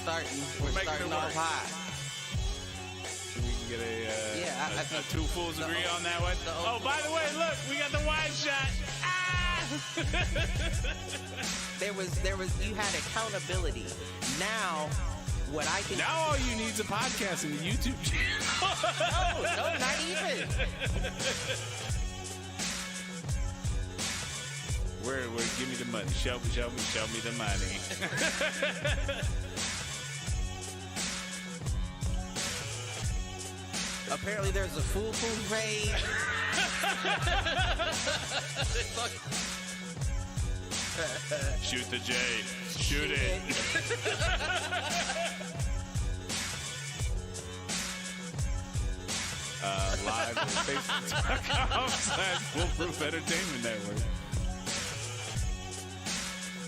starting off high. We can get I think two fools agree on that one. Oh, by the way, look, we got the wide shot. There was you had accountability. Now what I can Now all you need is a podcast and a YouTube channel. no, not even. Where give me the money. Show me the money. Apparently there's a fool page. Shoot the J. Shoot it. Live on Facebook.com/Foolproof Entertainment Network.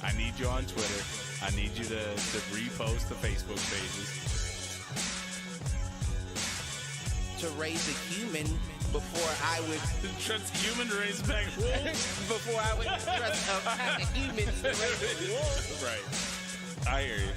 I need you on Twitter. I need you to repost the Facebook pages. To raise a human before I would Trust human to raise back wolves. before I would trust a pack of humans to raise a wolf. Right. I hear you.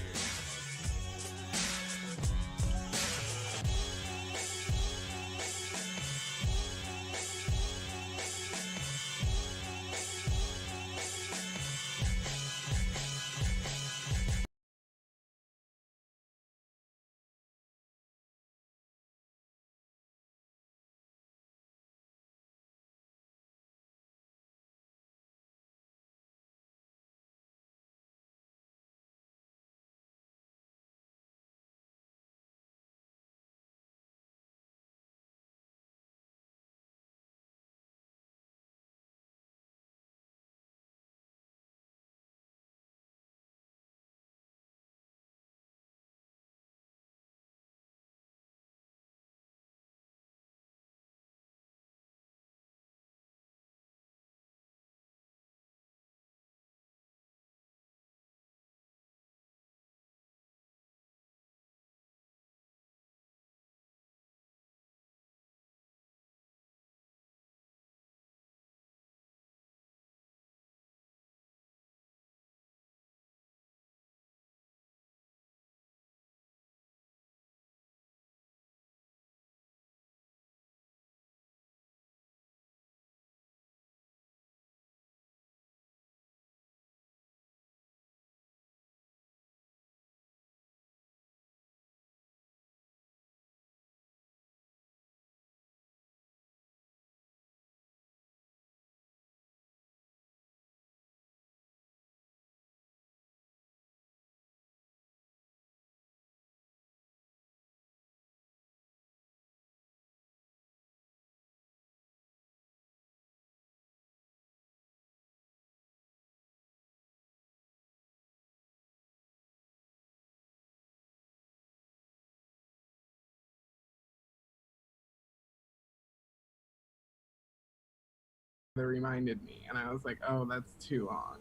That reminded me, and I was like, "Oh, that's too long."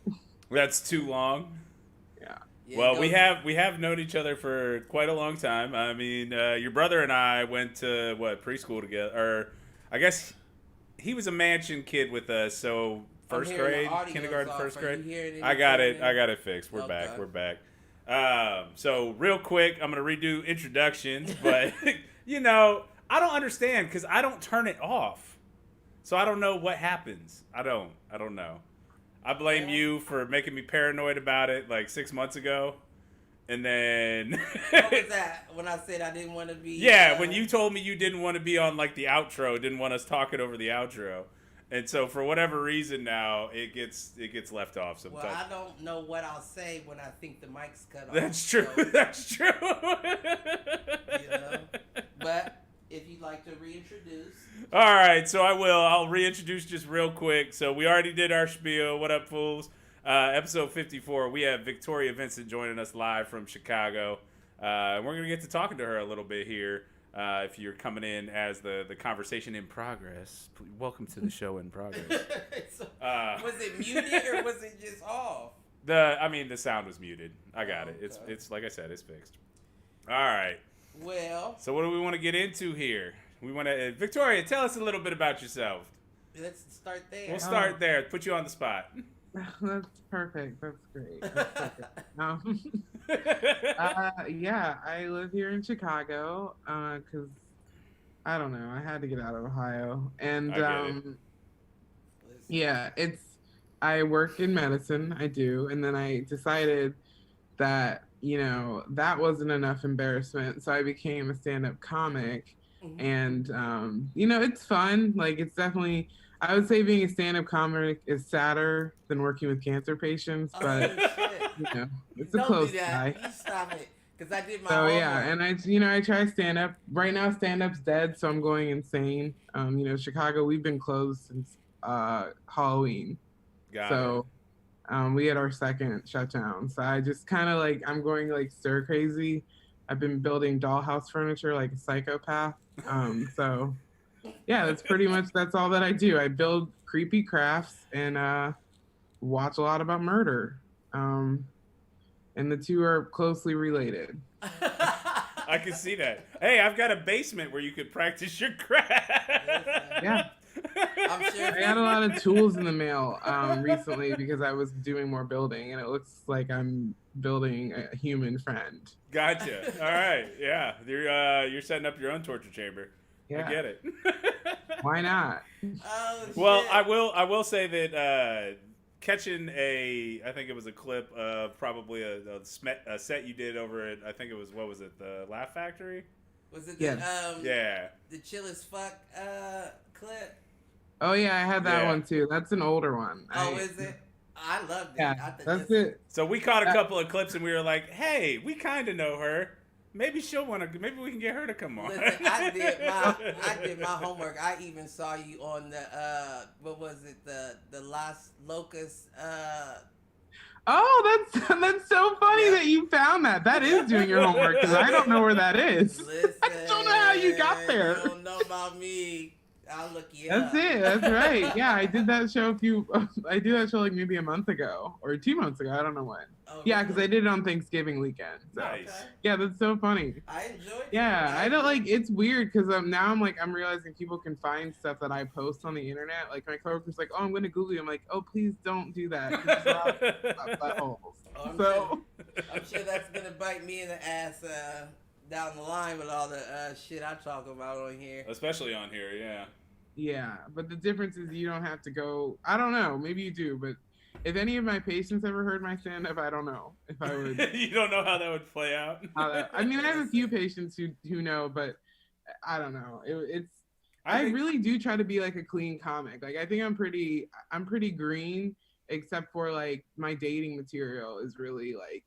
That's too long. Yeah. Well, we have known each other for quite a long time. I mean, your brother and I went to preschool together, or I guess he was a mansion kid with us. So first grade, kindergarten, first grade. I got it fixed. We're back. We're back. So real quick, I'm gonna redo introductions, but I don't understand because I don't turn it off. So I don't know what happens. I don't know. I blame you for making me paranoid about it like 6 months ago. And then... What was that? When I said I didn't want to be... Yeah, when you told me you didn't want to be on like the outro, didn't want us talking over the outro. And so for whatever reason now, it gets left off sometimes. Well, I don't know what I'll say when I think the mic's cut off. That's true. So, that's true. But... if you'd like to reintroduce. All right, so I will. I'll reintroduce just real quick. So we already did our spiel. What up, fools? Episode 54. We have Victoria Vincent joining us live from Chicago. We're going to get to talking to her a little bit here. If you're coming in as the conversation in progress, welcome to the show in progress. Was it muted or was it just off? The sound was muted. I got it. It's like I said, it's fixed. All right. Well, so what do we want to get into here? We want to Victoria, tell us a little bit about yourself. Let's start there. We'll start there. Put you on the spot. That's perfect. That's great. That's perfect. Yeah, I live here in Chicago because I don't know, I had to get out of Ohio, and I get it. Listen. yeah, I work in medicine, I do, and then I decided that that wasn't enough embarrassment, so I became a stand-up comic, Mhm. and it's fun. Like it's definitely, I would say being a stand-up comic is sadder than working with cancer patients, but Oh shit! you know it's a Don't do close that. tie. You stop it, cause I did my So yeah, homework. and I try stand up. Right now stand up's dead, so I'm going insane. Chicago, we've been closed since Halloween. Got it. So we had our second shutdown. So I just kind of like, I'm going like stir crazy. I've been building dollhouse furniture like a psychopath. So yeah, that's all that I do. I build creepy crafts and watch a lot about murder. And the two are closely related. I can see that. Hey, I've got a basement where you could practice your craft. Yeah, Listen, I'm sure I if got a you. lot of tools in the mail recently because I was doing more building, and it looks like I'm building a human friend. Gotcha. All right. Yeah, you're setting up your own torture chamber. I Yeah, get it. why not? Oh Well, shit! I will say that catching I think it was a clip of probably a set you did over at, I think it was, what was it, the Laugh Factory? Was it the Yes. Yeah. the chill as fuck clip? Oh yeah, I had that Yeah. one too. That's an older one. Oh, is it? I loved it. Yeah, I thought that's listen, it. So we caught a That- couple of clips and we were like, hey, we kind of know her. Maybe she'll want to. Maybe we can get her to come on. listen. I did my homework. I even saw you on the what was it, the Las Locas Oh, that's so funny Yep. that you found that. That is doing your homework because I don't know where that is. Listen, I don't know how you got there. You don't know about me. I'll look you That's up. it. That's right. Yeah, I did that show I did that show like maybe a month ago or 2 months ago. I don't know when. Oh, Yeah, because I really? did it on Thanksgiving weekend. So Nice. Okay. yeah, that's so funny. I enjoyed it. Yeah, I don't like. It's weird because now I'm realizing people can find stuff that I post on the internet. Like my coworker's like, "Oh, I'm gonna Google you." I'm like, "Oh, please don't do that. It's a lot of buttholes." Oh, So I'm sure that's gonna bite me in the ass down the line with all the shit I talk about on here. Especially on here, yeah. yeah, but the difference is you don't have to go. I don't know. Maybe you do, but if any of my patients ever heard my stand up, I don't know if I would. You don't know how that would play out. I mean, I have a few patients who know, but I don't know. I think- really do try to be like a clean comic. Like I think I'm pretty green, except for like my dating material is really like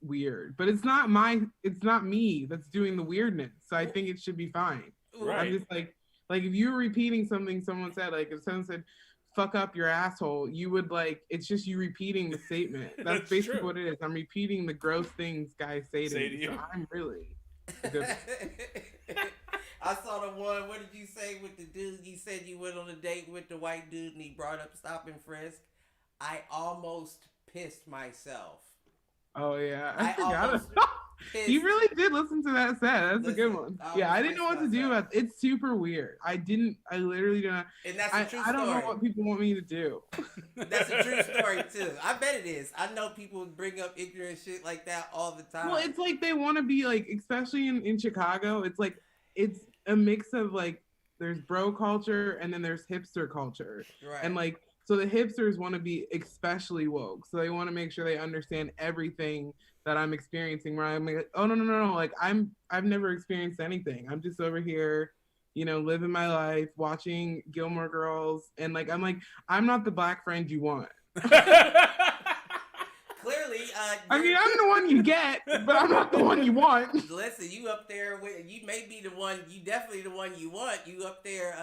weird. But it's not me that's doing the weirdness. So I think it should be fine. Right. I'm just like if you're repeating something someone said, like if someone said fuck up your asshole, you would like, it's just you repeating the statement. That's That's basically true. what it is. I'm repeating the gross things guys say to Say me. to you. So I'm really good. I saw the one. What did you say with the dude? You said you went on a date with the white dude and he brought up stop and frisk. I almost pissed myself. Oh yeah, I I forgot almost it. pissed. You really did listen to that set. That's a good Listen, one. I Yeah, I almost didn't know what to pissed do myself. about it. It's super weird. I literally don't. And that's a true I don't story. know what people want me to do. That's a true story too. I bet it is. I know people bring up ignorant shit like that all the time. Well, it's like they want to be like, especially in Chicago, it's like it's a mix of like there's bro culture and then there's hipster culture. right. And like so the hipsters want to be especially woke. So they want to make sure they understand everything that I'm experiencing, where I'm like, oh no. Like I've never experienced anything. I'm just over here, living my life, watching Gilmore Girls, and like I'm not the black friend you want. Clearly, I mean, I'm the one you get, but I'm not the one you want. listen, you up there with, you may be the one, you definitely the one you want. You up there,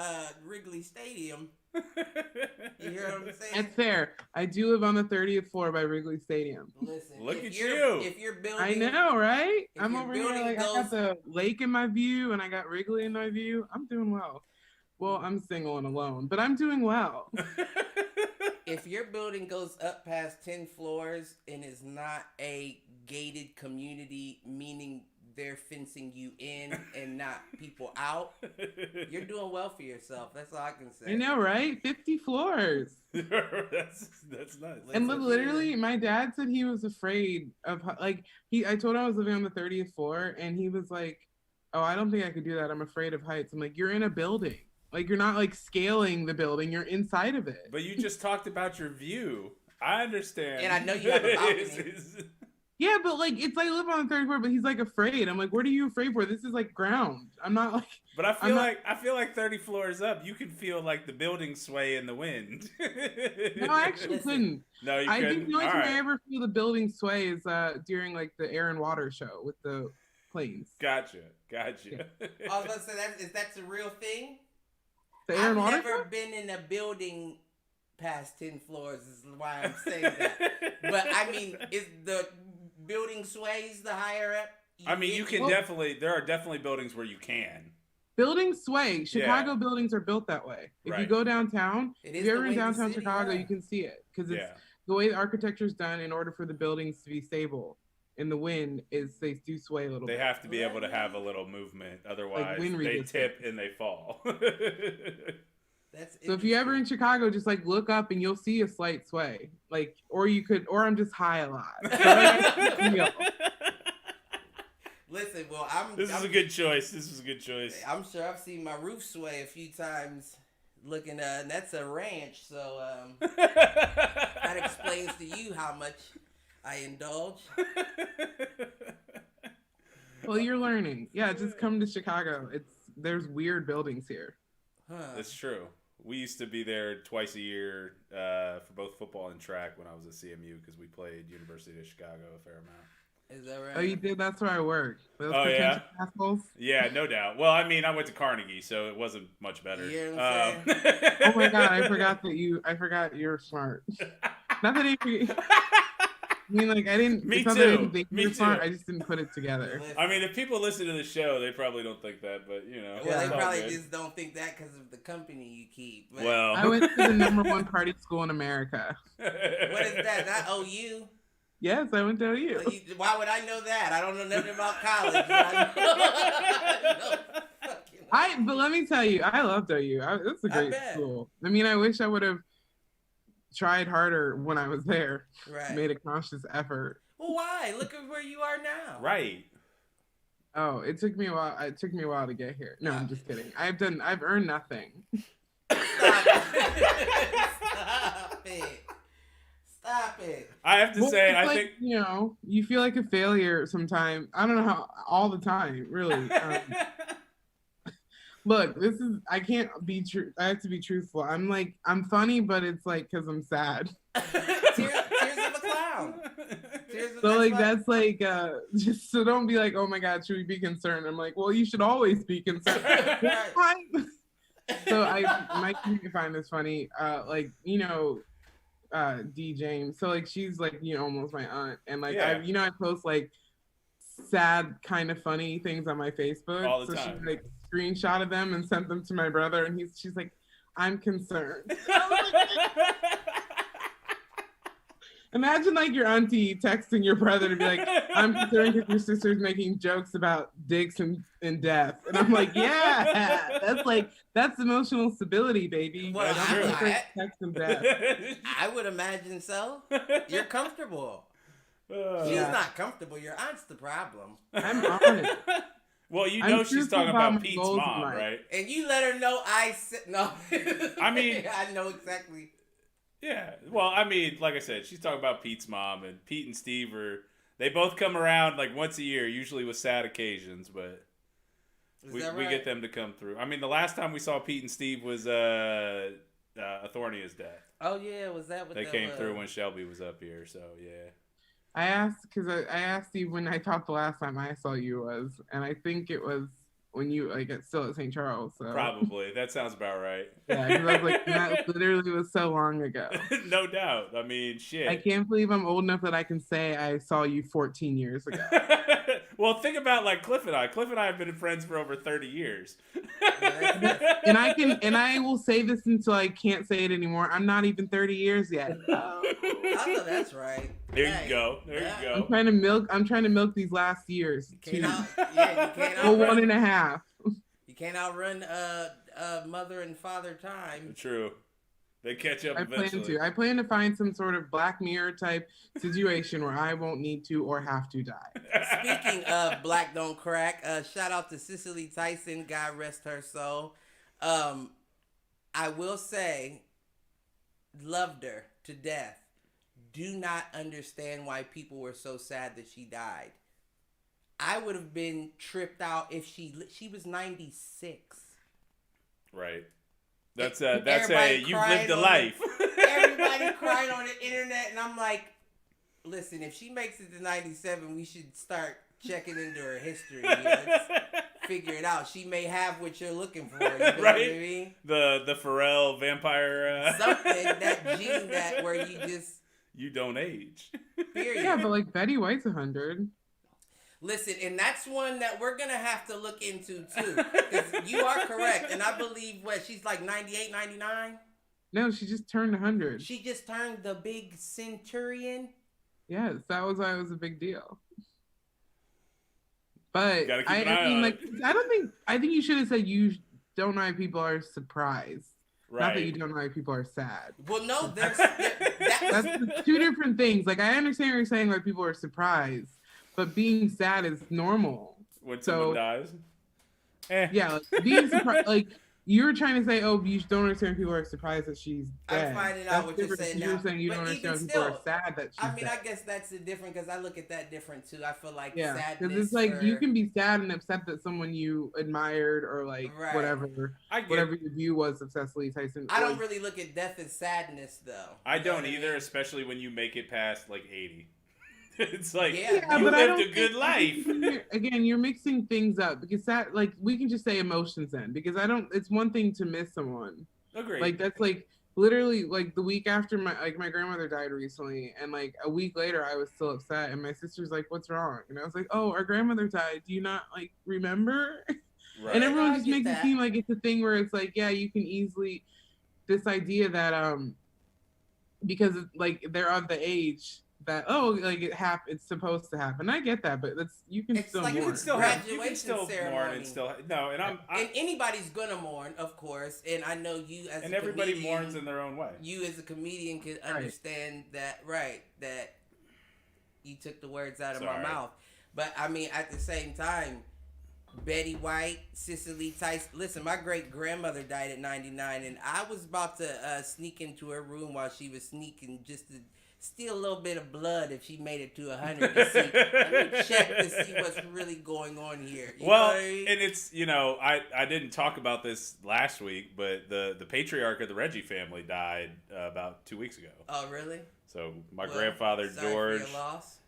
Wrigley Stadium. You hear what I'm saying? That's fair. I do live on the 30th floor by Wrigley Stadium. Listen, Look if at you're, you. If you're building, I know, right? If I'm your over here building like I goes- got the lake in my view and I got Wrigley in my view. I'm doing well. Well, I'm single and alone, but I'm doing well. if your building goes up past 10 floors and is not a gated community, meaning they're fencing you in and not people out. You're doing well for yourself. That's all I can say. I know, right? 50 floors. that's nuts. And Listen, literally, my dad said he was afraid of like I told him I was living on the 30th floor, and he was like, "Oh, I don't think I could do that. I'm afraid of heights." I'm like, "You're in a building. Like you're not like scaling the building. You're inside of it." But you just talked about your view. I understand. And I know you have a balcony. Yeah, but like it's like I live on the 30th floor, but he's like afraid. I'm like, "What are you afraid for? This is like ground. I'm not like." But I feel like 30 floors up, you can feel like the building sway in the wind. No, I actually couldn't. No, you I couldn't. think the only All time right. I ever feel the building sway is during like the air and water show with the planes. Gotcha. I was about to say, that's a real thing? The air I've and water never show? been in a building past 10 floors, is why I'm saying that. But I mean, is the building sways the higher up? You can definitely, there are definitely buildings where you can. Buildings sway. Chicago buildings are built that way. If you go downtown, if you're ever in downtown Chicago, you can see it because it's the way the architecture is done. In order for the buildings to be stable in the wind, is they do sway a little bit. They have to be able to have a little movement, otherwise wind they resistance. tip and they fall. So if you're ever in Chicago, just like look up and you'll see a slight sway. Like, or I'm just high a lot. So, like, Listen, well, This is a good choice. I'm sure I've seen my roof sway a few times. Looking, and that's a ranch, so that explains to you how much I indulge. Well, you're learning. Yeah, just come to Chicago. There's weird buildings here. That's true. We used to be there twice a year for both football and track when I was at CMU because we played University of Chicago a fair amount. Is that right? Oh, you did? That's where I work. Those yeah? assholes. Yeah, no doubt. Well, I mean, I went to Carnegie, so it wasn't much better. You know what I'm Oh my God, I forgot you're smart. Not that I mean, like, I didn't. Me it's not too. That I didn't think Me you were smart. too. I just didn't put it together. I mean, if people listen to the show, they probably don't think that, but you know. Well, it's they all probably good. just don't think that because of the company you keep. But Well, I went to the #1 party school in America. what is that? Not OU? Yes, I went to OU. Why would I know that? I don't know nothing about college. But let me tell you, I loved OU. It's a great school. I mean, I wish I would have tried harder when I was there. Right. Made a conscious effort. Well, why? Look at where you are now. Right. Oh, it took me a while. It took me a while to get here. No, I'm just kidding. I've earned nothing. Stop it. Stop it. I have to say, I think you feel like a failure sometimes. I don't know how all the time, really. Look, I can't be true. I have to be truthful. I'm funny, but it's like because I'm sad. Tears of a clown. So like that's like just so don't be like, oh my God, should we be concerned? I'm like, well, you should always be concerned. So my community find this funny. D James. So like she's like almost my aunt, and like I post like sad kind of funny things on my Facebook. All the so time. she like screenshotted them and sent them to my brother, and she's like, I'm concerned. Imagine like your auntie texting your brother to be like, I'm concerned because your sister's making jokes about dicks and death. And I'm like, yeah, that's emotional stability, baby. Well, sex and death. I would imagine so. You're comfortable. She's not comfortable. Your aunt's the problem. I'm on it. Well, she's talking about Pete's mom, right? And you let her know no. I mean, I know exactly. Yeah. Well, I mean, like I said, she's talking about Pete's mom, and Pete and Steve they both come around like once a year, usually with sad occasions, but we get them to come through. I mean, the last time we saw Pete and Steve was Athornia's death. Oh yeah, was that what they came through when Shelby was up here? So yeah. I asked Steve when I talked the last time I saw you was, and I think it was when you still at St. Charles. So. Probably. That sounds about right. Yeah, because I was like, that literally was so long ago. No doubt. I mean, shit. I can't believe I'm old enough that I can say I saw you 14 years ago. Well, think about like Cliff and I. Cliff and I have been friends for over 30 years. And I will say this until I can't say it anymore. I'm not even 30 years yet. I know that's right. There Hey, you go. There you go. I'm trying to milk these last years. You can't Well, outrun. 1.5. You can't outrun mother and father time. True. They catch up I eventually. plan to find some sort of Black Mirror type situation where I won't need to or have to die. Speaking of Black Don't Crack, shout out to Cicely Tyson. God rest her soul. I will say, loved her to death. Do not understand why people were so sad that she died. I would have been tripped out if she was 96. Right. That's You've lived a life. Everybody cried on the internet, and I'm like, listen, if she makes it to 97, we should start checking into her history. Let's figure it out. She may have what you're looking for. You know right? What I mean? The Pharrell vampire. Something, that gene that where you just... You don't age. Period. Yeah, but like Betty White's 100. Listen, and that's one that we're going to have to look into, too. Because you are correct. And I believe, she's like 98, 99? No, she just turned 100. She just turned the big centurion? Yes, that was why it was a big deal. But Gotta keep an eye on it. I think you should have said you don't know why people are surprised. Right. Not that you don't know why people are sad. Well, no, That's two different things. Like, I understand what you're saying why people are surprised, but being sad is normal. When someone dies? Yeah, like, being surprised, like, you were trying to say, oh, you don't understand people are surprised that she's dead. I'm finding out what you're saying now. You're saying you don't understand people are sad that she's dead. I guess that's the different, because I look at that different, too. I feel like sadness. Because it's like, you can be sad and upset that someone you admired or, like, whatever your view was of Cicely Tyson. I don't really look at death as sadness, though. I don't either, especially when you make it past, like, 80. It's like, you but lived a good life. Again, you're mixing things up, because that, like, we can just say emotions then, because it's one thing to miss someone. Agreed. Like, that's like literally like the week after my grandmother died recently, and like a week later I was still upset, and my sister's like, what's wrong? And I was like, oh, our grandmother died. Do you not like remember? Right. And everyone just makes it seem like it's a thing where it's like, yeah, you can easily, this idea that because like they're of the age that like it's supposed to happen. I get that, but you can still mourn. You can still mourn and still and anybody's gonna mourn, of course. And I know you as and a everybody comedian, mourns in their own way. You as a comedian can understand that, right? That you took the words out of my mouth. But I mean, at the same time, Betty White, Cicely Tyson. Listen, my great grandmother died at 99, and I was about to sneak into her room while she was sneaking just to steal a little bit of blood if she made it to 100 to see. Let me check to see what's really going on here. You know what I mean? And it's, I didn't talk about this last week, but the patriarch of the Reggie family died about 2 weeks ago. Oh, really? So my grandfather, George, for your loss.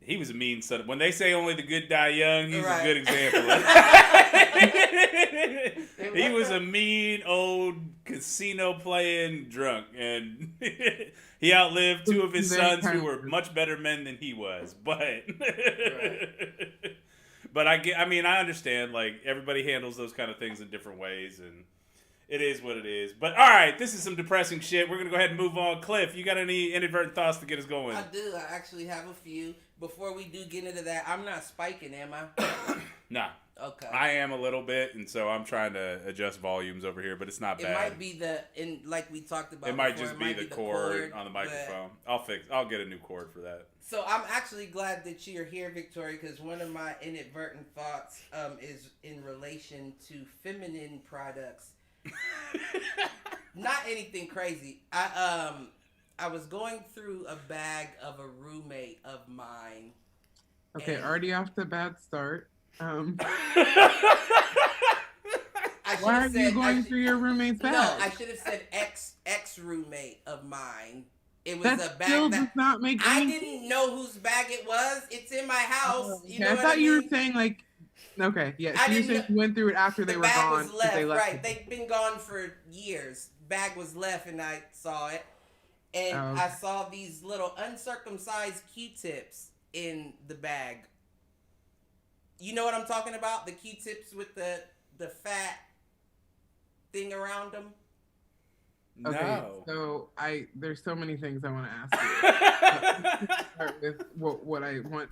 He was a mean son. When they say only the good die young, he's a good example. He was a mean old casino playing drunk, and he outlived two of his sons who were much better men than he was. But but I understand, like, everybody handles those kind of things in different ways, and it is what it is. But all right, this is some depressing shit. We're gonna go ahead and move on. Cliff, you got any inadvertent thoughts to get us going? I do. I actually have a few. Before we do get into that, I'm not spiking, am I? Nah. Okay. I am a little bit, and so I'm trying to adjust volumes over here, but it's not bad. It might be like we talked about. It might just be the cord on the microphone. I'll get a new cord for that. So I'm actually glad that you're here, Victoria, because one of my inadvertent thoughts is in relation to feminine products. Not anything crazy. I was going through a bag of a roommate of mine. Okay, already off to a bad start. Why are you going through your roommate's bag? No, I should have said ex roommate of mine. It was that a bag still that does not make I any didn't know whose bag it was. It's in my house. Oh, okay. You know I what thought I you mean? were saying like, okay, yeah. I So you didn't said you went through it after they were gone. Was left, they left right? They've been gone for years. Bag was left, and I saw it, and I saw these little uncircumcised Q-tips in the bag. You know what I'm talking about? The Q-tips with the fat thing around them. No. Okay, so there's so many things I want to ask you. Start with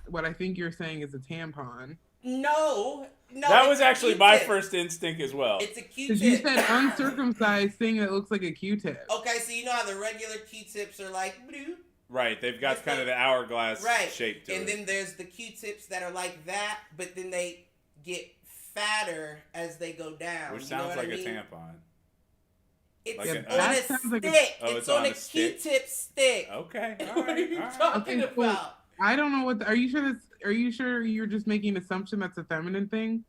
what I think you're saying is a tampon. No, that was actually my first instinct as well. It's a Q-tip. Because you said uncircumcised thing that looks like a Q-tip. Okay, so you know how the regular Q-tips are like, blue. Right, they've got kind of the hourglass shape to it. And then there's the Q-tips that are like that, but then they get fatter as they go down. Which sounds like a tampon. It's like on a stick. It's on a Q-tip stick. Okay. What are you talking about? I don't know what. Are you sure you're just making an assumption that's a feminine thing?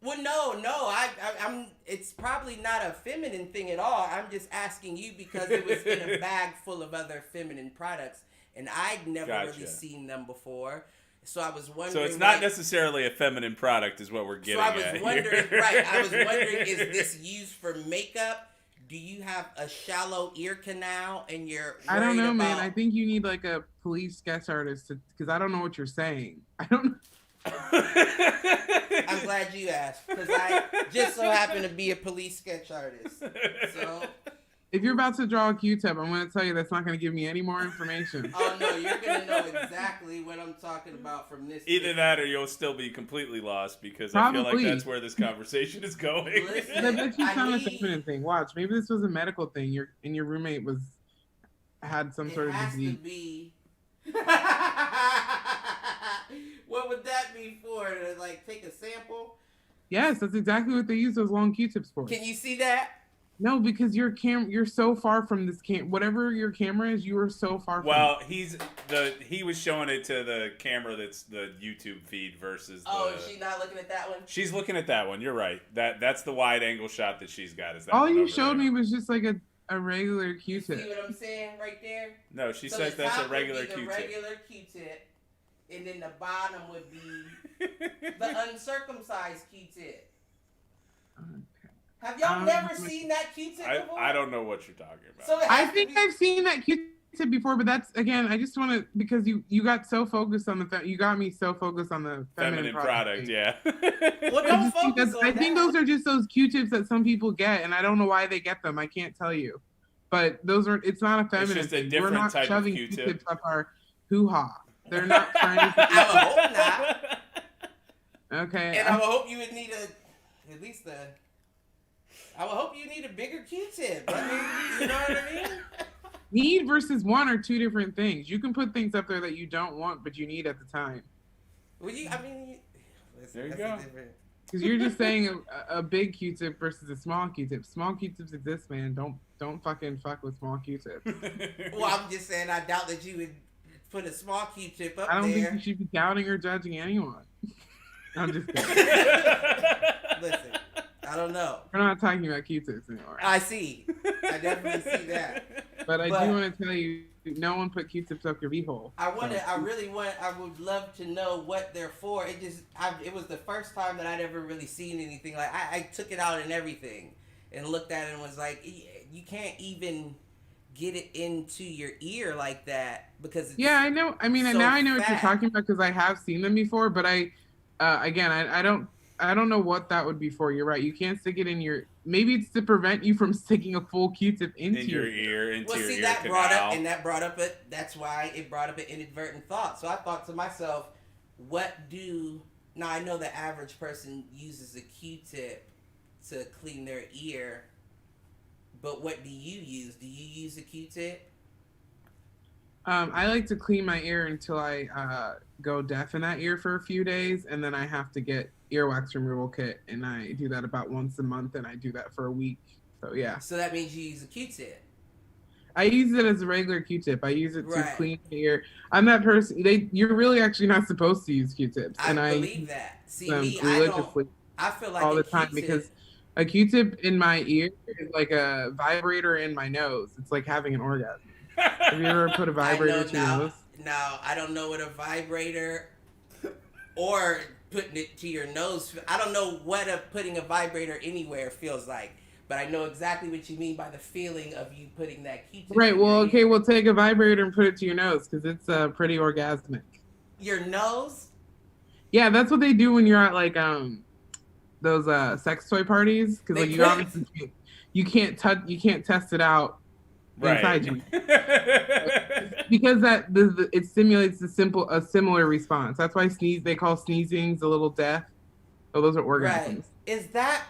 Well, no. I'm. It's probably not a feminine thing at all. I'm just asking you because it was in a bag full of other feminine products, and I'd never really seen them before. So I was wondering. So it's not necessarily a feminine product, is what we're getting at. So I was wondering. Right. I was wondering, is this used for makeup? Do you have a shallow ear canal and you're I don't know, about... man. I think you need like a police sketch artist because I don't know what you're saying. I don't know. I'm glad you asked because I just so happen to be a police sketch artist. So if you're about to draw a Q-tip, I'm going to tell you that's not going to give me any more information. Oh no, you're going to know exactly what I'm talking about from this. Either that or you'll still be completely lost because I feel like that's where this conversation is going. Listen, I bet you found a feminine thing. Watch, maybe this was a medical thing. Your roommate had some sort of disease. To be. What would that be for? To like take a sample? Yes, that's exactly what they use those long Q-tips for. Can you see that? No, because you're so far from this whatever your camera is, you are so far from. Well, he was showing it to the camera that's the YouTube feed versus is she not looking at that one? She's looking at that one. You're right. That's the wide angle shot that she's got. Is that all you showed me was just like a regular Q-tip. You see what I'm saying right there? No, she says that's a regular Q-tip. Regular Q-tip, and then the bottom would be the uncircumcised Q-tip. Okay. Have y'all never seen that Q-tip before? I don't know what you're talking about. So I think I've seen that Q-tip before, but that's again. I just want to because you got so focused on you got me so focused on the feminine product. Yeah. Well, don't focus on I think those are just those Q-tips that some people get, and I don't know why they get them. I can't tell you, but those are. It's not a feminine. It's just a thing. different We're not type shoving of Q-tip. Q-tips up our hoo-ha. They're not trying to. I would hope not. Okay. And I would hope you would need I would hope you need a bigger Q-tip. I mean, you know what I mean? Need versus want are two different things. You can put things up there that you don't want, but you need at the time. Well, there you go. Because you're just saying a big Q-tip versus a small Q-tip. Small Q-tips exist, man. Don't fucking fuck with small Q-tips. Well, I'm just saying I doubt that you would put a small Q-tip up there. I don't think you should be doubting or judging anyone. I'm just kidding. Listen, I don't know. We're not talking about Q-tips anymore. I see. I definitely see that. But I do want to tell you, no one put Q-tips up your beehole. I would love to know what they're for. It was the first time that I'd ever really seen anything. Like, I took it out and everything and looked at it and was like, you can't even get it into your ear like that because it's I know. I mean, so now I know fat. what you're talking about because I have seen them before, but I don't know what that would be for. You're right. You can't stick it in your. Maybe it's to prevent you from sticking a full Q-tip into your ear, into your ear that canal. brought up that's why it brought up an inadvertent thought. So I thought to myself, now I know the average person uses a Q-tip to clean their ear, but what do you use? Do you use a Q-tip? I like to clean my ear until I go deaf in that ear for a few days, and then I have to get earwax removal kit, and I do that about once a month, and I do that for a week. So yeah. So that means you use a Q-tip. I use it as a regular Q-tip. I use it to clean the ear. I'm that person. You're really actually not supposed to use Q-tips, I believe that. See me, I feel like all the time because a Q-tip in my ear is like a vibrator in my nose. It's like having an orgasm. Have you ever put a vibrator to your nose? No, I don't know what a vibrator or putting it to your nose. I don't know what putting a vibrator anywhere feels like, but I know exactly what you mean by the feeling of you putting that Q-tip. Right. Well, okay. We'll take a vibrator and put it to your nose because it's pretty orgasmic. Your nose? Yeah, that's what they do when you're at like those sex toy parties because like They you put- obviously you can't test it out Right. inside you because it simulates a similar response. That's why they call sneezing a little death. Oh, those are right. orgasms. Is that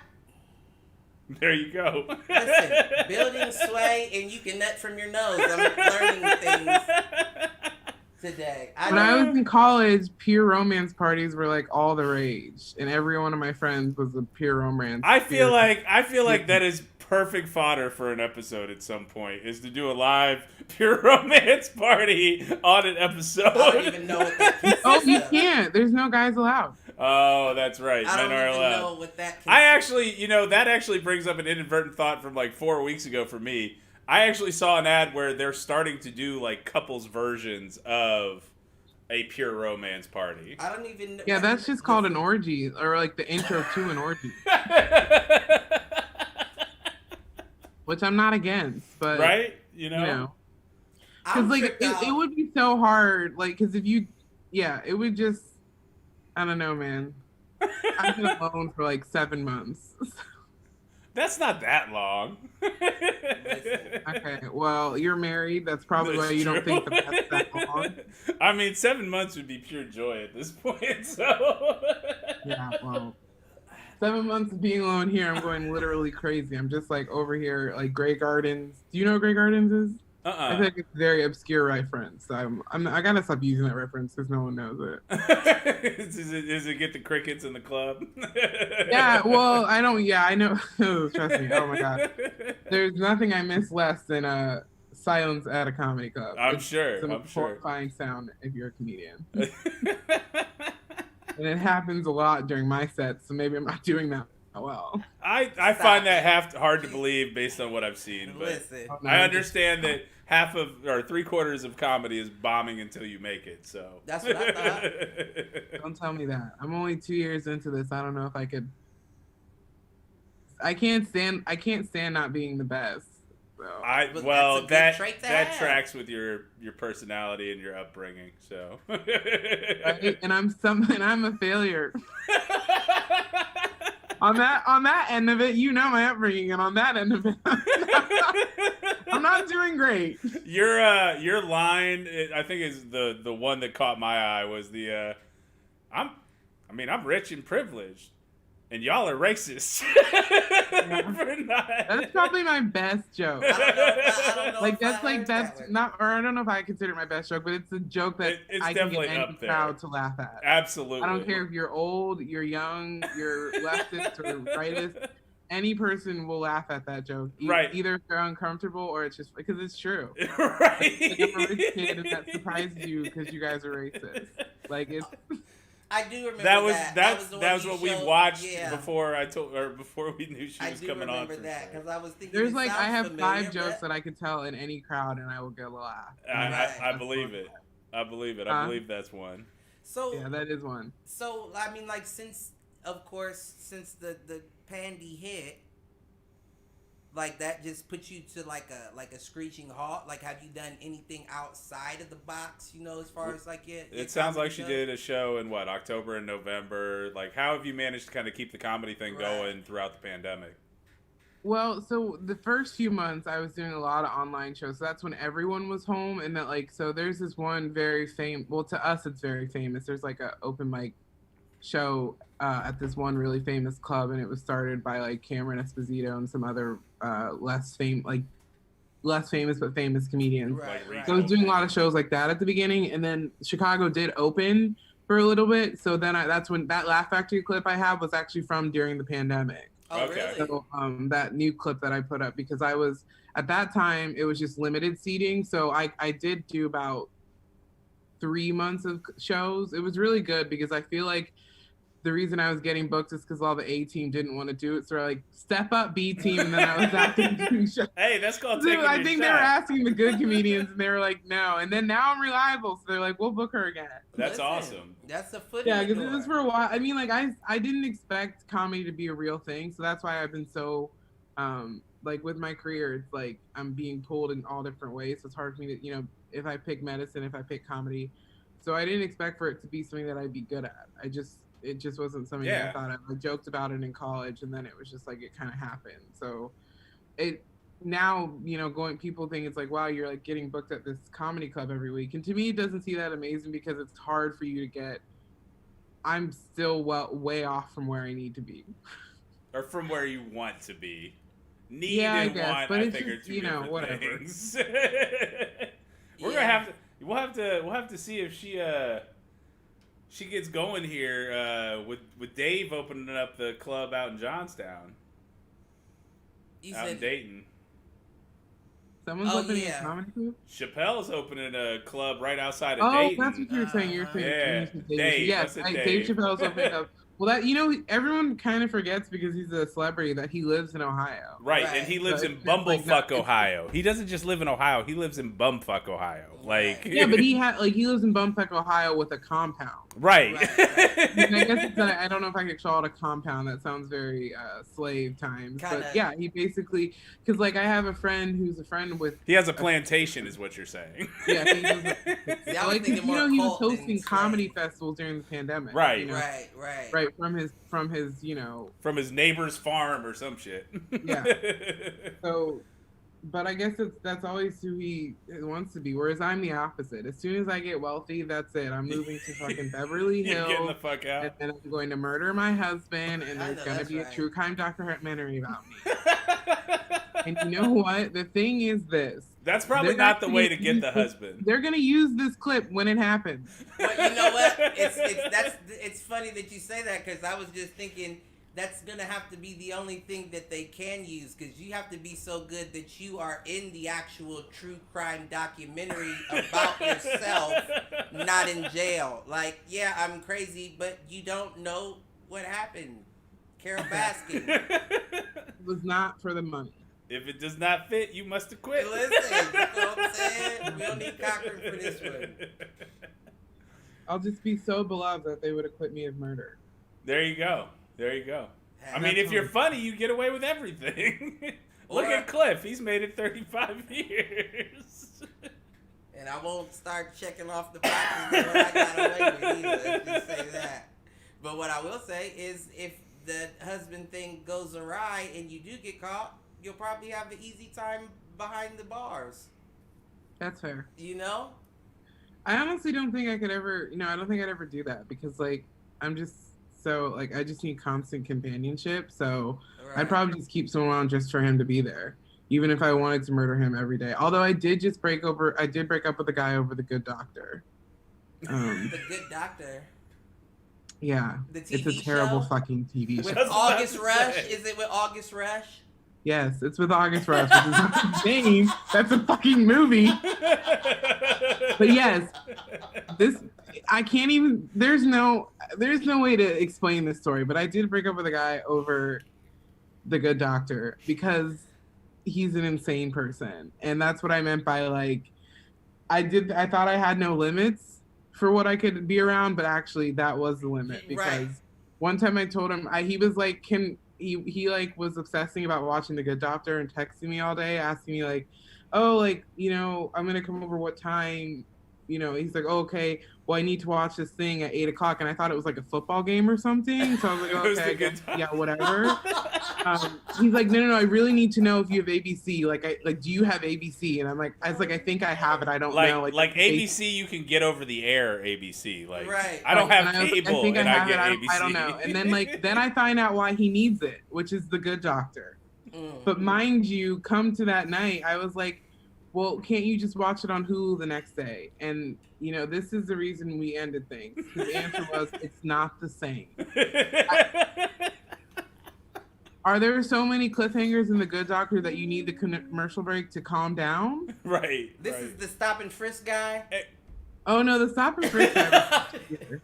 There you go. listen, building sway and you can nut from your nose. I'm learning things today. When I was in college, peer romance parties were like all the rage, and every one of my friends was a peer romance. I feel like that is perfect fodder for an episode at some point. Is to do a live pure romance party on an episode. I don't even know what that consists Oh, you of. can't. There's no guys allowed. Oh, that's right. I Men don't are even allowed. know what that consists I actually, that actually brings up an inadvertent thought from like 4 weeks ago for me. I actually saw an ad where they're starting to do like couples versions of a pure romance party. I don't even know. Yeah, that's just called an orgy, or like the intro to an orgy, which I'm not against. But Right? because I'm like tripped out. it would be so hard, like because if you, yeah, it would just, I don't know, man. I've been alone for like 7 months. That's not that long. Okay, well, you're married. That's probably why you don't think that's that long. I mean, 7 months would be pure joy at this point. So Yeah, well, 7 months of being alone here, I'm going literally crazy. I'm just like over here, like Grey Gardens. Do you know what Grey Gardens is? I feel like it's a very obscure reference. I gotta stop using that reference because no one knows it. Is it get the crickets in the club? Yeah, well, I don't. Yeah, I know. Trust me. Oh my god, there's nothing I miss less than silence at a comedy club. I'm sure. It's a I'm sure. horrifying sound if you're a comedian, and it happens a lot during my sets. So maybe I'm not doing that well. I find that hard to believe based on what I've seen, but Listen, I understand that half of or 3/4 of comedy is bombing until you make it. So that's what I thought. Don't tell me that. I'm only 2 years into this. I don't know if I could. I can't stand not being the best. So. Well, that's a good trait to have. tracks with your personality and your upbringing. So Right? And I'm a failure. On that end of it, my upbringing, and on that end of it, I'm not doing great. Your line, I think, is the one that caught my eye was the I'm rich and privileged, and y'all are racist. That's probably my best joke. I don't know Like if I that's like heard that's that one. not, or I don't know if I consider it my best joke, but it's a joke that It's I can definitely get any up there. crowd to laugh at. Absolutely. I don't care if you're old, you're young, you're leftist or rightist. Any person will laugh at that joke. Right. Either if they're uncomfortable or it's just because it's true. Right. Like I'm a rich kid and that surprised you because you guys are racist. Like it's. I do remember That was the that one was you what we showed. watched Yeah. before we knew she I was do coming on. remember For that sure. because I was thinking. There's it like I sounds have familiar, 5 jokes but- that I could tell in any crowd and I will get a laugh. I believe it. I believe it. I believe that's one. So Yeah, that is one. So I mean, like since the pandy hit, like that just put you to like a screeching halt. Like, have you done anything outside of the box? As far as like your It sounds like she comedy did a show in October and November. Like, how have you managed to kind of keep the comedy thing going throughout the pandemic? Well, so the first few months I was doing a lot of online shows. So that's when everyone was home, and that so there's this one very famous. Well, to us it's very famous. There's like a open mic show at this one really famous club, and it was started by like Cameron Esposito and some other less famous but famous comedians. Right. So I was doing a lot of shows like that at the beginning, and then Chicago did open for a little bit. So then that's when that Laugh Factory clip I have was actually from during the pandemic. Oh, Okay. really? So that new clip that I put up, because I was at that time it was just limited seating, so I did do about 3 months of shows. It was really good because I feel like the reason I was getting booked is because all the A team didn't want to do it. So they're like, step up B team, and then I was out there doing shows. Hey, that's called Dude, taking I your think shot. they were asking the good comedians, and they were like, no. And then now I'm reliable, so they're like, we'll book her again. That's Listen, awesome. That's a foot. Yeah, in the because it was door. for a while. I mean, like I didn't expect comedy to be a real thing, so that's why I've been so, like with my career, it's like I'm being pulled in all different ways. So it's hard for me to, if I pick medicine, if I pick comedy. So I didn't expect for it to be something that I'd be good at. It just wasn't something that I thought of. I joked about it in college, and then it was just like it kind of happened. So it now, people think it's like, wow, you're like getting booked at this comedy club every week, and to me it doesn't see that amazing because it's hard for you to get. I'm still way off from where I need to be, or from where you want to be. Need yeah, and I guess, want, but I it's think, just, are two different whatever. things. We'll have to see if she gets going here with Dave opening up the club out in Johnstown. Out in Dayton. Someone's opening a comedy club? Chappelle's opening a club right outside of Dayton. Oh, that's what you were saying. You're saying Dave. Yes, Dave Chappelle's opening up. Well, everyone kind of forgets because he's a celebrity that he lives in Ohio. Right, and he lives in Bumblefuck, Ohio. He doesn't just live in Ohio. He lives in Bumfuck, Ohio. Yeah, but he lives in Bumfuck, Ohio with a compound. Right. I guess I don't know if I could call it a compound. That sounds very slave times. Kinda. But yeah, he basically, because I have a friend who's a friend with. He has a plantation, is what you're saying. Yeah, he he was hosting comedy festivals during the pandemic. Right. Right. From his neighbor's farm or some shit. Yeah. So, but I guess that's always who he wants to be. Whereas I'm the opposite. As soon as I get wealthy, that's it. I'm moving to fucking Beverly Hills. Getting the fuck out. And then I'm going to murder my husband, and there's going to be a true crime documentary about me. And you know what? The thing is this. That's probably not the way to get the husband. They're gonna use this clip when it happens. But you know what? It's funny that you say that because I was just thinking that's gonna have to be the only thing that they can use because you have to be so good that you are in the actual true crime documentary about yourself, not in jail. Like, yeah, I'm crazy, but you don't know what happened. Carol Baskin. It was not for the money. If it does not fit, you must have quit. Listen, you know what I'm saying? We don't need Cochran for this one. I'll just be so beloved that they would acquit me of murder. There you go. I mean, if you're funny, you get away with everything. Look at Cliff. He's made it 35 years. And I won't start checking off the boxes of what I got away with either. Let's just say that. But what I will say is if the husband thing goes awry and you do get caught, you'll probably have the easy time behind the bars. That's fair. You know? I honestly don't think I could ever, I don't think I'd ever do that because, I'm just so, I just need constant companionship. So I'd probably just keep someone on just for him to be there, even if I wanted to murder him every day. Although I did break up with a guy over The Good Doctor. The Good Doctor? Yeah. It's a terrible fucking TV show. With August Rush? Is it with August Rush? Yes, it's with August Rush, which is not a name. That's a fucking movie. But yes, I can't even. There's no way to explain this story. But I did break up with a guy over The Good Doctor because he's an insane person, and that's what I meant by I thought I had no limits for what I could be around, but actually that was the limit because one time I told him he was like, He was obsessing about watching The Good Doctor and texting me all day, asking me I'm gonna come over what time, he's like, oh, okay, well I need to watch this thing at 8:00, and I thought it was like a football game or something, so I was like, okay, I guess, yeah, whatever. He's like, no, I really need to know if you have ABC, do you have ABC? And I was like, I think I have it, I don't know. Like ABC, you can get over the air ABC, right. I don't have cable, and I get ABC. I don't know. And then then I find out why he needs it, which is The Good Doctor. But mind you, come to that night, I was like, well, can't you just watch it on Hulu the next day? And, this is the reason we ended things. His answer was, it's not the same. Are there so many cliffhangers in The Good Doctor that you need the commercial break to calm down? Right. This is the stop and frisk guy? Oh, no, the stop and frisk guy was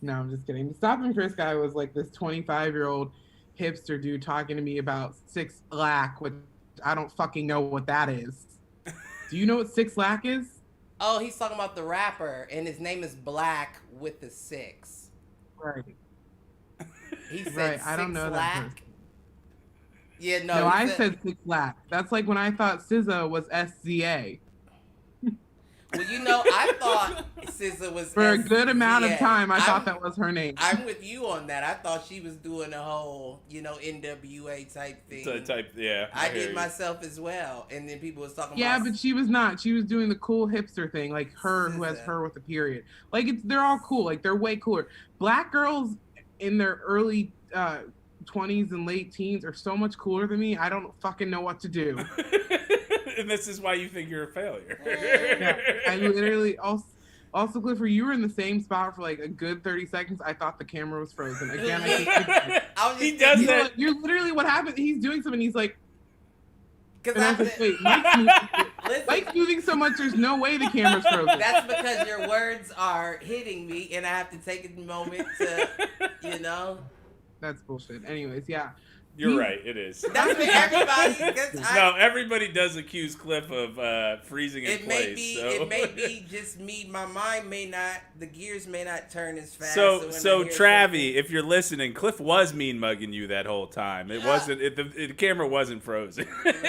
No, I'm just kidding. The stop and frisk guy was like this 25-year-old hipster dude talking to me about 6 lack, which I don't fucking know what that is. Do you know what 6 lack is? Oh, he's talking about the rapper, and his name is Black with the 6. Right. He said right. I don't know lack. that person. Yeah, no, I said 6 lack. That's like when I thought SZA was SZA. Well, I thought SZA was For a good amount of time, I thought that was her name. I'm with you on that. I thought she was doing a whole, NWA type thing. Yeah. I did myself as well, and then people was talking about. Yeah, but she was not. She was doing the cool hipster thing, like her who has her with a period. Like they're all cool. Like they're way cooler. Black girls in their early 20s and late teens are so much cooler than me. I don't fucking know what to do. And this is why you think you're a failure. Yeah, I literally also Clifford, you were in the same spot for like a good 30 seconds. I thought the camera was frozen. Again, he does that. You're literally what happened. He's doing something. He's like, because I was like, wait, Mike's moving so much. There's no way the camera's frozen. That's because your words are hitting me, and I have to take a moment to, That's bullshit. Anyways, yeah. You're right. It is. That's what everybody. No, everybody does accuse Cliff of freezing in place. It may be just me. My mind may not. The gears may not turn as fast. So Travi, if you're listening, Cliff was mean mugging you that whole time. It wasn't. The camera wasn't frozen. Could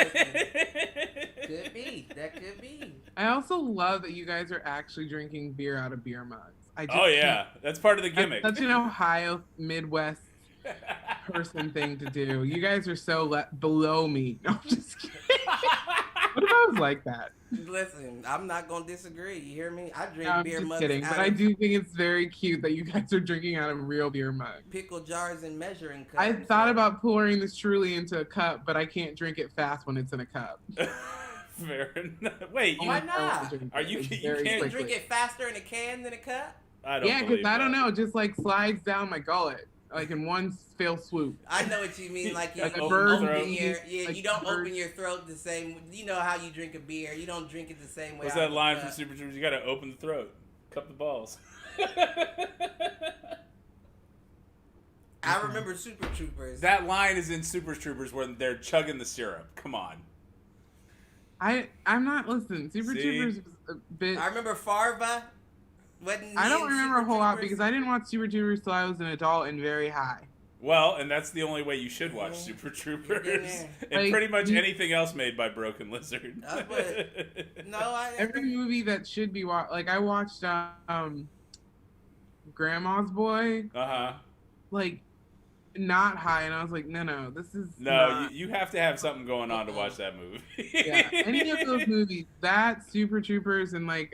be. That could be. I also love that you guys are actually drinking beer out of beer mugs. That's part of the gimmick. That's such an Ohio Midwest person thing to do. You guys are so below me. No, I'm just kidding. What if I was like that? Listen, I'm not gonna disagree. You hear me? I drink beer mugs. Kidding, but I do think it's very cute that you guys are drinking out of real beer mugs. Pickle jars and measuring cups. I thought about pouring this Truly into a cup, but I can't drink it fast when it's in a cup. Fair enough. Wait, why not? Are you can't drink it faster in a can than a cup? I don't. Yeah, because I don't know, it just like slides down my gullet. Like in one fell swoop. I know what you mean. Like you like open you don't open your throat the same. You know how you drink a beer. You don't drink it the same way. What's that line from Super Troopers? You got to open the throat, cup the balls. I remember Super Troopers. That line is in Super Troopers when they're chugging the syrup. Come on. I'm not listening. Super Troopers was a bit. I remember Farva. I don't remember a whole lot because I didn't watch Super Troopers till I was an adult and very high. Well, and that's the only way you should watch Super Troopers. And pretty much anything else made by Broken Lizard. Every movie that should be watched. Like I watched Grandma's Boy. Like not high, and I was like, no, this is you have to have something going on to watch that movie. Yeah, any of those movies, that Super Troopers and like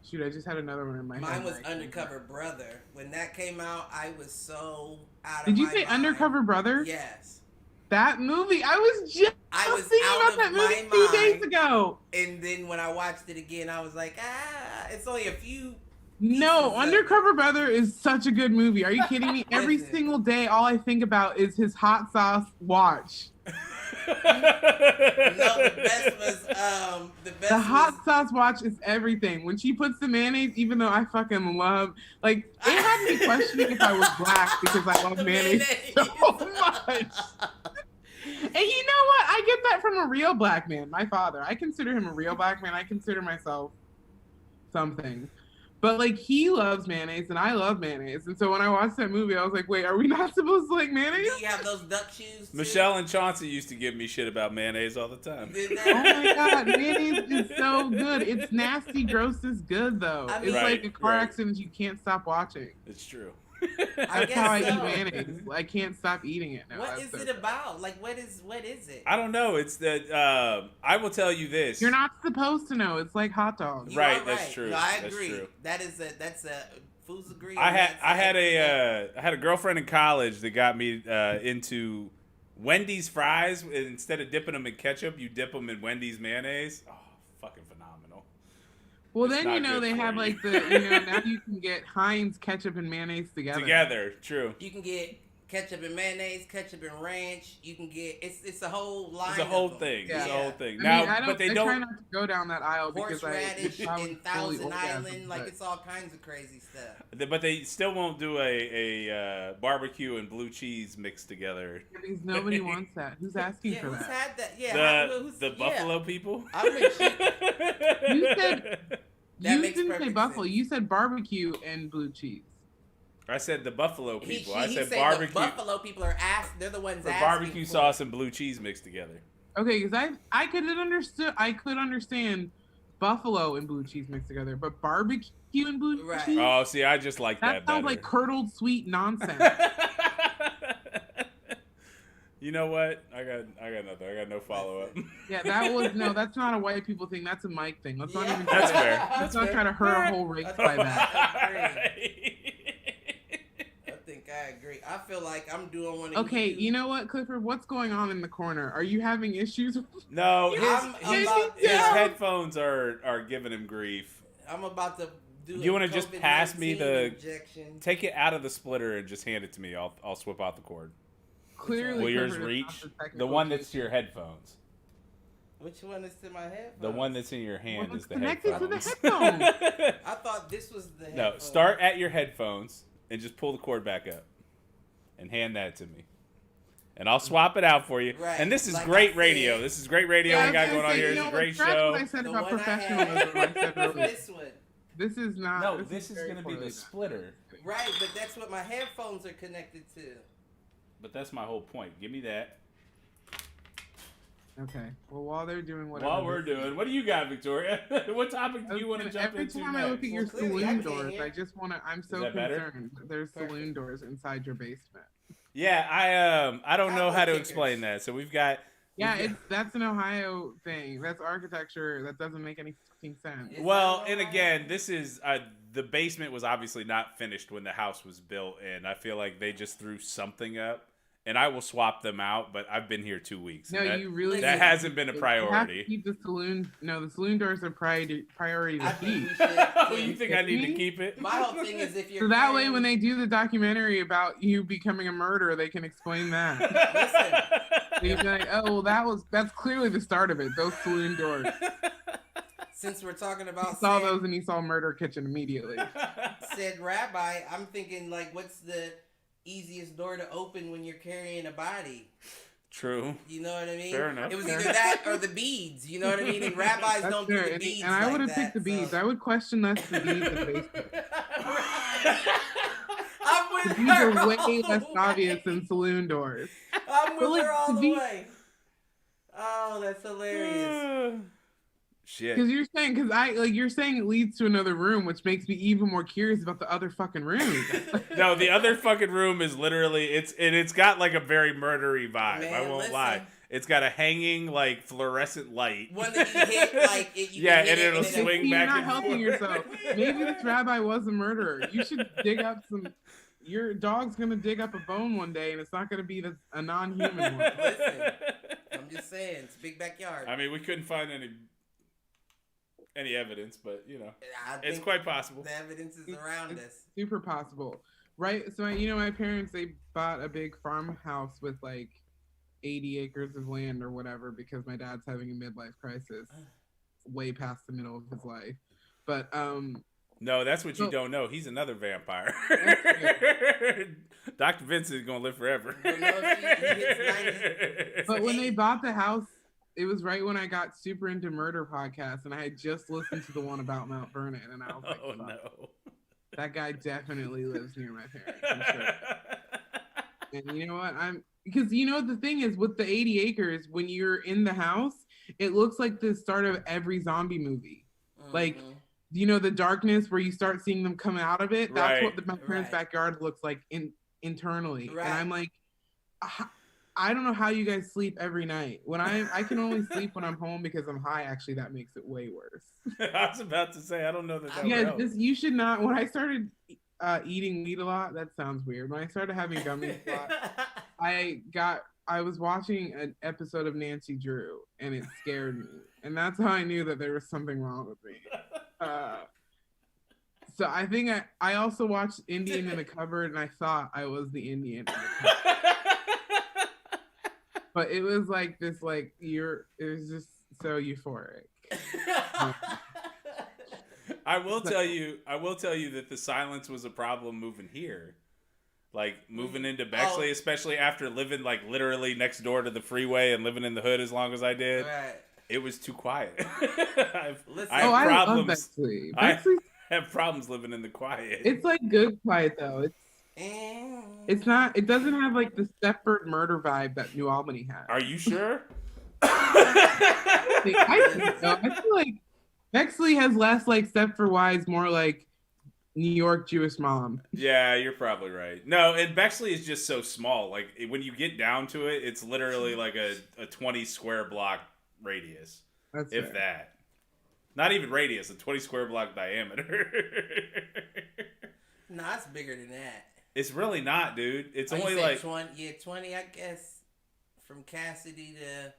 shoot, I just had another one in my head. Mine was Undercover Brother. When that came out, I was so out of my mind. Did you say Undercover Brother? Yes. That movie, I was thinking about that movie 2 days ago. And then when I watched it again, I was like, it's only a few. No, Undercover Brother is such a good movie. Are you kidding me? Every single day, all I think about is his hot sauce watch. The hot sauce watch is everything. When she puts the mayonnaise, even though I fucking love, like, it had me questioning if I was black because I love mayonnaise so much. And you know what? I get that from a real black man. My father. I consider him a real black man. I consider myself something. But, like, he loves mayonnaise, and I love mayonnaise. And so when I watched that movie, I was like, wait, are we not supposed to like mayonnaise? Do you have those duck shoes, too? Michelle and Chauncey used to give me shit about mayonnaise all the time. Oh, my God. Mayonnaise is so good. It's nasty. Gross is good, though. I mean, it's like a car accident you can't stop watching. It's true. That's how I eat mayonnaise. I can't stop eating it now. What is it about? Like, what is it? I don't know. It's that I will tell you this. You're not supposed to know. It's like hot dogs. Right, that's true. No, I agree. That's a fools agree. I had a girlfriend in college that got me into Wendy's fries. Instead of dipping them in ketchup, you dip them in Wendy's mayonnaise. Oh, fucking phenomenal. Well, then, you know, they have like now you can get Heinz ketchup and mayonnaise together. Together, true. You can get ketchup and mayonnaise, ketchup and ranch. You can get it's a whole line. It's a whole thing. Yeah. It's a whole thing. Now, I try not to go down that aisle because horseradish and Thousand Island, like it's all kinds of crazy stuff. But they still won't do a barbecue and blue cheese mixed together. Because nobody wants that. Who's asking for that? Who's had that? Yeah, the Buffalo people. You said you didn't say Buffalo. You said barbecue and blue cheese. I said the Buffalo people. I said barbecue. The Buffalo people are they're the ones asking barbecue sauce and blue cheese mixed together. Okay, because I could understand buffalo and blue cheese mixed together, but barbecue and blue Right. cheese. Oh, see, I just like That sounds better. like curdled sweet nonsense. You know what? I got nothing. I got no follow up. Yeah, that's not a white people thing. That's a Mike thing. Let's not even. That's fair. Let's not try to hurt a whole race by that. I agree. I feel like I'm doing one of Okay, you know what, Clifford? What's going on in the corner? Are you having issues? No, his Yeah. headphones are giving him grief. I'm about to do. You want to just pass me the? injection. Take it out of the splitter and just hand it to me. I'll swip out the cord. Clearly, Will yours Clifford is reach? not The one that's to your headphones. Which one is to my headphones? The one that's in your hand is the connected headphones. to the headphones. I thought this was the No, headphones. start at your headphones and just pull the cord back up and hand that to me. And I'll swap it out for you. Right. And this is Like great I radio. said. This is great radio Yeah, we got I was going gonna on say, here. you It's a know great what, show. What I said The about one I professionalism. had I said was earlier. this one. This is not. No, this is very going to be poorly the done. splitter. Right, but that's what my headphones are connected to. But that's my whole point. Give me that. Okay. Well, while they're doing whatever. While we're doing, what do you got, Victoria? What topic do you want to jump Every into time next? I look at your Well, clearly I saloon can't doors, hear. I just want to. I'm so that better? concerned. There's Perfect. saloon doors inside your basement. Yeah, I don't know how to kickers. explain that. So we've got. Yeah, that's an Ohio thing. That's architecture. That doesn't make any fucking sense. Is Well, that and Ohio? again, this is the basement was obviously not finished when the house was built, and I feel like they just threw something up. And I will swap them out, but I've been here 2 weeks. No, and that, you really. that hasn't been a You have to priority. keep the saloon. No, the saloon doors are priority I to think keep. we should. Oh, you think I need to Me? keep it? My whole thing is if you're So that way, carrying- when they do the documentary about you becoming a murderer, they can explain that. They can be like, "Oh, well, that's clearly the start of it. Those saloon doors." since we're talking He about saw said, those and he saw Murder Kitchen immediately. said rabbi, I'm thinking like, what's the easiest door to open when you're carrying a body? True. You know what I mean? Fair enough. It was either that or the beads. You know what I mean? And rabbis That's don't fair. do the And, beads. and I like would have that, picked the beads. so. I would question less the beads in the basement. I'm with The beads her are way all less the obvious way. than saloon doors. I'm with But, like, her all to the be- way. Oh, that's hilarious. Shit. Because you're saying it leads to another room, which makes me even more curious about the other fucking room. No, the other fucking room is literally it's got like a very murdery vibe. Man, I won't listen. lie. It's got a hanging like fluorescent light. One that you hit, like, you Yeah, can hit and it it'll then swing You're back not and helping forth. yourself. Maybe this rabbi was a murderer. You should dig up some. Your dog's gonna dig up a bone one day, and it's not gonna be a non-human one. Listen, I'm just saying, it's a big backyard. I mean, we couldn't find any evidence, but you know, I it's think quite possible. the evidence is around us. Super possible, right? So my parents, they bought a big farmhouse with like 80 acres of land or whatever because my dad's having a midlife crisis, way past the middle of his life. But No, that's what you So- don't know. He's another vampire. Dr. Vincent is gonna live forever. But no, he hits 90. But when they bought the house, it was right when I got super into murder podcasts, and I had just listened to the one about Mount Vernon, and I was like, Oh "Fuck, no. that guy definitely lives near my parents." I'm sure. And you know what? Because the thing is with the 80 acres, when you're in the house, it looks like the start of every zombie movie. Like, Mhm. the darkness where you start seeing them come out of it. That's Right. what my parents' Right. backyard looks like internally. Right. And I'm like, I don't know how you guys sleep every night. When I can only sleep when I'm home because I'm high. Actually, that makes it way worse. I was about to say, I don't know that would Yeah, help. you should not. When I started eating weed a lot, that sounds weird. When I started having gummies a lot, I was watching an episode of Nancy Drew, and it scared me. And that's how I knew that there was something wrong with me. So I think I also watched Indian in the Cupboard, and I thought I was the Indian in the cupboard. But it was like this, like, it was just so euphoric. I will tell you that the silence was a problem moving here. Like moving into Bexley, especially after living like literally next door to the freeway and living in the hood as long as I did. Right. It was too quiet. Listen. I have I love problems. Bexley. I- Bexley, Have problems living in the quiet. it's like good quiet though. It's not. It doesn't have like the Stepford murder vibe that New Albany has. Are you sure? I think so. I feel like Bexley has less like Stepford Wives, more like New York Jewish mom. Yeah, you're probably right. No, and Bexley is just so small. Like when you get down to it, it's literally like a 20 square block radius, That's if fair. that. Not even radius, a 20 square block diameter. No, it's bigger than that. It's really not, dude. It's Oh, you only said like 20, I guess, from Cassidy to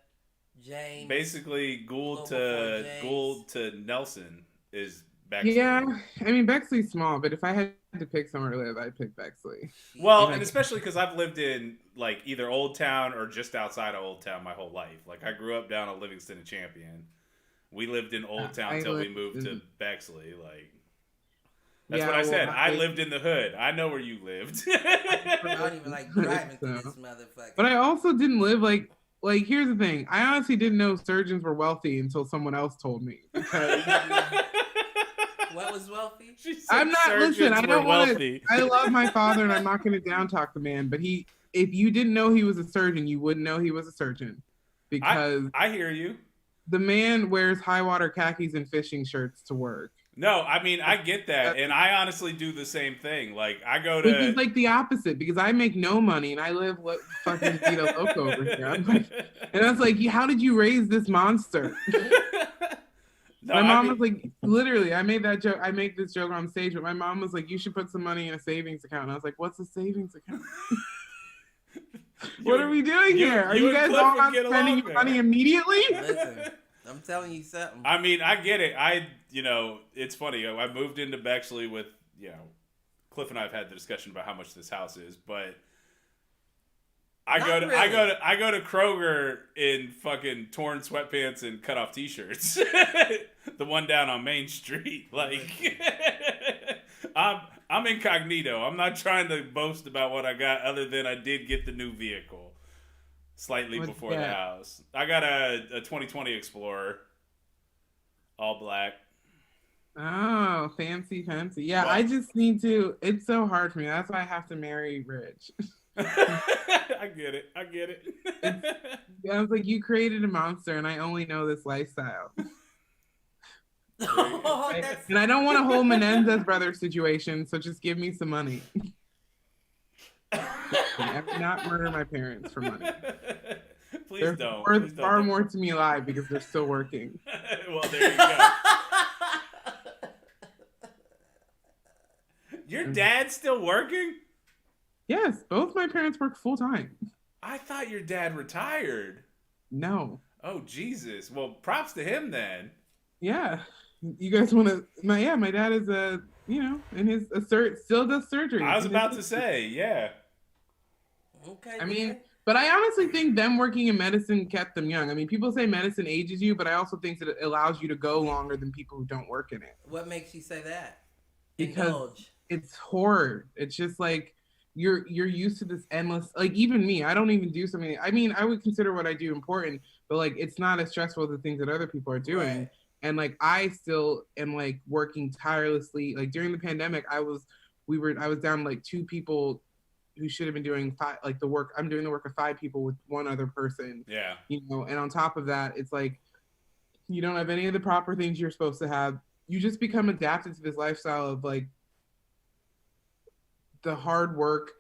James. basically Gould to Nelson is Bexley. Yeah, I mean Bexley's small, but if I had to pick somewhere to live, I'd pick Bexley. Well, and especially because I've lived in like either Old Town or just outside of Old Town my whole life. Like I grew up down at Livingston and Champion. We lived in Old Town until we moved to Bexley. Like that's what I said. I lived in the hood. I know where you lived. I don't even like driving through this motherfucker. But I also didn't live like here's the thing. I honestly didn't know surgeons were wealthy until someone else told me. Because what was wealthy? I'm not. Listen, I don't want to. I love my father, and I'm not going to down talk the man. But if you didn't know he was a surgeon, you wouldn't know he was a surgeon, because I hear you. The man wears high water khakis and fishing shirts to work. No, I mean I get that, and I honestly do the same thing. Like I go to, which is like the opposite, because I make no money and I live what fucking Vito Loco over here. And I was like, how did you raise this monster? No, my mom was like, literally, I made that joke. I make this joke on stage, but my mom was like, you should put some money in a savings account. And I was like, what's a savings account? What are we doing here? Are you guys all not spending your money immediately? Listen, I'm telling you something. I mean, I get it. It's funny. I moved into Bexley with, Cliff and I have had the discussion about how much this house is, but I go to Kroger in fucking torn sweatpants and cut off t-shirts. The one down on Main Street. Like I'm incognito. I'm not trying to boast about what I got, other than I did get the new vehicle slightly before the house. I got a 2020 Explorer, all black. Oh, fancy. Yeah, I just need to. It's so hard for me. That's why I have to marry rich. I get it. I was like, you created a monster, and I only know this lifestyle. And I don't want a whole Menendez brothers situation, so just give me some money. I would not murder my parents for money. Please don't. They're worth far more to me alive because they're still working. Well, there you go. Your dad's still working? Yes, both my parents work full time. I thought your dad retired. No. Oh, Jesus. Well, props to him then. Yeah. You guys want to? My dad is still does surgery. I was about to say, yeah. Okay. I mean, but I honestly think them working in medicine kept them young. I mean, people say medicine ages you, but I also think that it allows you to go longer than people who don't work in it. What makes you say that? Because it's horror. It's just like you're used to this endless. Like even me, I don't even do something. I mean, I would consider what I do important, but like it's not as stressful as the things that other people are doing. Right. And like I still am like working tirelessly. Like during the pandemic, I was down like 2 people who should have been doing 5, like the work. I'm doing the work of 5 people with 1 other person. Yeah. And on top of that, it's like you don't have any of the proper things you're supposed to have. You just become adapted to this lifestyle of like the hard work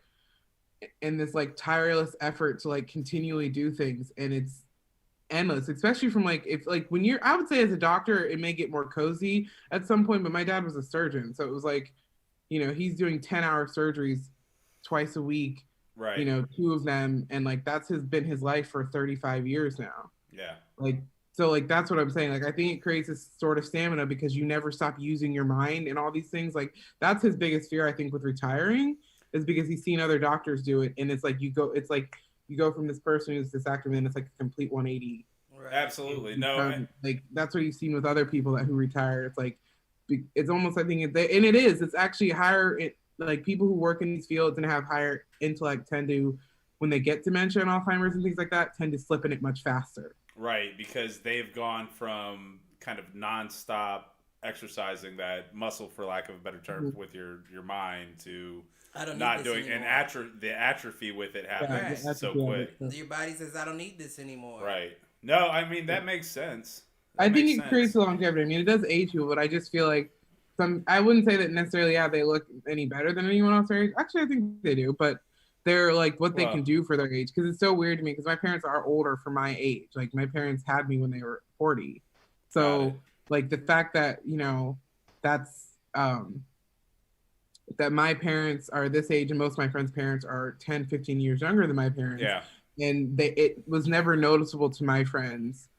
and this like tireless effort to like continually do things, and it's endless, especially from like if like when I would say as a doctor it may get more cozy at some point, but my dad was a surgeon, so it was like he's doing 10-hour surgeries twice a week, right? 2 of them, and like that's been his life for 35 years now. Yeah. Like so like that's what I'm saying. Like I think it creates this sort of stamina because you never stop using your mind and all these things. Like that's his biggest fear, I think, with retiring, is because he's seen other doctors do it, and it's like you go from this person who's this actor, and it's like a complete 180. Right. Absolutely. Like that's what you've seen with other people who retire. It's like it's almost, I think, it's actually higher. Like people who work in these fields and have higher intellect tend to, when they get dementia and Alzheimer's and things like that, tend to slip in it much faster. Right, because they've gone from kind of nonstop exercising that muscle, for lack of a better term, with your mind to not doing, and the atrophy with it happens so quick. Your body says, I don't need this anymore. Right. No, I mean, that makes sense. I think it sense. creates longevity. I mean, it does age people, but I just feel like I wouldn't say that necessarily, they look any better than anyone else their age. Actually, I think they do, but they're like what they can do for their age. Because it's so weird to me because my parents are older for my age. Like my parents had me when they were 40. So like the fact that, that's, that my parents are this age and most of my friends' parents are 10, 15 years younger than my parents. Yeah. And it was never noticeable to my friends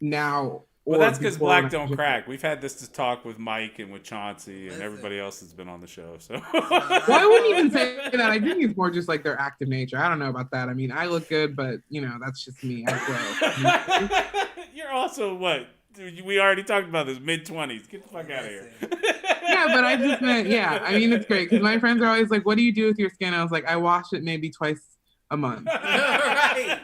now. Well, that's because black don't crack. We've had this talk with Mike and with Chauncey and everybody else that's been on the show. So, well, I wouldn't even say that. I think it's more just like their active nature. I don't know about that. I mean, I look good, but that's just me. I grow. You're also what? We already talked about this, mid-20s. Get the fuck out of here. Yeah, but I just meant, I mean, it's great because my friends are always like, "What do you do with your skin?" I was like, "I wash it maybe twice a month." Right.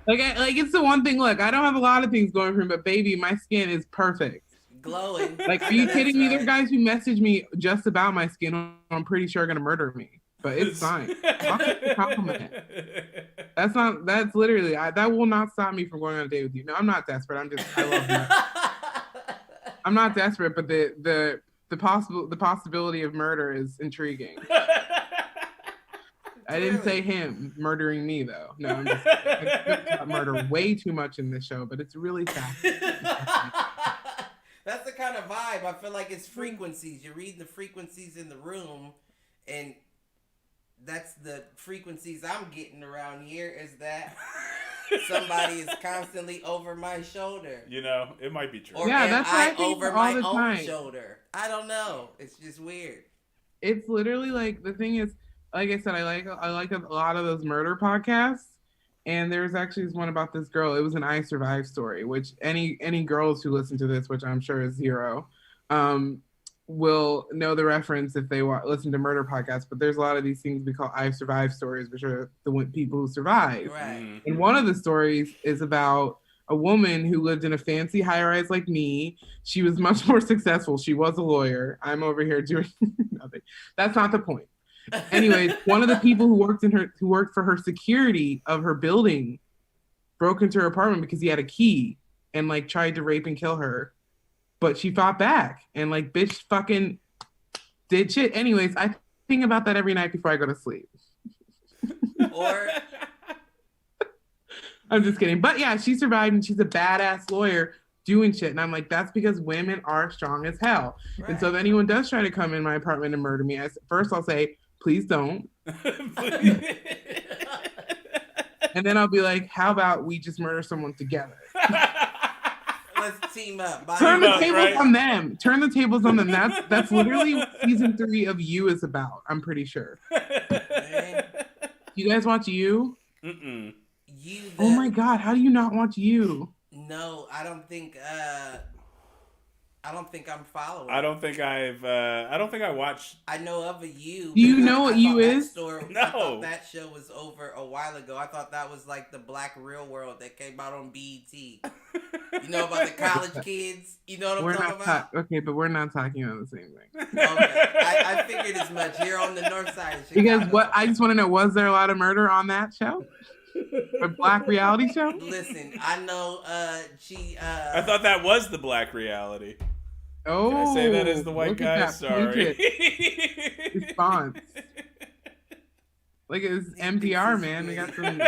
Like it's the one thing. Look, I don't have a lot of things going for me, but baby, my skin is perfect. Glowing. Like, are you kidding me? There are guys who message me just about my skin who I'm pretty sure are gonna murder me, but it's fine. I'll take the compliment. That's literally, that will not stop me from going on a date with you. No, I'm not desperate. I love you. I'm not desperate, but the possibility of murder is intriguing. I didn't say him murdering me though. No, I'm just I murder way too much in this show, but it's really fascinating. That's the kind of vibe. I feel like it's frequencies. You're reading the frequencies in the room, and that's the frequencies I'm getting around here. Is that somebody is constantly over my shoulder? It might be true. Or that's I what I think over all my the own time. shoulder. I don't know. It's just weird. It's literally like, the thing is, like I said, I like a lot of those murder podcasts, and there's actually one about this girl. It was an I Survived story, which any girls who listen to this, which I'm sure is zero, will know the reference if they listen to murder podcasts. But there's a lot of these things we call I Survived stories, which are the people who survive. Right. And one of the stories is about a woman who lived in a fancy high-rise like me. She was much more successful. She was a lawyer. I'm over here doing nothing. That's not the point. Anyways, one of the people who worked for her security of her building broke into her apartment because he had a key and like tried to rape and kill her, but she fought back and like bitch fucking did shit. Anyways, I think about that every night before I go to sleep. Or I'm just kidding, but yeah, she survived and she's a badass lawyer doing shit, and I'm like, that's because women are strong as hell. Right. And so if anyone does try to come in my apartment and murder me, first I'll say, please don't. And then I'll be like, how about we just murder someone together? Let's team up. Turn the tables on them. Turn the tables on them. That's literally what season 3 of You is about. I'm pretty sure. You guys watch You? Mm-mm. Oh my God! How do you not watch You? No, I don't think I'm following. I don't think I watched. I know of a You. Do you know what You is? No. I thought that show was over a while ago. I thought that was like the Black Real World that came out on BET. You know about the college kids? You know what I'm talking about? Okay, but we're not talking about the same thing. Okay. I figured as much. You're on the north side of Chicago. Because I just want to know, was there a lot of murder on that show? A black reality show? Listen, I know I thought that was the black reality. Oh, can I say that as the white guy? Sorry. Response. Like it was NPR, man. They got some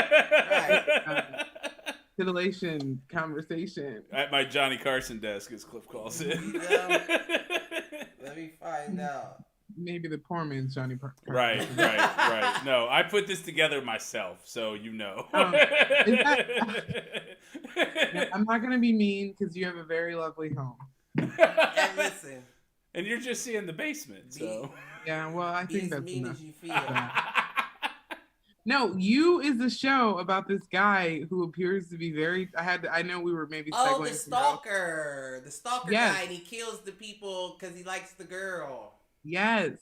titillation conversation. At my Johnny Carson desk, as Cliff calls it. Let me find out. Maybe the poor man's Johnny Carson. Right. No, I put this together myself, so you know. I'm not going to be mean because you have a very lovely home. And listen. And you're just seeing the basement, so. Yeah, well, I think that's mean enough. as you feel. No, You is a show about this guy who appears to be very. I know we were maybe. Oh, the stalker yes. guy, and he kills the people because he likes the girl. Yes,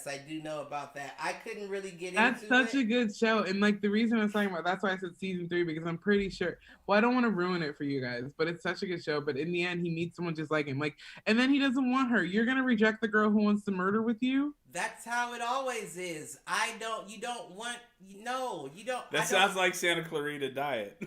I do know about that. I couldn't really get into it. That's such a good show, and like the reason I was talking about, that's why I said season 3 because I'm pretty sure. Well, I don't want to ruin it for you guys, but it's such a good show. But in the end, he meets someone just like him, and then he doesn't want her. You're gonna reject the girl who wants to murder with you? That's how it always is. You don't want. No, you don't. That sounds like Santa Clarita Diet.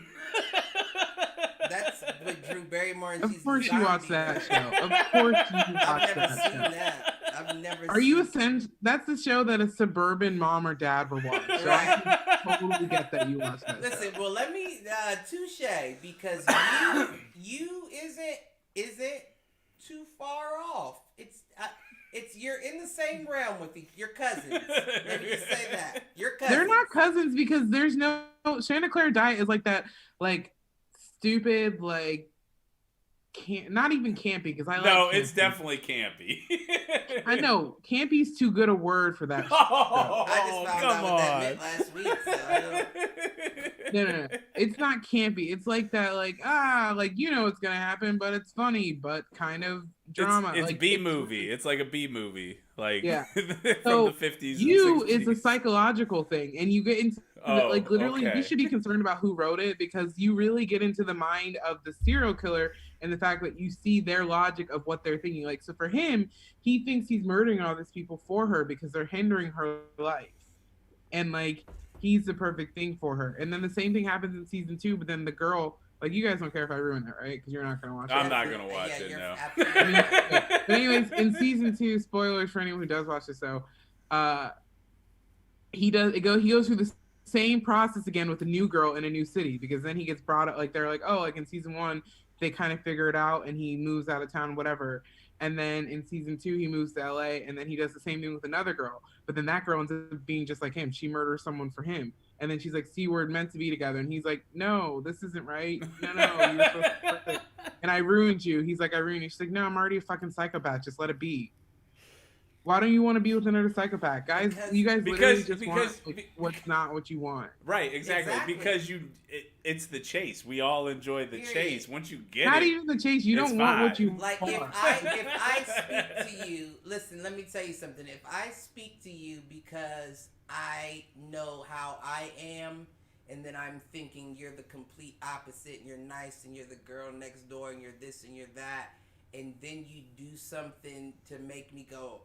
That's with Drew Barrymore and Of she's course a you watch zombie. that show. Of course you watch I've never that seen show. that. I've never Are you seen that's the show that a suburban mom or dad would watch. So I can totally get that you watch that Listen, show. well, let me touche, because you isn't too far off. It's you're in the same realm with your cousins. Let me just say that your cousins. They're not cousins because there's no Chanticleer Diet is like that, like stupid, like not even campy because I no, like it's definitely campy. I know campy's too good a word for that. Oh, I just found out what that meant last week. So I don't... No. It's not campy. It's like that, like you know what's gonna happen, but it's funny, but kind of drama. It's like B movie. It's like a B movie, like yeah. from the 50s. You and 60s. is a psychological thing, and you get into like literally. Okay. You should be concerned about who wrote it because you really get into the mind of the serial killer and the fact that you see their logic of what they're thinking. Like, so for him, he thinks he's murdering all these people for her because they're hindering her life, and like he's the perfect thing for her. And then the same thing happens in season 2, but then the girl. Like, you guys don't care if I ruin it, right? Because you're not going to watch it. I'm not going to watch it, no. But anyways, in season 2, spoilers for anyone who does watch the show, he goes through the same process again with a new girl in a new city, because then he gets brought up, like, they're like, oh, like in season 1, they kind of figure it out and he moves out of town, whatever. And then in season 2, he moves to LA, and then he does the same thing with another girl. But then that girl ends up being just like him. She murders someone for him. And then she's like, see, we're meant to be together. And he's like, no, this isn't right. No, you're supposed to be perfect. And I ruined you. He's like, I ruined you. She's like, no, I'm already a fucking psychopath. Just let it be. Why don't you want to be with another psychopath? Guys, you guys literally just want what's not what you want. Right, exactly. Because it's the chase. We all enjoy the chase. Once you get not it, even the chase. You don't want what you like. want. If I speak to you, listen. Let me tell you something. If I speak to you because I know how I am, and then I'm thinking you're the complete opposite, and you're nice, and you're the girl next door, and you're this and you're that, and then you do something to make me go.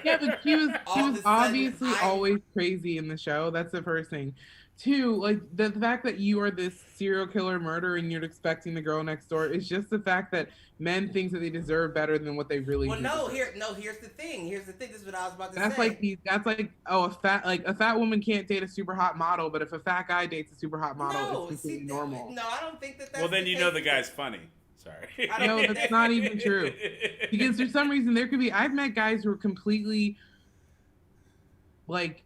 Yeah, but she was obviously always crazy in the show. That's the first thing. 2, like the fact that you are this serial killer murderer and you're expecting the girl next door is just the fact that men think that they deserve better than what they really do. Here's the thing. This is what I was about to say. That's like a fat woman can't date a super hot model, but if a fat guy dates a super hot model, it's completely normal. No, I don't think that's well, then you know the guy's funny. Sorry. No, that's not even true. Because for some reason there could be. I've met guys who are completely like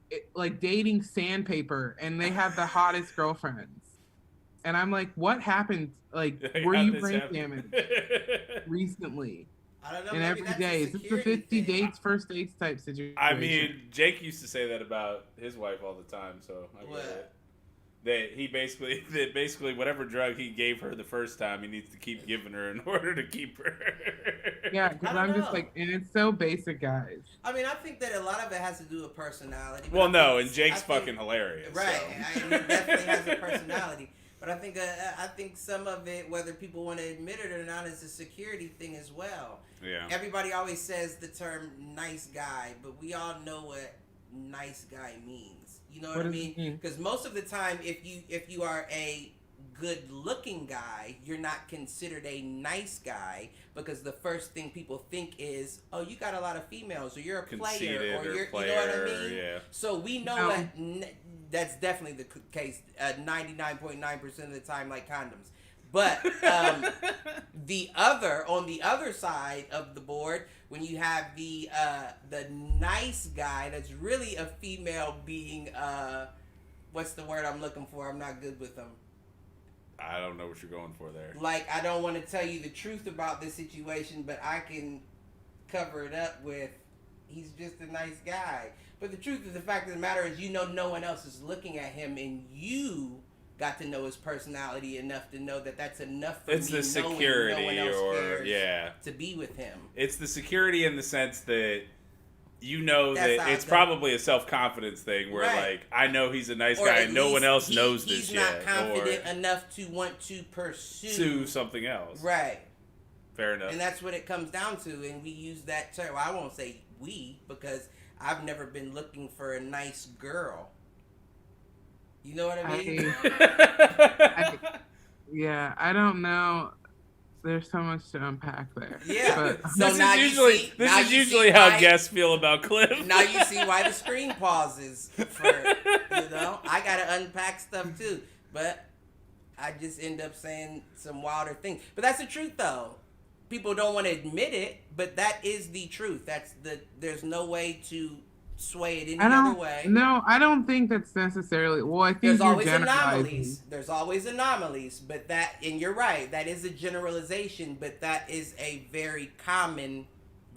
dating sandpaper, and they have the hottest girlfriends, and I'm like, what happened? Like, were you brain damaged recently? I don't know. And every day, is this the 50 dates, first dates type situation? I mean, Jake used to say that about his wife all the time, so I get it. That he basically whatever drug he gave her the first time, he needs to keep giving her in order to keep her. Yeah, because I'm just like, and it's so basic, guys. I mean, I think that a lot of it has to do with personality. Well, no, and Jake's fucking hilarious. Right, so. he definitely has a personality. But I think some of it, whether people want to admit it or not, is a security thing as well. Yeah. Everybody always says the term "nice guy," but we all know what nice guy means. You know what I mean? Because most of the time, if you are a good-looking guy, you're not considered a nice guy, because the first thing people think is, oh, you got a lot of females, or you're a player, or you're, you know what I mean? Yeah. So we know that that's definitely the case 99.9% of the time, like condoms. But on the other side of the board, when you have the nice guy that's really a female being what's the word I'm looking for? I'm not good with them. I don't know what you're going for there. Like, I don't want to tell you the truth about this situation, but I can cover it up with he's just a nice guy. But the truth of the fact of the matter is, you know, no one else is looking at him, and you got to know his personality enough to know that that's enough for it's me the security, no one else or cares to be with him. It's the security in the sense that you know that it's probably a self-confidence thing where like, I know he's a nice guy and no one else knows this yet. He's not confident enough to want to pursue something else. Right. Fair enough. And that's what it comes down to, and we use that term. Well, I won't say we, because I've never been looking for a nice girl. Yeah. You know what I mean? Because most of the time, if you want a nice girl, you're not considered a nice guy. But the truth of the fact of the matter is, you know no one else is looking at him, and you got to know his personality enough to know that that's enough for me knowing no one else cares to be with him. It's the security in the sense that You know what I mean? Yeah, I don't know. There's so much to unpack there. Yeah. But, So this is usually how guests feel about Cliff. Now you see why the screen pauses. I gotta unpack stuff too, but I just end up saying some wilder things. But that's the truth, though. People don't want to admit it, but that is the truth. There's no way to sway it any other way. No, I don't think that's necessarily. Well, I think there's always anomalies. There's always anomalies, but and you're right. That is a generalization, but that is a very common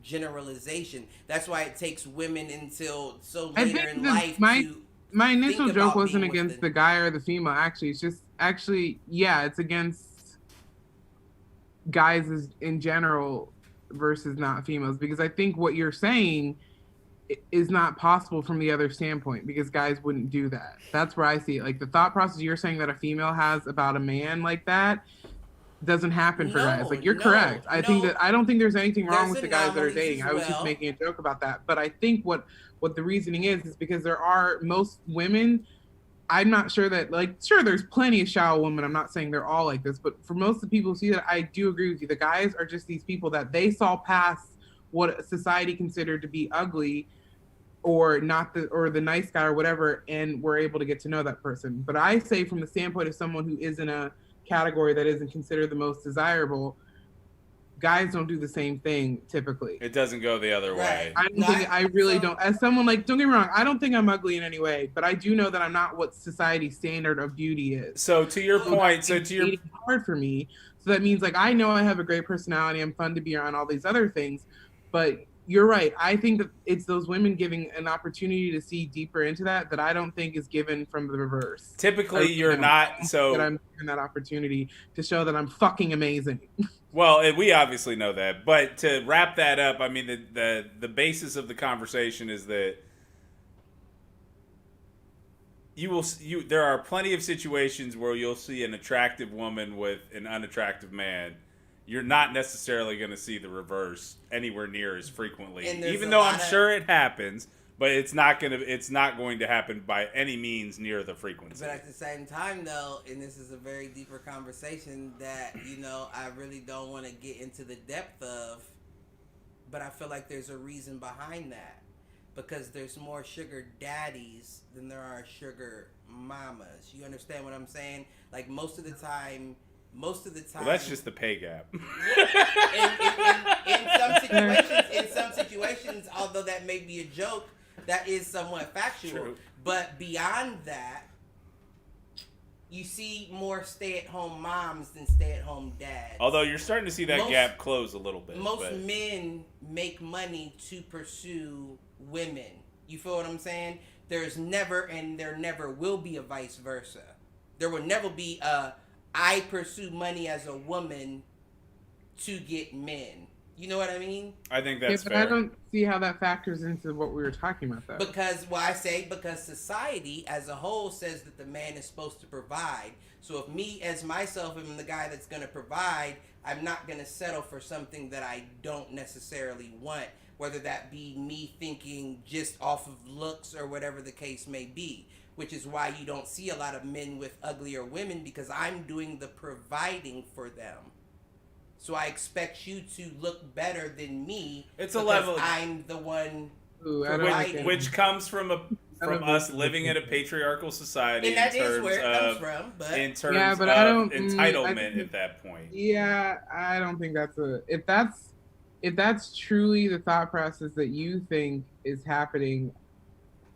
generalization. That's why it takes women until so later in life my initial joke wasn't against the guy or the female. Actually, it's just it's against guys in general versus not females, because I think what you're saying is not possible from the other standpoint, because guys wouldn't do that. That's where I see it. Like the thought process you're saying that a female has about a man like that doesn't happen for guys. Like you're correct. I don't think there's anything wrong with the guys that are dating. I was just making a joke about that. But I think what the reasoning is because there are most women. I'm not sure that there's plenty of shallow women. I'm not saying they're all like this, but for most of the people who see that, I do agree with you. The guys are just these people that they saw past what society considered to be ugly or not the nice guy or whatever, and were able to get to know that person. But I say from the standpoint of someone who is in a category that isn't considered the most desirable, guys don't do the same thing typically. It doesn't go the other way. I really don't. As someone don't get me wrong, I don't think I'm ugly in any way, but I do know that I'm not what society's standard of beauty is. So to your point, it's hard for me. So that means I know I have a great personality, I'm fun to be around, all these other things, but you're right. I think that it's those women giving an opportunity to see deeper into that I don't think is given from the reverse. Typically, you're not so. That I'm given that opportunity to show that I'm fucking amazing. Well, we obviously know that, but to wrap that up, I mean, the basis of the conversation is that there are plenty of situations where you'll see an attractive woman with an unattractive man. You're not necessarily going to see the reverse anywhere near as frequently, even though I'm sure it happens. But it's not going to happen by any means near the frequency. But at the same time, though, and this is a very deeper conversation that I really don't want to get into the depth of. But I feel like there's a reason behind that, because there's more sugar daddies than there are sugar mamas. You understand what I'm saying? Like most of the time. Well, that's just the pay gap. in some situations, although that may be a joke, that is somewhat factual. True. But beyond that, you see more stay-at-home moms than stay-at-home dads. Although you're starting to see that gap close a little bit. Most men make money to pursue women. You feel what I'm saying? There's never and there never will be a vice versa. There will never be a I pursue money as a woman to get men. You know what I mean? I think that's fair. I don't see how that factors into what we were talking about, though. Because society as a whole says that the man is supposed to provide. So if me as myself am the guy that's going to provide, I'm not going to settle for something that I don't necessarily want, whether that be me thinking just off of looks or whatever the case may be. Which is why you don't see a lot of men with uglier women, because I'm doing the providing for them. So I expect you to look better than me. It's a level. I'm the one providing. Which comes from us living in a patriarchal society. And that is where it comes from. But in terms of entitlement at that point. Yeah, I don't think that's if that's truly the thought process that you think is happening.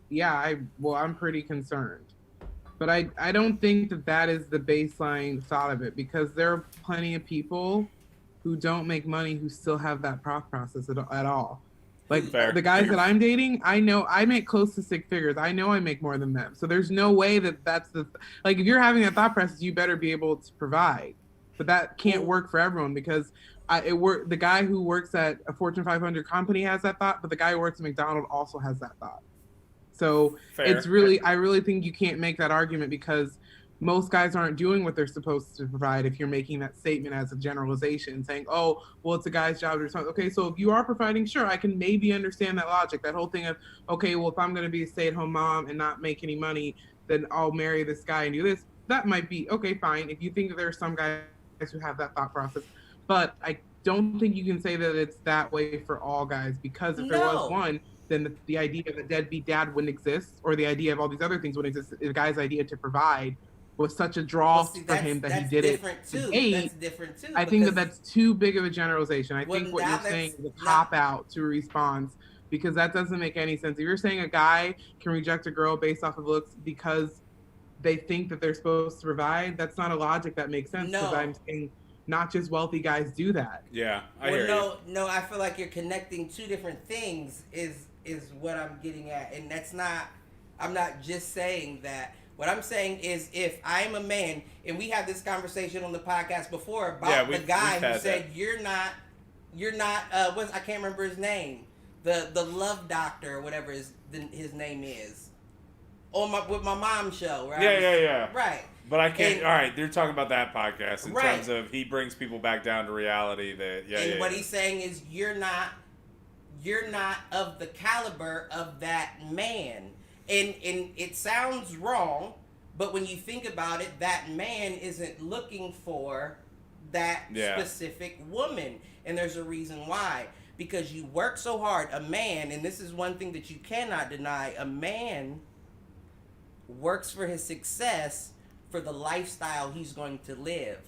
Yeah, I'm pretty concerned. But I don't think that is the baseline thought of it, because there are plenty of people who don't make money who still have that thought process at all. Like the guys that I'm dating, I know I make close to six figures. I know I make more than them. So there's no way that's if you're having that thought process, you better be able to provide. But that can't work for everyone, because the guy who works at a Fortune 500 company has that thought, but the guy who works at McDonald's also has that thought. So I really think you can't make that argument, because most guys aren't doing what they're supposed to provide if you're making that statement as a generalization, saying, oh, well, it's a guy's job to respond. Okay, so if you are providing, sure, I can maybe understand that logic, that whole thing of, okay, well, if I'm going to be a stay-at-home mom and not make any money, then I'll marry this guy and do this. That might be okay, fine. If you think that there are some guys who have that thought process, but I don't think you can say that it's that way for all guys, because if there was No. one, then the idea of a deadbeat dad wouldn't exist, or the idea of all these other things wouldn't exist. The guy's idea to provide was such a draw for him that he did it. That's different too. I think that that's too big of a generalization. I think what you're saying is a cop out to a response, because that doesn't make any sense. If you're saying a guy can reject a girl based off of looks because they think that they're supposed to provide, that's not a logic that makes sense. Because I'm saying not just wealthy guys do that. Yeah, I hear you. No, I feel like you're connecting two different things. Is what I'm getting at, and that's not. I'm not just saying that. What I'm saying is, if I'm a man, and we had this conversation on the podcast before about the guy who said you're not, I can't remember his name, the love doctor or whatever his name is, with my mom's show, right? Yeah. Right. But I can't. All right, they're talking about that podcast in terms of he brings people back down to reality. What he's saying is you're not of the caliber of that man. And it sounds wrong, but when you think about it, that man isn't looking for that specific woman. And there's a reason why. Because you work so hard. A man, and this is one thing that you cannot deny, a man works for his success for the lifestyle he's going to live.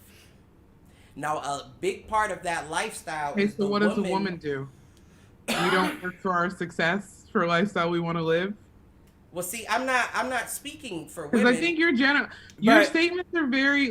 Now, a big part of that lifestyle is the woman. So what does a woman do? We don't work for our success, for a lifestyle we want to live? Well, see, I'm not speaking for women. Because I think your statements are very,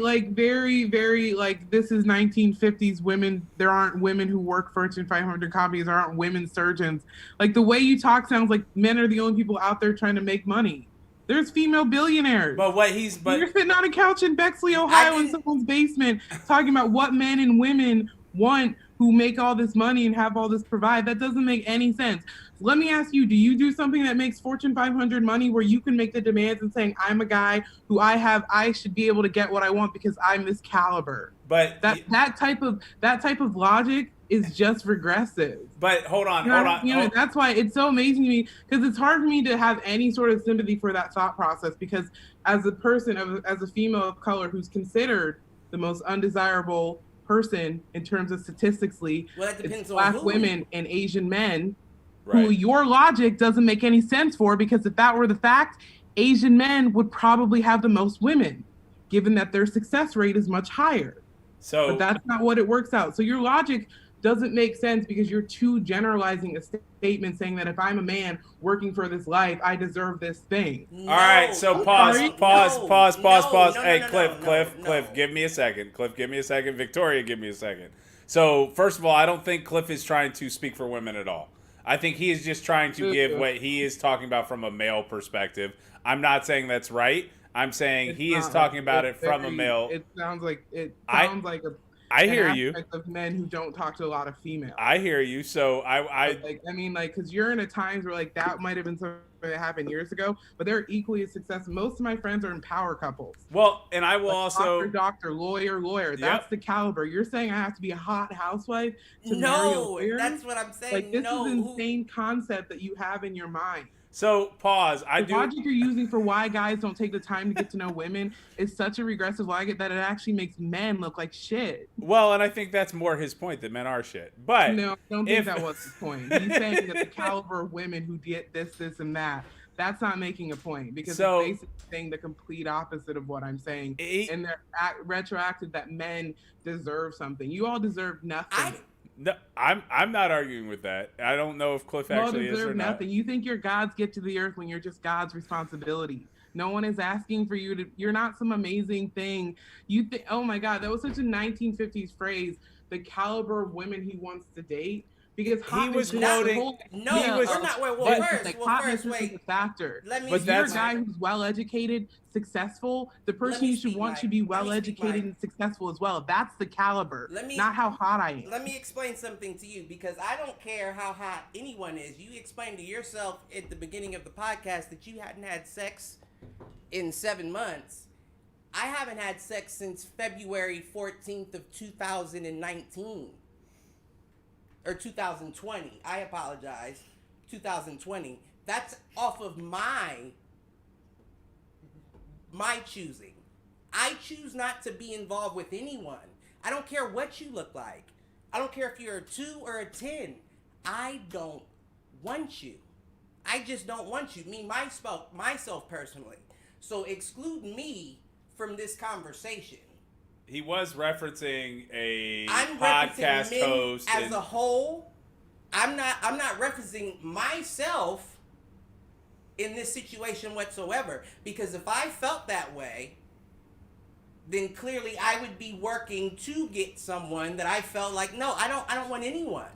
very, like, this is 1950s women. There aren't women who work Fortune 500 companies. There aren't women surgeons. Like, the way you talk sounds like men are the only people out there trying to make money. There's female billionaires. But you're sitting on a couch in Bexley, Ohio, in someone's basement, talking about what men and women want who make all this money and have all this provide. That doesn't make any sense. Let me ask you, do you do something that makes Fortune 500 money where you can make the demands and saying, I'm a guy who I should be able to get what I want because I'm this caliber? But that type of logic is just regressive. But hold on. That's why it's so amazing to me, because it's hard for me to have any sort of sympathy for that thought process, because as a person, as a female of color who's considered the most undesirable person in terms of statistically, it's Black women and Asian men, who your logic doesn't make any sense for, because if that were the fact, Asian men would probably have the most women, given that their success rate is much higher. But that's not what it works out. So your logic doesn't make sense, because you're too generalizing a statement saying that if I'm a man working for this life, I deserve this thing. No. All right, so pause. Hey, Cliff, give me a second. Cliff, give me a second. Victoria, give me a second. So, first of all, I don't think Cliff is trying to speak for women at all. I think he is just trying to give what he is talking about from a male perspective. I'm not saying that's right. I'm saying he is talking about it from a male. It sounds like I hear you. Of men who don't talk to a lot of females. I hear you. So because you're in a times where like that might have been something that happened years ago, but they're equally as successful. Most of my friends are in power couples. Well, and I will also doctor, lawyer. That's the caliber. You're saying I have to be a hot housewife to marry a lawyer? That's what I'm saying. Like, this is an insane concept that you have in your mind. So, pause. The logic you're using for why guys don't take the time to get to know women is such a regressive logic that it actually makes men look like shit. Well, and I think that's more his point, that men are shit. But no, I don't think that was his point. He's saying that the caliber of women who get this, and that, that's not making a point, because it's basically saying the complete opposite of what I'm saying. And they're retroactive that men deserve something. You all deserve nothing. No, I'm not arguing with that. I don't know if Cliff actually is or not. Nothing. You think your gods get to the earth when you're just God's responsibility. No one is asking for you to. You're not some amazing thing. You think? Oh my God, that was such a 1950s phrase. The caliber of women he wants to date. Because he was quoting. We're not. Hotness is a factor. If you're a guy who's well-educated, successful, the person you should want should be well-educated and successful as well. That's the caliber, not how hot I am. Let me explain something to you, because I don't care how hot anyone is. You explained to yourself at the beginning of the podcast that you hadn't had sex in 7 months. I haven't had sex since February 14th of 2019. Or 2020. I apologize. 2020. That's off of my my choosing. I choose not to be involved with anyone. I don't care what you look like. I don't care if you're a 2 or a 10. I don't want you. I just don't want you. Me, myself personally. So exclude me from this conversation. He was referencing I'm podcast referencing men host as a whole. I'm not referencing myself in this situation whatsoever, because if I felt that way, then clearly I would be working to get someone that I felt like, no, I don't want anyone.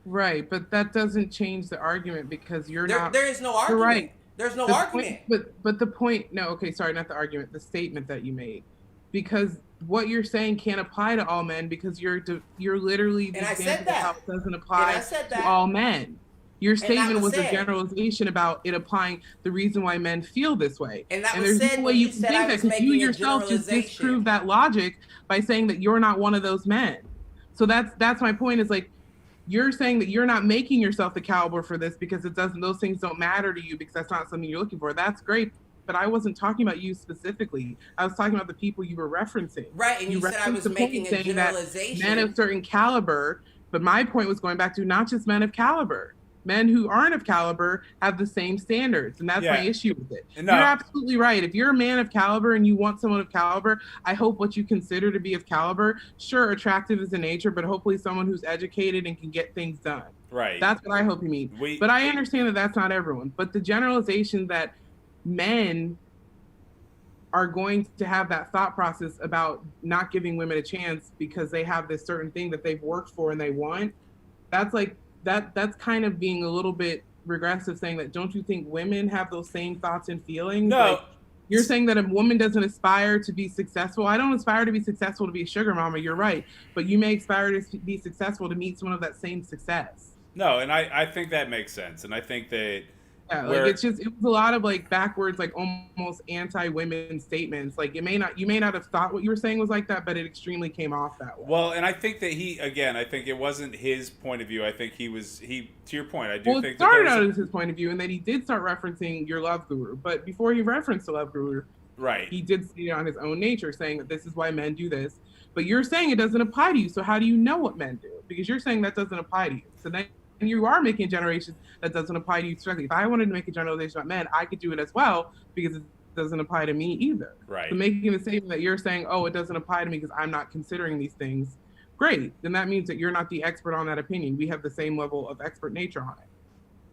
Right, but that doesn't change the argument, because There is no argument. You're right. There's no the argument. Point, but the point, no, okay, sorry, not the argument, the statement that you made, because what you're saying can't apply to all men, because you're literally the example of how it doesn't apply to all men. Your statement was a generalization about it applying the reason why men feel this way. And that and was there's said no way when you you can said think I that, was because you making a yourself just generalization. disproved that logic by saying that you're not one of those men. So that's my point, is like, you're saying that you're not making yourself the caliber for this because those things don't matter to you, because that's not something you're looking for. That's great. But I wasn't talking about you specifically. I was talking about the people you were referencing. Right, and you said I was making a generalization. Men of certain caliber, but my point was going back to not just men of caliber. Men who aren't of caliber have the same standards, and that's my issue with it. No. You're absolutely right. If you're a man of caliber and you want someone of caliber, I hope what you consider to be of caliber, sure, attractive is in nature, but hopefully someone who's educated and can get things done. Right. That's what I hope you mean. But I understand that that's not everyone. But the generalization that men are going to have that thought process about not giving women a chance because they have this certain thing that they've worked for and they want, that's like, that's kind of being a little bit regressive, saying that, don't you think women have those same thoughts and feelings? No. Like, you're saying that a woman doesn't aspire to be successful. I don't aspire to be successful to be a sugar mama, you're right. But you may aspire to be successful to meet someone of that same success. No, and I think that makes sense. And I think that yeah, like it was a lot of like backwards, like almost anti-women statements. Like you may not have thought what you were saying was like that, but it extremely came off that way. Well, and I think that I think it wasn't his point of view. I think he to your point, I do think it started out as his point of view, and then he did start referencing your Love Guru. But before he referenced the Love Guru, right, he did see it on his own nature, saying that this is why men do this. But you're saying it doesn't apply to you. So how do you know what men do? Because you're saying that doesn't apply to you. So then you are making a generation that doesn't apply to you directly. If I wanted to make a generalization about men, I could do it as well, because it doesn't apply to me either. Right. So making the statement that you're saying, oh, it doesn't apply to me because I'm not considering these things, great. Then that means that you're not the expert on that opinion. We have the same level of expert nature on it.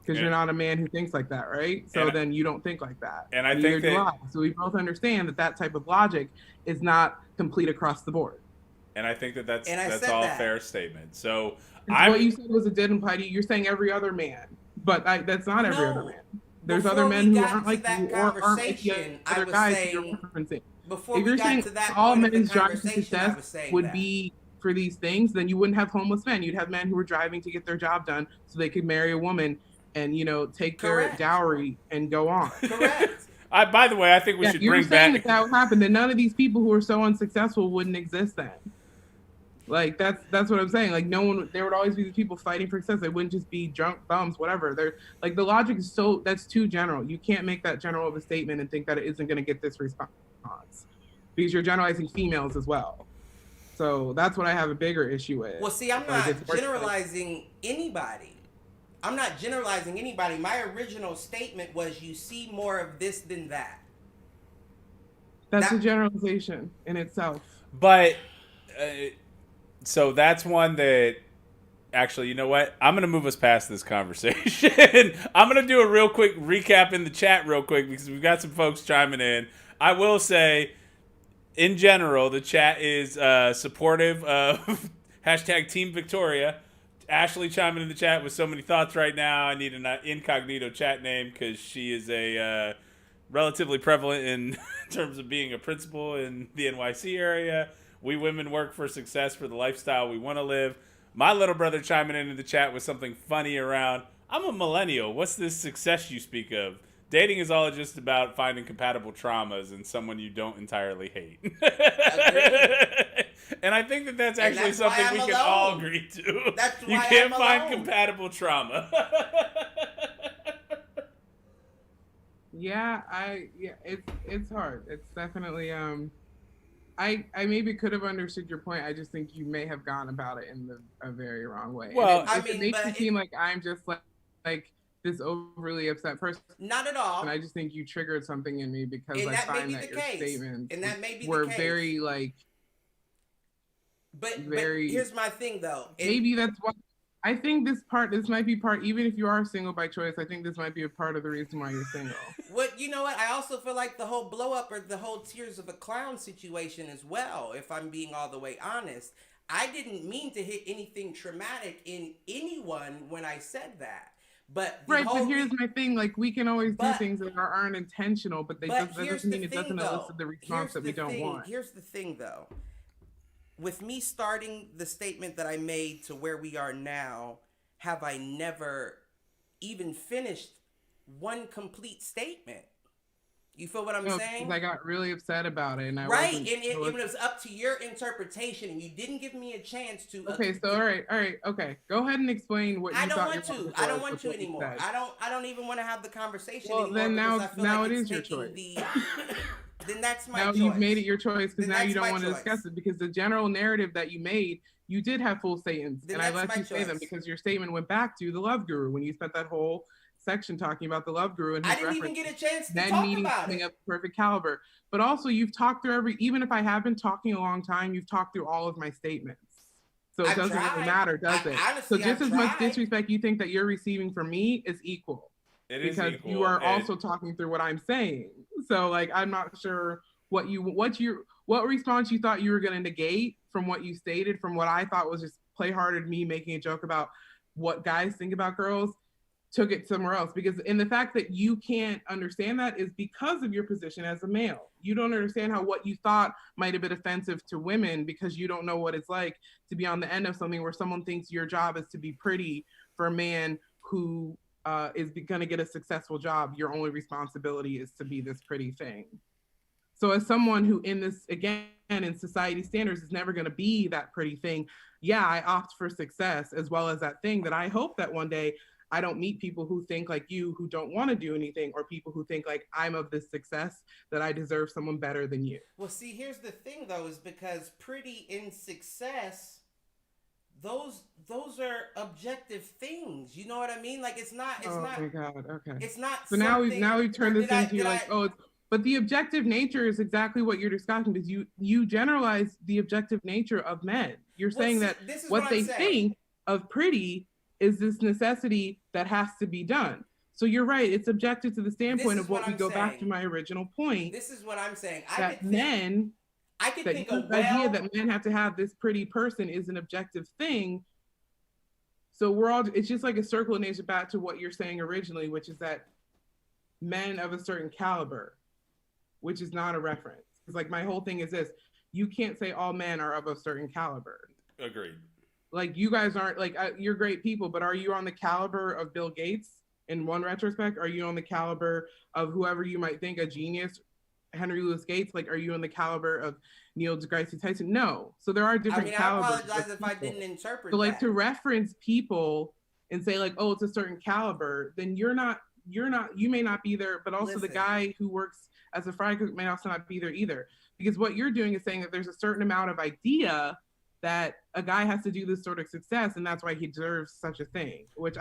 Because you're not a man who thinks like that, right? So then you don't think like that. And I think that... So we both understand that type of logic is not complete across the board. And I think that's all a fair statement. So what you said was it didn't apply to you. You're saying every other man, but that's not every other man. There's other men who aren't like you or aren't like the other guys that you're referencing. If you're saying all men's driving to success would be for these things, then you wouldn't have homeless men. You'd have men who were driving to get their job done so they could marry a woman and, take their dowry and go on. Correct. By the way, I think we should bring back... If that would happen, then none of these people who are so unsuccessful wouldn't exist then. Like, that's what I'm saying. Like, there would always be these people fighting for success. They wouldn't just be drunk bums, whatever. They're like, the logic is that's too general. You can't make that general of a statement and think that it isn't going to get this response, because you're generalizing females as well. So that's what I have a bigger issue with. Well, see, I'm not generalizing anybody. I'm not generalizing anybody. My original statement was, you see more of this than that. That's a generalization in itself. But... so that's one that, actually, you know what? I'm going to move us past this conversation. I'm going to do a real quick recap in the chat real quick, because we've got some folks chiming in. I will say, in general, the chat is supportive of hashtag Team Victoria. Ashley chiming in the chat with so many thoughts right now. I need an incognito chat name because she is a relatively prevalent in terms of being a principal in the NYC area. We women work for success, for the lifestyle we want to live. My little brother chiming into the chat with something funny around, I'm a millennial. What's this success you speak of? Dating is all just about finding compatible traumas and someone you don't entirely hate. And I think that's actually something we can all agree to. That's why you can't I'm find alone. compatible trauma. Yeah, it's hard. It's definitely I maybe could have understood your point. I just think you may have gone about it in a very wrong way. And Well, I if it mean, makes but it seem like I'm just like this overly upset person, not at all. I just think you triggered something in me because And I that may find be that the your case. statements And that may be the were case. very like But very here's my thing though. maybe that's why I think this might be part, even if you are single by choice, I think this might be a part of the reason why you're single. What, you know what? I also feel like the whole blow up or the whole tears of a clown situation as well, if I'm being all the way honest. I didn't mean to hit anything traumatic in anyone when I said that. But the Right, but whole here's my thing: like we can always do but things that aren't intentional, but but that here's doesn't the mean it thing doesn't though. elicit the response that we don't want. Here's the thing though. With me starting the statement that I made to where we are now, have I never even finished one complete statement? You feel what I'm No, saying? because I got really upset about it, and I Right, wasn't. and it was up to your interpretation, and you didn't give me a chance to. Okay, so all right, okay. Go ahead and explain what I you don't thought your want to. purpose I don't was want with to what you anymore. said. I don't even want to have the conversation Well, anymore then because I feel now like it it's is your taking choice. the. Then that's my Now choice. you've made it your choice because Then now you that's don't my want to choice. discuss it because the general narrative that you made, you did have full statements, Then and I that's let my you say them choice. because your statement went back to the love guru when you spent that whole section talking about the love guru and I his didn't even reference get a chance to men talk meeting about something it. of perfect caliber. But also, you've talked through even if I have been talking a long time, you've talked through all of my statements. So it I've doesn't really tried. matter, does it? So Honestly, just I've as much tried. disrespect you think that you're receiving from me is equal. it is Because you equal. are also talking through what I'm saying. So like I'm not sure what response you thought you were gonna negate from what you stated, from what I thought was just play hearted me making a joke about what guys think about girls, took it somewhere else. Because in the fact that you can't understand that is because of your position as a male. You don't understand how what you thought might have been offensive to women because you don't know what it's like to be on the end of something where someone thinks your job is to be pretty for a man who is going to get a successful job. Your only responsibility is to be this pretty thing. So as someone who in this, again, in society standards is never going to be that pretty thing, yeah, I opt for success as well as that thing that I hope that one day I don't meet people who think like you, who don't want to do anything, or people who think like I'm of this success that I deserve someone better than you. Well, see, here's the thing though, is because pretty in success, those are objective things. You know what I mean? Like it's not. Oh my god. Okay. It's not. So now we've turned this into like, oh, but the objective nature is exactly what you're discussing because you generalize the objective nature of men. You're saying that what they think of pretty is this necessity that has to be done. So you're right. It's objective to the standpoint of what we go back to my original point. This is what I'm saying. I could think the idea that men have to have this pretty person is an objective thing. So it's just like a circle of nature back to what you're saying originally, which is that men of a certain caliber, which is not a reference. It's like my whole thing is this: you can't say all men are of a certain caliber. Agreed. Like you guys aren't like you're great people, but are you on the caliber of Bill Gates in one retrospect? Are you on the caliber of whoever you might think a genius, Henry Louis Gates? Like, are you on the caliber of Neil deGrasse Tyson? No. So there are different calibers. I apologize if I didn't interpret. So like to reference people and say like, oh, it's a certain caliber, then you may not be there, but also the guy who works as a fry cook may also not be there either. Because what you're doing is saying that there's a certain amount of idea that a guy has to do this sort of success, and that's why he deserves such a thing, which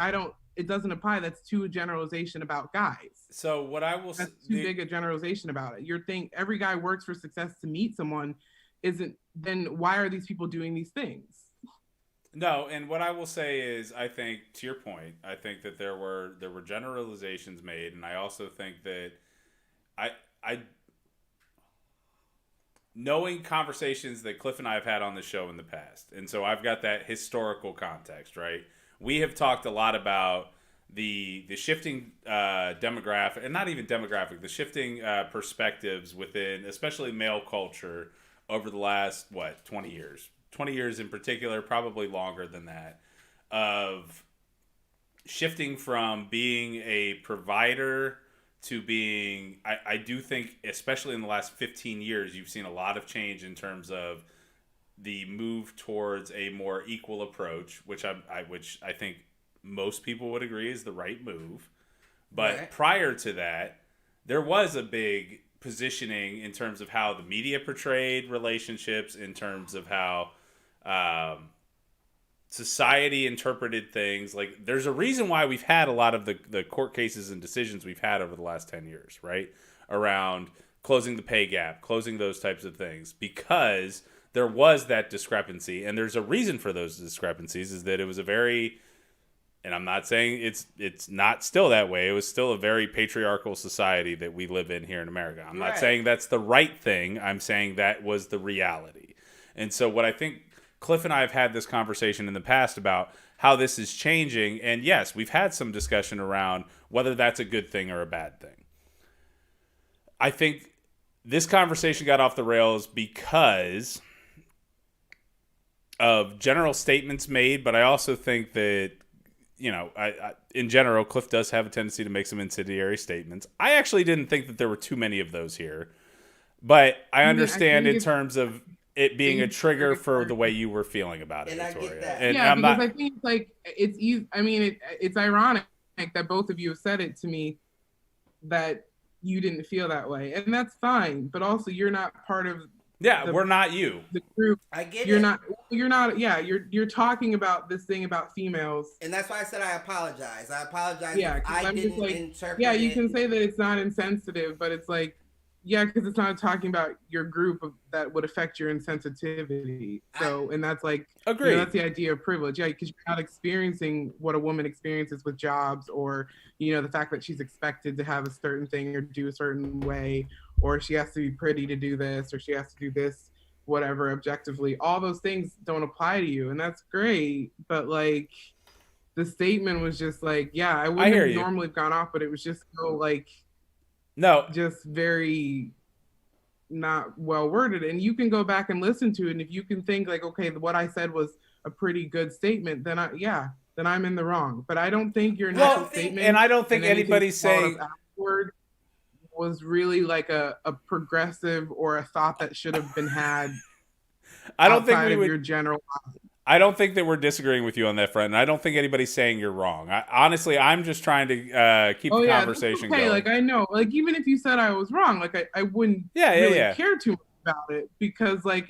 it doesn't apply. That's too generalization about guys. So what I will that's too big a generalization about it. You're thinking every guy works for success to meet someone, then why are these people doing these things? No, and what I will say is, I think to your point, I think that there were generalizations made, and I also think that I knowing conversations that Cliff and I have had on the show in the past, and so I've got that historical context, right? We have talked a lot about the shifting demographic, and not even demographic, the shifting perspectives within, especially male culture, over the last 20 years. 20 years in particular, probably longer than that, of shifting from being a provider to being, I do think, especially in the last 15 years, you've seen a lot of change in terms of the move towards a more equal approach, which I think most people would agree is the right move. But prior to that, there was a big positioning in terms of how the media portrayed relationships, in terms of how society interpreted things. Like, there's a reason why we've had a lot of the court cases and decisions we've had over the last 10 years, right? Around closing the pay gap, closing those types of things, because there was that discrepancy. And there's a reason for those discrepancies, is that it was a very, and I'm not saying it's not still that way. It was still a very patriarchal society that we live in here in America. I'm not saying that's the right thing. I'm saying that was the reality. And so what I think, Cliff and I have had this conversation in the past about how this is changing. And yes, we've had some discussion around whether that's a good thing or a bad thing. I think this conversation got off the rails because of general statements made, but I also think that, you know, I in general, Cliff does have a tendency to make some incendiary statements. I actually didn't think that there were too many of those here, but I understand in terms of it being a trigger for the way you were feeling about it, and Victoria. I get that. And yeah, I'm because not, I think it's like it's easy. I mean, it's ironic that both of you have said it to me that you didn't feel that way, and that's fine. But also, you're not part of. We're not you. The group. I get you're it. not. You're not. Yeah, you're talking about this thing about females, and that's why I said I apologize. I apologize. Yeah, if I I'm didn't just like, interpret. yeah, you it. can say that it's not insensitive, but it's like, yeah, because it's not talking about your group that would affect your insensitivity. So, and that's like, Agreed. That's the idea of privilege. Yeah, because you're not experiencing what a woman experiences with jobs, or the fact that she's expected to have a certain thing or do a certain way, or she has to be pretty to do this, or she has to do this, whatever, objectively. All those things don't apply to you, and that's great. But like, the statement was just like, yeah, I wouldn't have normally gone off, but it was just so like, no, just very not well worded. And you can go back and listen to it, and if you can think like, okay, what I said was a pretty good statement, then I'm in the wrong. But I don't think your initial statement, and I don't think anybody's saying afterward was really like a progressive or a thought that should have been had. I don't think we would. Your general. I don't think that we're disagreeing with you on that front, and I don't think anybody's saying you're wrong. Honestly, I'm just trying to keep the conversation going. Like, I know, like, even if you said I was wrong, like, I wouldn't really care too much about it, because like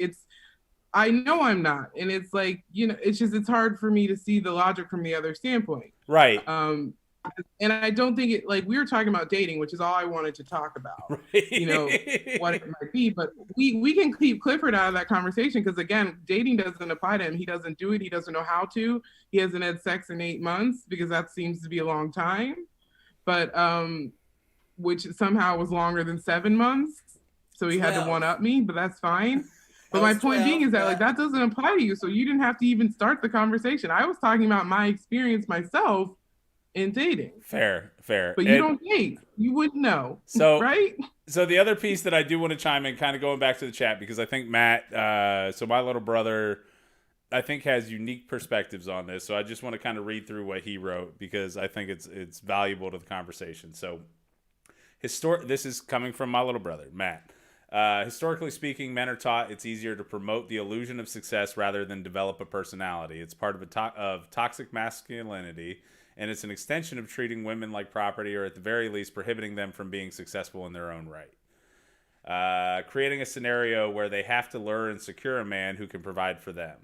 I know I'm not, and it's like, it's hard for me to see the logic from the other standpoint. Right. And I don't think it, like, we were talking about dating, which is all I wanted to talk about, right. What it might be, but we can keep Clifford out of that conversation, because again, dating doesn't apply to him. He doesn't do it. He doesn't know how to. He hasn't had sex in 8 months, because that seems to be a long time, but which somehow was longer than 7 months. So he 12. had to one up me, but that's fine. But my point being is that like, that doesn't apply to you. So you didn't have to even start the conversation. I was talking about my experience myself in dating. Fair. But you don't date. You wouldn't know. So right? So the other piece that I do want to chime in, kind of going back to the chat, because I think Matt, so my little brother, I think has unique perspectives on this. So I just want to kind of read through what he wrote, because I think it's valuable to the conversation. So this is coming from my little brother, Matt. Historically speaking, men are taught it's easier to promote the illusion of success rather than develop a personality. It's part of toxic masculinity, and it's an extension of treating women like property, or at the very least prohibiting them from being successful in their own right. Creating a scenario where they have to lure and secure a man who can provide for them.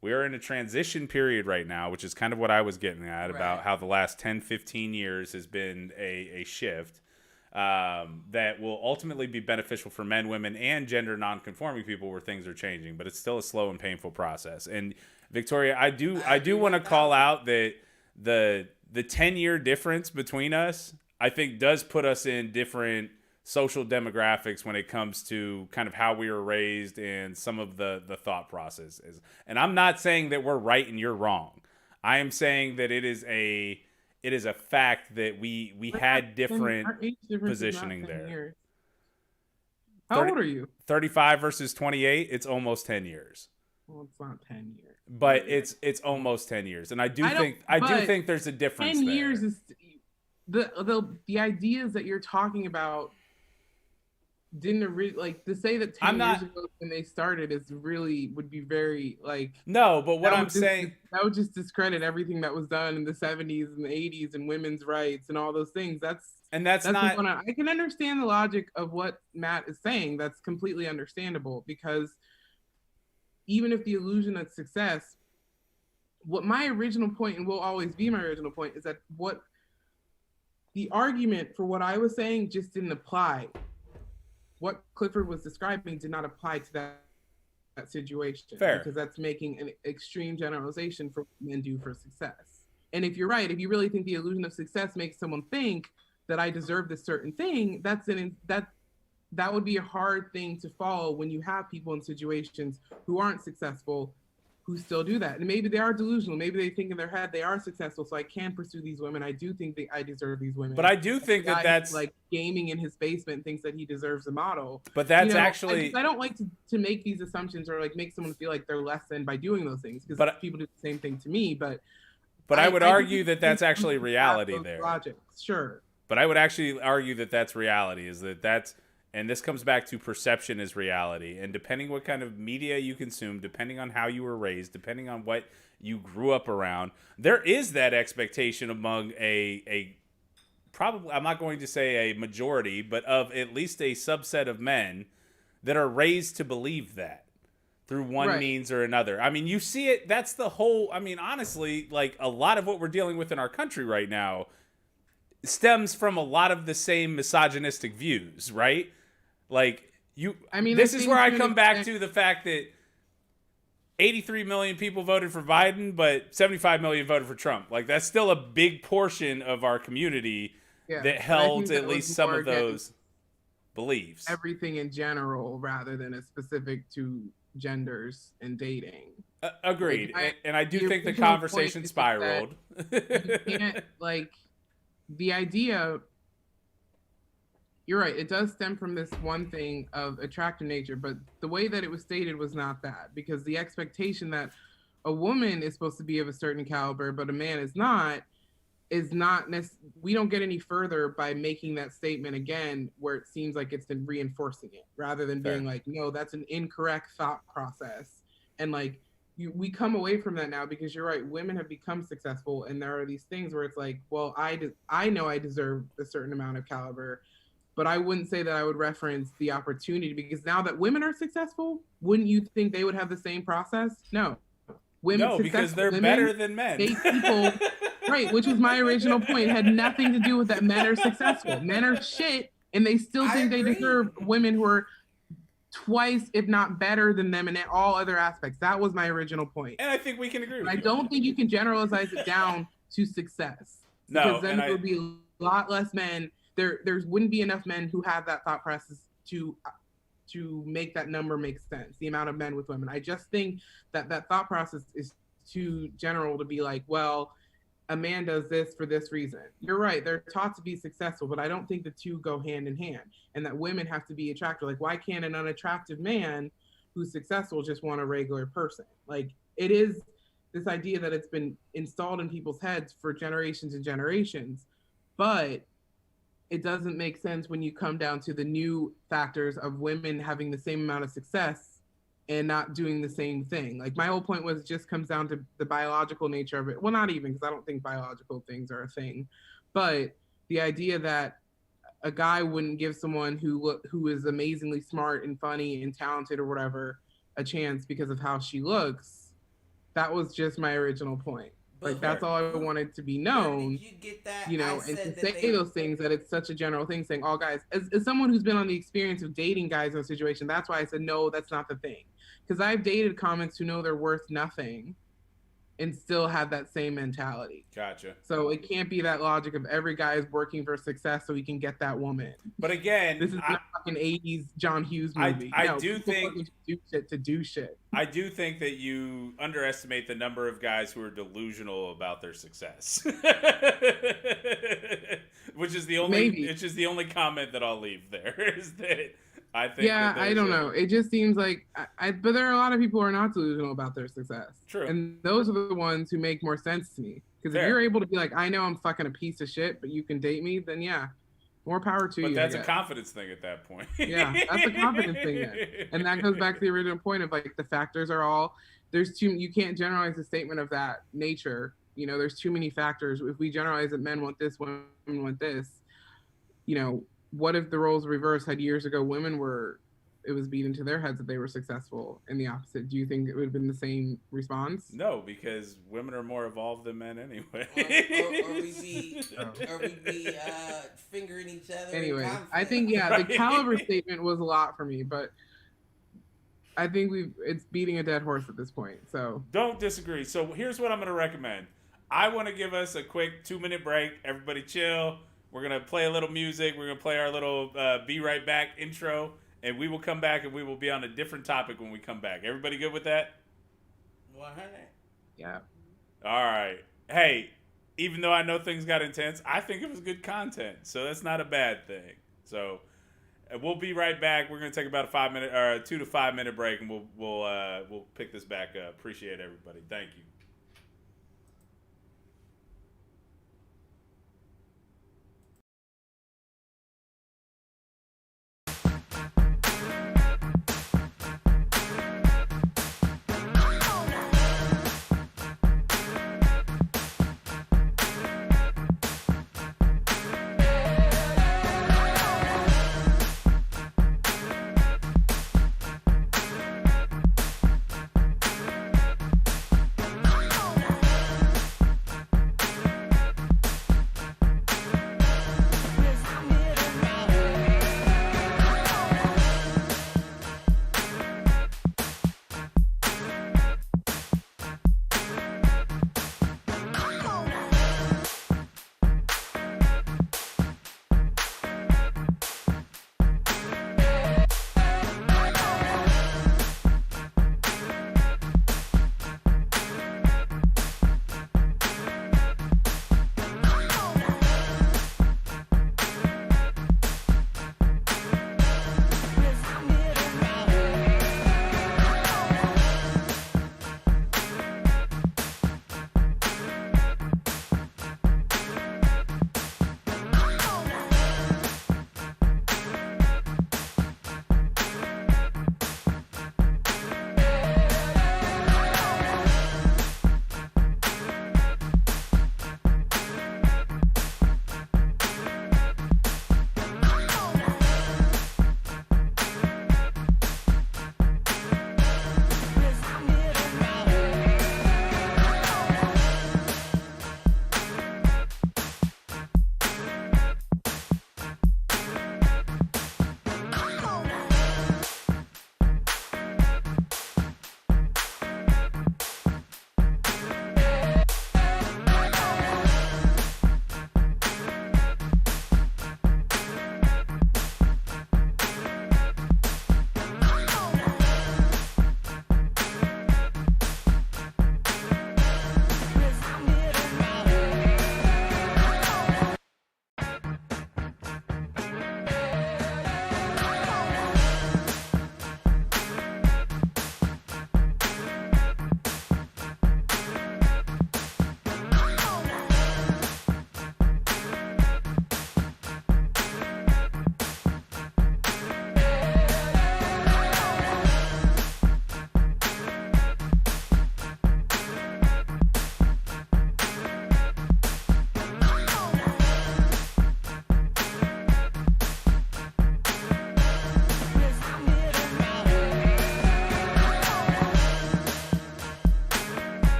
We are in a transition period right now, which is kind of what I was getting at, about how the last 10, 15 years has been a shift that will ultimately be beneficial for men, women, and gender non-conforming people, where things are changing. But it's still a slow and painful process. And Victoria, I do want to call out that the 10-year difference between us, I think, does put us in different social demographics when it comes to kind of how we were raised and some of the thought processes. And I'm not saying that we're right and you're wrong. I am saying that it is a fact that we had different positioning there. Years. How old are you? 35 versus 28. It's almost 10 years. Well, it's not 10 years. But it's almost 10 years. And I do think there's a difference 10 there. years is the ideas that you're talking about didn't like to say that 10 I'm not. years ago when they started is really would be very like No, but what I'm saying, that would just discredit everything that was done in the 70s and the 80s and women's rights and all those things. That's not. I can understand the logic of what Matt is saying. That's completely understandable because even if the illusion of success, what my original point and will always be my original point is that what the argument for what I was saying just didn't apply. What Clifford was describing did not apply to that situation. Fair. Because that's making an extreme generalization for what men do for success. And if you're right, if you really think the illusion of success makes someone think that I deserve this certain thing, that would be a hard thing to follow when you have people in situations who aren't successful who still do that. And maybe they are delusional. Maybe they think in their head they are successful, so I can pursue these women. I do think that I deserve these women. But I do think that that's like gaming in his basement and thinks that he deserves a model. But that's actually I don't like to make these assumptions or like make someone feel like they're less than by doing those things because people do the same thing to me. But I would argue that that's actually reality there. Logic, sure. But I would actually argue that that's reality. And this comes back to perception is reality. And depending what kind of media you consume, depending on how you were raised, depending on what you grew up around, there is that expectation among a probably, I'm not going to say a majority, but of at least a subset of men that are raised to believe that through one means or another. I mean, you see it. That's the whole, I mean, honestly, like a lot of what we're dealing with in our country right now stems from a lot of the same misogynistic views, right? Like this is where I come back to the fact that 83 million people voted for Biden, but 75 million voted for Trump. Like that's still a big portion of our community that held at least some of those beliefs. Everything in general rather than a specific to genders and dating. Agreed. And I do think the conversation spiraled. You can't the idea. You're right. It does stem from this one thing of attractive nature, but the way that it was stated was not that, because the expectation that a woman is supposed to be of a certain caliber, but a man is not we don't get any further by making that statement again, where it seems like it's been reinforcing it rather than being like, no, that's an incorrect thought process. And we come away from that now because you're right. Women have become successful, and there are these things where it's like, well, I know I deserve a certain amount of caliber. But I wouldn't say that I would reference the opportunity, because now that women are successful, wouldn't you think they would have the same process? No. Because they're better than men. People, right, which was my original point. It had nothing to do with that men are successful. Men are shit, and they still think they deserve women who are twice, if not better than them in all other aspects. That was my original point. And I think we can agree with you. I don't think you can generalize it down to success. No, because then there would be a lot less men. There wouldn't be enough men who have that thought process to make that number make sense, the amount of men with women. I just think that thought process is too general to be like, well, a man does this for this reason. You're right. They're taught to be successful, but I don't think the two go hand in hand, and that women have to be attractive. Like, why can't an unattractive man who's successful just want a regular person? Like, it is this idea that it's been installed in people's heads for generations and generations, but it doesn't make sense when you come down to the new factors of women having the same amount of success and not doing the same thing. Like, my whole point was, it just comes down to the biological nature of it. Well, not even, because I don't think biological things are a thing, but the idea that a guy wouldn't give someone who is amazingly smart and funny and talented or whatever a chance because of how she looks. That was just my original point. Like, that's all I wanted to be known. You get that? And to say those things, that it's such a general thing, saying all guys, as someone who's been on the experience of dating guys in a situation, that's why I said, no, that's not the thing. Because I've dated comics who know they're worth nothing and still have that same mentality. Gotcha. So it can't be that logic of every guy is working for success so he can get that woman. But again, this is not fucking 80s John Hughes movie. I do think do shit to do shit. I do think that you underestimate the number of guys who are delusional about their success. Which is the only comment that I'll leave there, is that I think. Yeah, I don't know. It just seems like, but there are a lot of people who are not delusional about their success. True. And those are the ones who make more sense to me. Because if you're able to be like, I know I'm fucking a piece of shit, but you can date me, then yeah, More power to you. But that's a confidence thing at that point. Yeah, that's a confidence thing then. And that goes back to the original point of like the factors are all you can't generalize a statement of that nature. You know, there's too many factors. If we generalize that men want this, women want this, you know, what if the roles reversed? Had years ago it was beat into their heads that they were successful in the opposite. Do you think it would have been the same response? No, because women are more evolved than men anyway. or we'd be fingering each other. Anyway, I think the caliber statement was a lot for me, but I think it's beating a dead horse at this point. So don't disagree. So here's what I'm going to recommend. I want to give us a quick 2-minute break. Everybody chill. We're going to play a little music. We're going to play our little Be Right Back intro. And we will come back and we will be on a different topic when we come back. Everybody good with that? 100. Yeah. All right. Hey, even though I know things got intense, I think it was good content. So that's not a bad thing. So we'll be right back. We're going to take about a 2 to 5 minute break, and we'll pick this back up. Appreciate everybody. Thank you.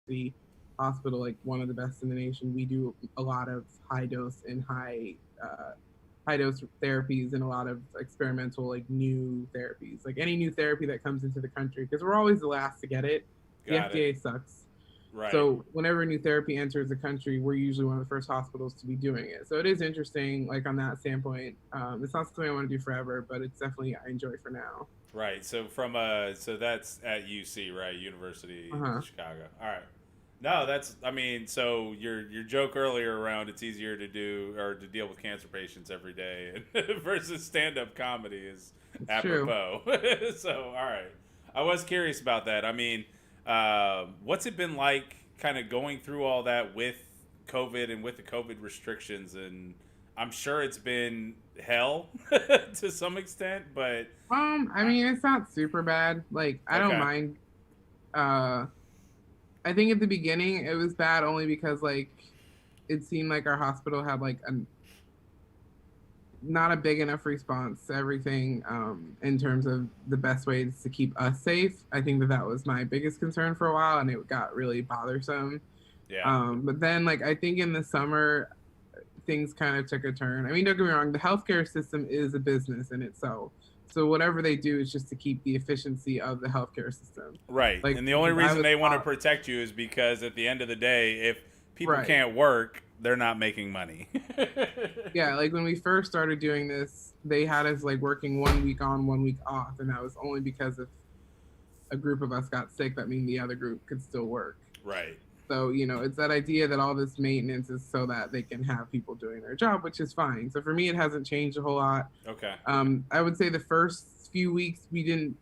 University Hospital, like one of the best in the nation. We do a lot of high dose and high dose therapies and a lot of experimental, like new therapies, like any new therapy that comes into the country, because we're always the last to get it. Got The FDA it. sucks. Right. So whenever new therapy enters the country, we're usually one of the first hospitals to be doing it. So it is interesting, like on that standpoint. It's not something I want to do forever, but it's definitely I enjoy for now. Right. So so that's at UC, right? University of Chicago. All right. No, I mean, so your joke earlier around it's easier to do or to deal with cancer patients every day versus stand-up comedy is It's apropos. So, all right. I was curious about that. I mean, what's it been like kind of going through all that with COVID and with the COVID restrictions? And I'm sure it's been hell to some extent, but I mean, it's not super bad. Like, I don't mind. I think at the beginning it was bad only because like it seemed like our hospital had like not a big enough response to everything in terms of the best ways to keep us safe. I think that was my biggest concern for a while, and it got really bothersome. Yeah. But then, like, I think in the summer, things kind of took a turn. I mean, don't get me wrong, the healthcare system is a business in itself. So whatever they do is just to keep the efficiency of the healthcare system. Right. Like, and the only reason they want to protect you is because at the end of the day, if people can't work, they're not making money. Yeah, like when we first started doing this, they had us like working 1 week on, 1 week off, and that was only because if a group of us got sick, that means the other group could still work. Right. So, you know, it's that idea that all this maintenance is so that they can have people doing their job, which is fine. So for me, it hasn't changed a whole lot. Okay. I would say the first few weeks we didn't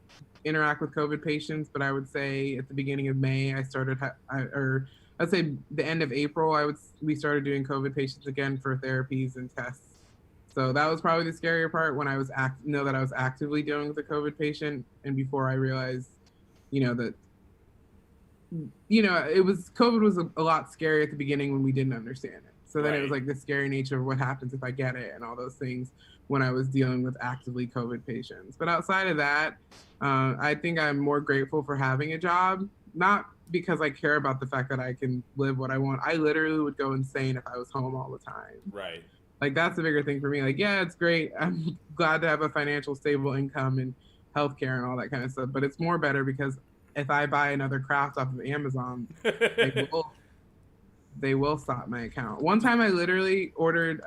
interact with COVID patients, but I would say at the beginning of May, I started, I'd say the end of April, we started doing COVID patients again for therapies and tests. So that was probably the scarier part when I was that I was actively dealing with a COVID patient, and before I realized, that COVID was a lot scary at the beginning when we didn't understand it. So then it was like the scary nature of what happens if I get it and all those things when I was dealing with actively COVID patients. But outside of that, I think I'm more grateful for having a job, not because I care about the fact that I can live what I want. I literally would go insane if I was home all the time. Right. Like, that's the bigger thing for me. Like, yeah, it's great. I'm glad to have a financial stable income and healthcare and all that kind of stuff. But it's more better because if I buy another craft off of Amazon, they will stop my account. One time I literally ordered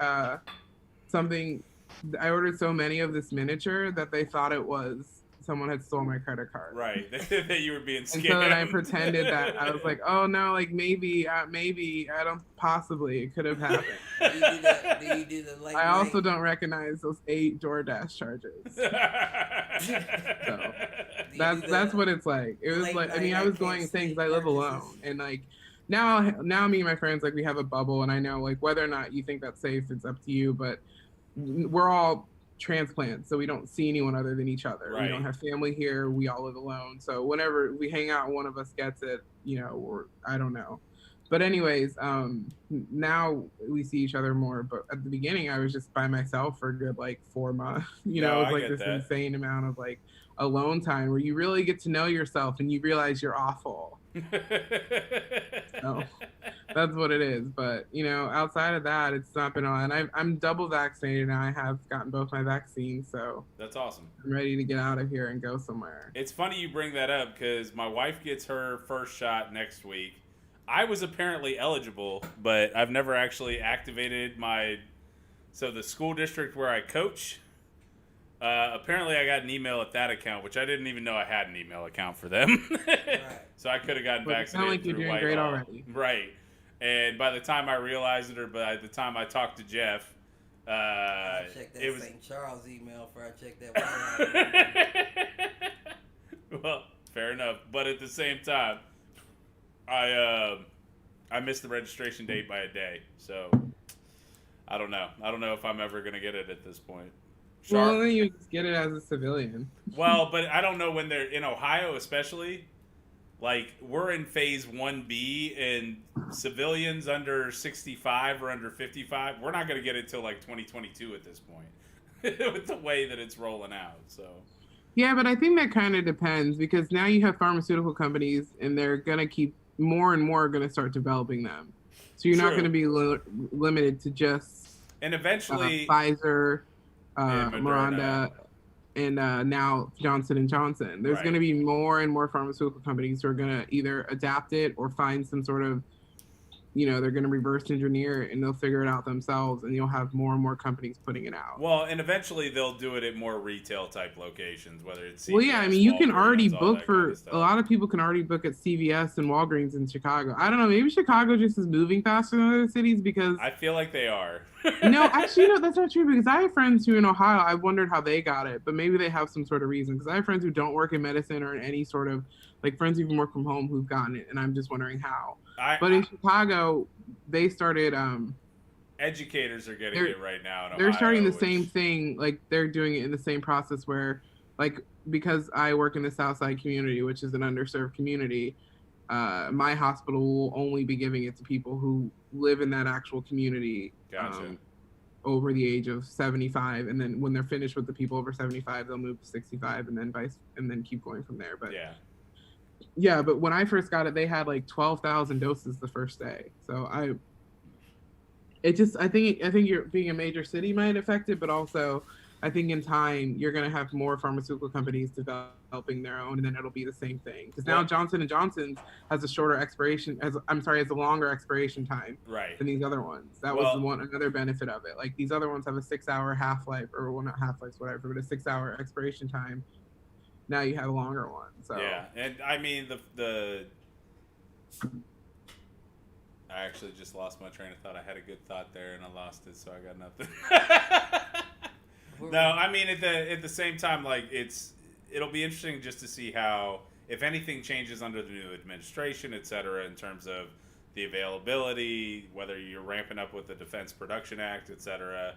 something. I ordered so many of this miniature that they thought it was someone had stolen my credit card. Right. That you were being scammed. And so then I pretended that I was like, oh no, like maybe, I don't, possibly, it could have happened. Do you do the like? I also don't recognize those 8 DoorDash charges. So that's what it's like. It was like, I mean, I was going insane because I live alone, and like now me and my friends, like, we have a bubble, and I know, like, whether or not you think that's safe, it's up to you, but we're all transplants, so we don't see anyone other than each other. Right. We don't have family here. We all live alone. So whenever we hang out, one of us gets it, or I don't know. But anyways, now we see each other more. But at the beginning, I was just by myself for a good like 4 months. It was like this insane amount of like alone time where you really get to know yourself and you realize you're awful. So that's what it is. But outside of that, it's not been on. And I'm double vaccinated now. I have gotten both my vaccines, so that's awesome. I'm ready to get out of here and go somewhere. It's funny you bring that up because my wife gets her first shot next week. I was apparently eligible, but I've never actually activated so the school district where I coach. Apparently I got an email at that account, which I didn't even know I had an email account for them. Right. So I could have gotten vaccinated like through you're doing great already. Right. And by the time I realized it, or by the time I talked to Jeff, I checked that St. Charles email before I checked that one. Well, fair enough. But at the same time, I missed the registration date by a day. So I don't know. I don't know if I'm ever going to get it at this point. Well, then you just get it as a civilian. Well, but I don't know when they're in Ohio, especially. Like, we're in phase 1B, and civilians under 65 or under 55, we're not going to get it till like 2022 at this point, with the way that it's rolling out. So. Yeah, but I think that kind of depends because now you have pharmaceutical companies, and they're going to keep more and more are going to start developing them. So you're not going to be limited to just and eventually Pfizer, and Miranda, and now Johnson and Johnson. There's going to be more and more pharmaceutical companies who are going to either adapt it or find some sort of, they're going to reverse engineer it and they'll figure it out themselves, and you'll have more and more companies putting it out. Well, and eventually they'll do it at more retail type locations, whether it's CVS, well, yeah, I mean, you can already book for a lot of people can already book at CVS and Walgreens in Chicago. I don't know, maybe Chicago just is moving faster than other cities because I feel like they are. No, actually, no, that's not true because I have friends who in Ohio. I wondered how they got it, but maybe they have some sort of reason. Because I have friends who don't work in medicine or in any sort of friends who even work from home who've gotten it, and I'm just wondering how. But in Chicago, they started. Educators are getting it right now. In Ohio, they're starting the same thing. They're doing it in the same process where, because I work in the Southside community, which is an underserved community. My hospital will only be giving it to people who live in that actual community. Gotcha. Over the age of 75, and then when they're finished with the people over 75, they'll move to 65, and then keep going from there. But yeah. But when I first got it, they had 12,000 doses the first day. So I think you're being a major city might affect it, but also I think in time you're going to have more pharmaceutical companies developing their own, and then it'll be the same thing. Because now Johnson and Johnson's has a longer expiration time than these other ones. That was another benefit of it. These other ones have a 6-hour half-life, or not half-life, whatever, but a 6-hour expiration time. Now you have a longer one. So yeah, and I mean I actually just lost my train of thought. I had a good thought there and I lost it, so I got nothing. No, I mean at the same time, it'll be interesting just to see how, if anything changes under the new administration, et cetera, in terms of the availability, whether you're ramping up with the Defense Production Act, et cetera.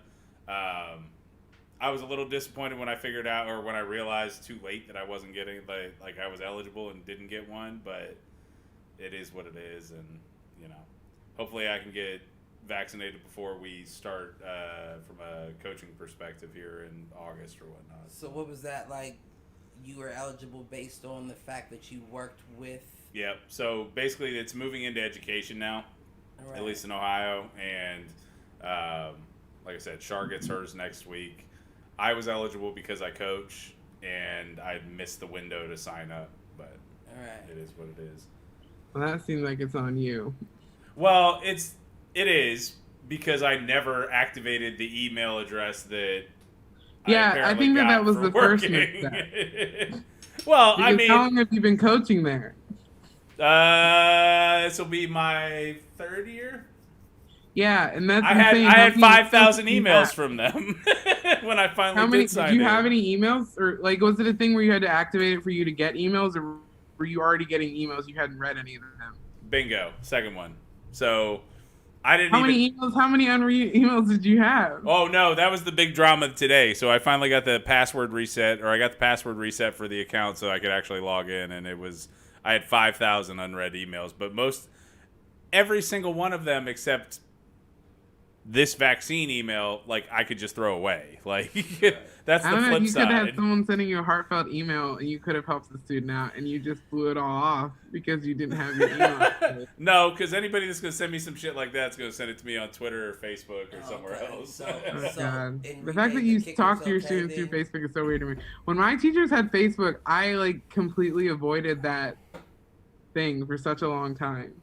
I was a little disappointed when I figured out, or when I realized too late that I wasn't getting, I was eligible and didn't get one, but it is what it is, and, hopefully I can get vaccinated before we start from a coaching perspective here in August or whatnot. So what was that like? You were eligible based on the fact that you worked with... Yep. So basically it's moving into education now, at least in Ohio. And like I said, Shar gets hers next week. I was eligible because I coach, and I missed the window to sign up. But it is what it is. Well, that seems like it's on you. Well, it is, because I never activated the email address that I think that was the first mistake. Well, because how long have you been coaching there? This will be my 3rd year. Yeah, and that's I had 5,000 emails from them when I finally did sign in. Did you have any emails, or was it a thing where you had to activate it for you to get emails, or were you already getting emails you hadn't read any of them? Bingo, second one. So I didn't. How many unread emails did you have? Oh no, that was the big drama today. So I finally got the password reset, or I got the password reset for the account so I could actually log in, and I had 5,000 unread emails, but every single one of them except this vaccine email, I could just throw away. That's the flip you side. You could have had someone sending you a heartfelt email, and you could have helped the student out, and you just blew it all off because you didn't have your email. No, because anybody that's going to send me some shit like that is going to send it to me on Twitter or Facebook or somewhere else. God. The fact that you talk to your students through Facebook is so weird to me. When my teachers had Facebook, I completely avoided that thing for such a long time.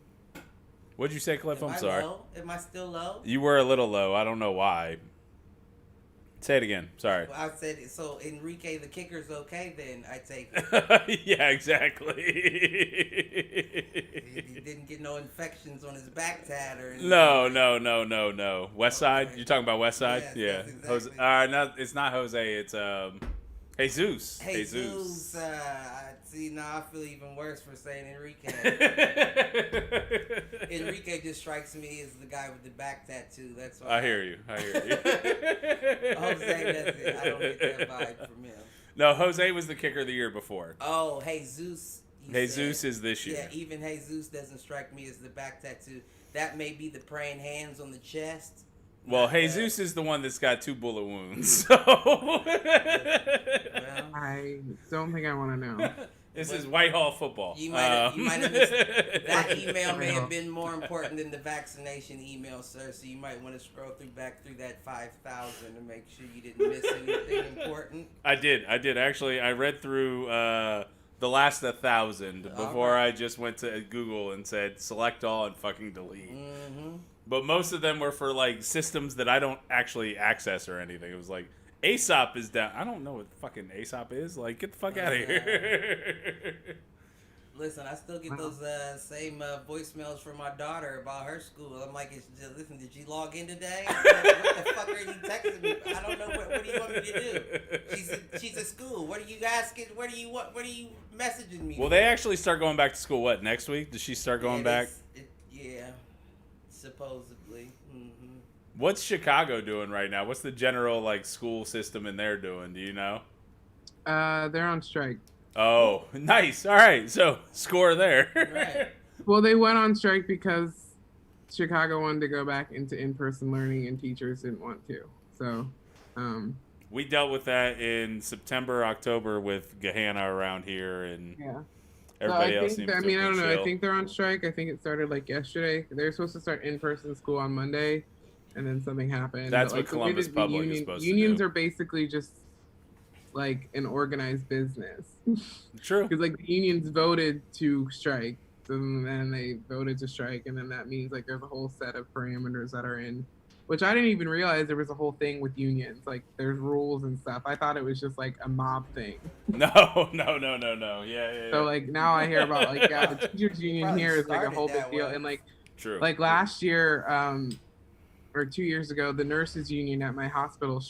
What'd you say, Cliff? I'm sorry. Low? Am I still low? You were a little low. I don't know why. Say it again. Sorry. Well, I said it. So Enrique the kicker's okay, then I take it. Yeah, exactly. He didn't get no infections on his back tat or anything. No. West Side? You're talking about West Side? Yes, yeah. Exactly. No, it's not Jose. It's Jesus. Jesus. See, now I feel even worse for saying Enrique. Enrique just strikes me as the guy with the back tattoo. That's why. I hear you. Jose does it. I don't get that vibe from him. No, Jose was the kicker the year before. Oh, Jesus. Jesus is this year. Yeah, even Jesus doesn't strike me as the back tattoo. That may be the praying hands on the chest. Well, Jesus is the one that's got 2 bullet wounds. So. I don't think I want to know. This is Whitehall football. You might have missed that email. May have been more important than the vaccination email, sir. So you might want to scroll back through that 5,000 to make sure you didn't miss anything important. I did actually. I read through the last 1,000 before I just went to Google and said select all and fucking delete. Mm-hmm. But most of them were for like systems that I don't actually access or anything. It was like ASOP is down. I don't know what fucking ASOP is. Like, get the fuck out of here. Listen, I still get those same voicemails from my daughter about her school. I'm like, listen, did she log in today? I'm like, what the fuck are you texting me? I don't know. What do you want me to do? She's at school. What are you asking? What are you messaging me? Well, they actually start going back to school. What, next week? Does she start going back? Yeah, supposedly. Mm-hmm. What's Chicago doing right now? What's the general like school system in there doing? Do you know? They're on strike. Oh, nice. All right, so score there. Right. Well, they went on strike because Chicago wanted to go back into in-person learning and teachers didn't want to. So, we dealt with that in September, October with Gahanna around here, and everybody else seems to I don't know. chill. I think they're on strike. I think it started like yesterday. They were supposed to start in-person school on Monday, and then something happened. That's but, what Columbus Public is supposed to do. Unions are basically just like an organized business. True. Because like the unions voted to strike, so then they voted to strike, and then that means like there's a whole set of parameters that are in, which I didn't even realize there was a whole thing with unions. Like there's rules and stuff. I thought it was just like a mob thing. No. Yeah. So like now I hear about like the teachers union Probably here is like a whole started big deal, that way. and like True. like last year or 2 years ago, the nurses union at my hospital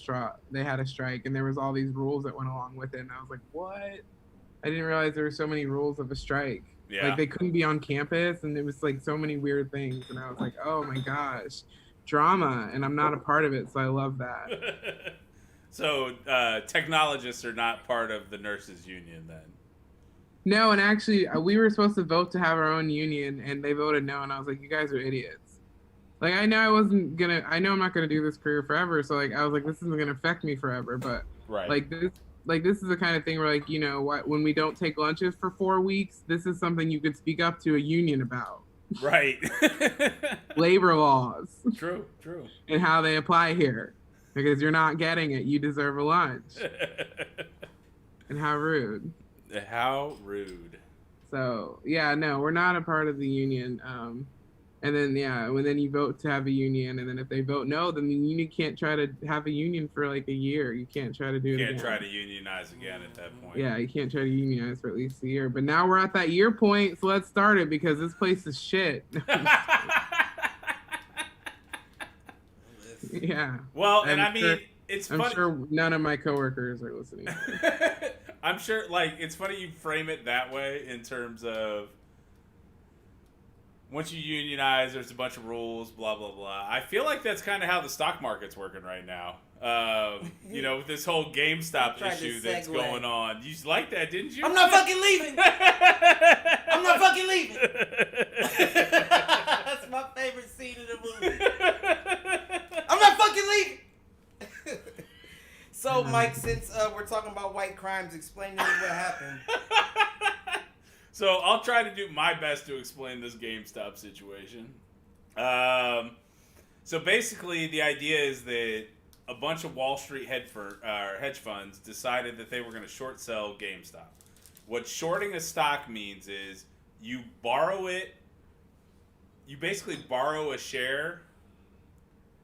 they had a strike, and there was all these rules that went along with it, and I was like, what? I didn't realize there were so many rules of a strike. Yeah. Like they couldn't be on campus, and it was like so many weird things, and I was like, oh my gosh, drama, and I'm not a part of it, so I love that. So technologists are not part of the nurses union then? No, and actually we were supposed to vote to have our own union, and they voted no, and I was like, you guys are idiots. Like I know I'm not gonna do this career forever, so like I was like, this isn't gonna affect me forever, but Right. like this is the kind of thing where like, you know what, when we don't take lunches for 4 weeks, this is something you could speak up to a union about. Right. Labor laws. True. And how they apply here. Because you're not getting it, you deserve a lunch. And how rude. How rude. So yeah, no, we're not a part of the union. And then when then you vote to have a union, and then if they vote no, then the union can't try to have a union for like a year. You can't try to do it. You can't again. try to unionize again at that point. Yeah, you can't try to unionize for at least a year. But now we're at that year point, so let's start it because this place is shit. Yeah. Well, and I'm I mean, sure, it's I'm funny. sure none of my coworkers are listening. I'm sure, like, it's funny you frame it that way in terms of once you unionize, there's a bunch of rules, blah, blah, blah. I feel like that's kind of how the stock market's working right now. You know, with this whole GameStop issue that's going on. You like that, didn't you? I'm not fucking leaving. I'm not fucking leaving. That's my favorite scene in the movie. I'm not fucking leaving. So, Mike, since we're talking about white crimes, explain to me what happened. So I'll try to do my best to explain this GameStop situation. So basically, the idea is that a bunch of Wall Street hedge funds decided that they were going to short sell GameStop. What shorting a stock means is you borrow it. You basically borrow a share,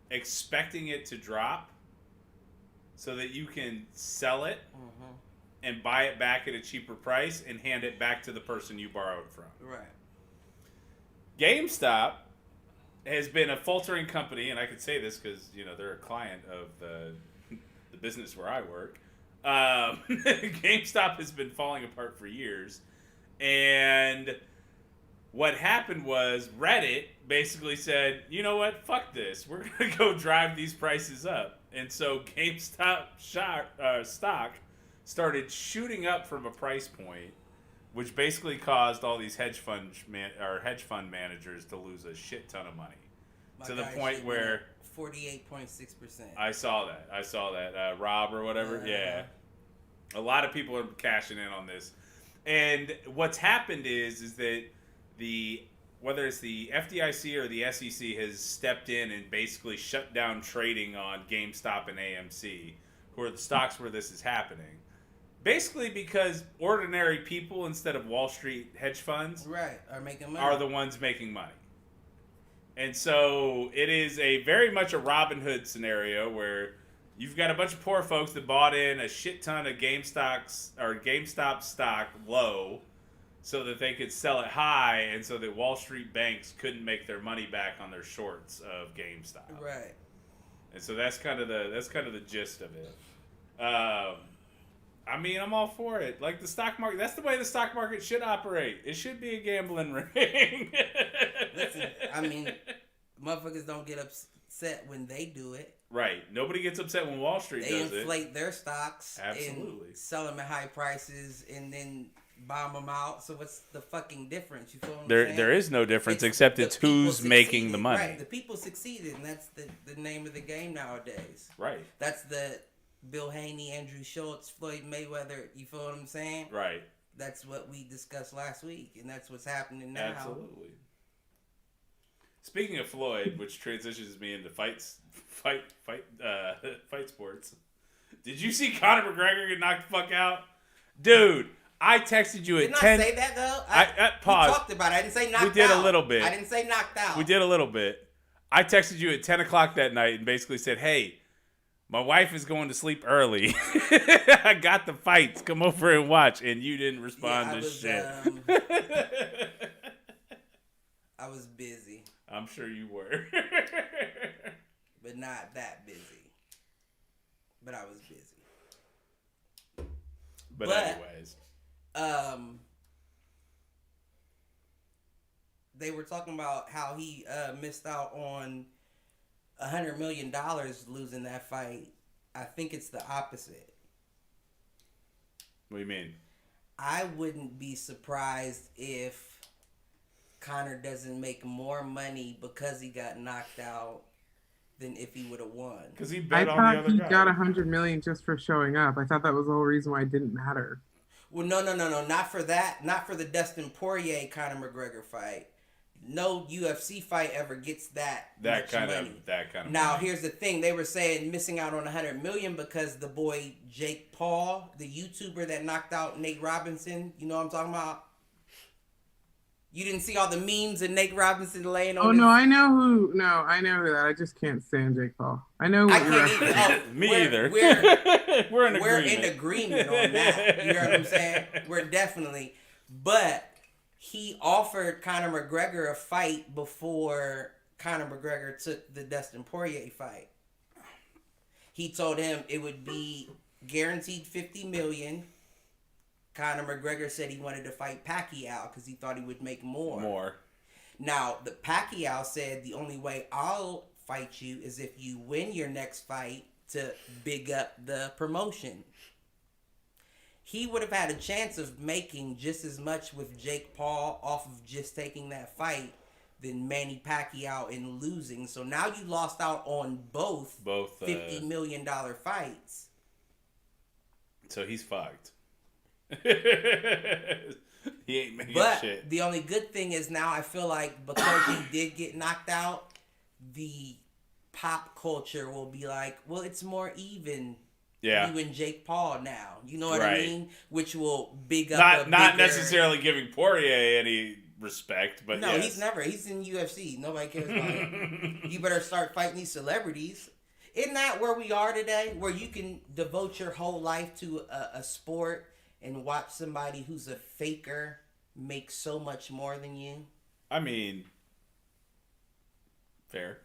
expecting it to drop, so that you can sell it. Mm-hmm. And buy it back at a cheaper price and hand it back to the person you borrowed from. Right. GameStop has been a faltering company, and I can say this because, you know, they're a client of the business where I work. GameStop has been falling apart for years. And what happened was Reddit basically said, you know what, fuck this. We're going to go drive these prices up. And so GameStop stock started shooting up from a price point, which basically caused all these hedge fund managers to lose a shit ton of money. To the point where 48.6%. I saw that. Rob or whatever. Yeah. A lot of people are cashing in on this. And what's happened is that whether it's the FDIC or the SEC has stepped in and basically shut down trading on GameStop and AMC, who are the stocks where this is happening. Basically because ordinary people instead of Wall Street hedge funds are the ones making money. And so it is very much a Robin Hood scenario where you've got a bunch of poor folks that bought in a shit ton of GameStop stock low so that they could sell it high, and so that Wall Street banks couldn't make their money back on their shorts of GameStop. Right. And so that's kind of the gist of it. I mean, I'm all for it. Like the stock market, that's the way the stock market should operate. It should be a gambling ring. Listen, I mean, motherfuckers don't get upset when they do it. Right. Nobody gets upset when Wall Street does it. They inflate their stocks. Absolutely. And sell them at high prices and then bomb them out. So what's the fucking difference? You feel what I'm saying? There is no difference except it's who's making the money. Right. The people succeeded, and that's the name of the game nowadays. Right. That's the Bill Haney, Andrew Schultz, Floyd Mayweather. You feel what I'm saying? Right. That's what we discussed last week, and that's what's happening now. Absolutely. Speaking of Floyd, which transitions me into fight sports. Did you see Conor McGregor get knocked the fuck out? Dude, I texted you at 10. Didn't I say that, though? Pause. We talked about it. I didn't say knocked out. We did a little bit. I didn't say knocked out. We did a little bit. I texted you at 10 o'clock that night and basically said, hey, my wife is going to sleep early. I got the fights. Come over and watch. And you didn't respond to shit. I was busy. I'm sure you were. But not that busy. But I was busy. But anyways. They were talking about how he missed out on $100 million losing that fight. I think it's the opposite. What do you mean? I wouldn't be surprised if Conor doesn't make more money because he got knocked out than if he would have won. Because he bet on the thought other he guy. got $100 million just for showing up. I thought that was the whole reason why it didn't matter. Well, no, not for that. Not for the Dustin Poirier Conor McGregor fight. No UFC fight ever gets that much kind money. of Now, money. here's the thing. They were saying missing out on $100 million because the boy Jake Paul, the YouTuber that knocked out Nate Robinson, you know what I'm talking about? You didn't see all the memes of Nate Robinson laying on I know who that. I just can't stand Jake Paul. I know what you're referencing. Me either. We're in agreement on that. You know what I'm saying? We're definitely. But he offered Conor McGregor a fight before Conor McGregor took the Dustin Poirier fight. He told him it would be guaranteed $50 million. Conor McGregor said he wanted to fight Pacquiao because he thought he would make more. Now, the Pacquiao said the only way I'll fight you is if you win your next fight to big up the promotion. He would have had a chance of making just as much with Jake Paul off of just taking that fight than Manny Pacquiao in losing. So now you lost out on both $50 million fights. So he's fucked. He ain't making shit. But the only good thing is now I feel like because he did get knocked out, the pop culture will be like, well, it's more even. Yeah. You and Jake Paul now. You know what I mean? Which will big up not necessarily giving Poirier any respect, but no, yes. he's in UFC. Nobody cares about him. You better start fighting these celebrities. Isn't that where we are today? Where you can devote your whole life to a sport and watch somebody who's a faker make so much more than you? I mean, fair.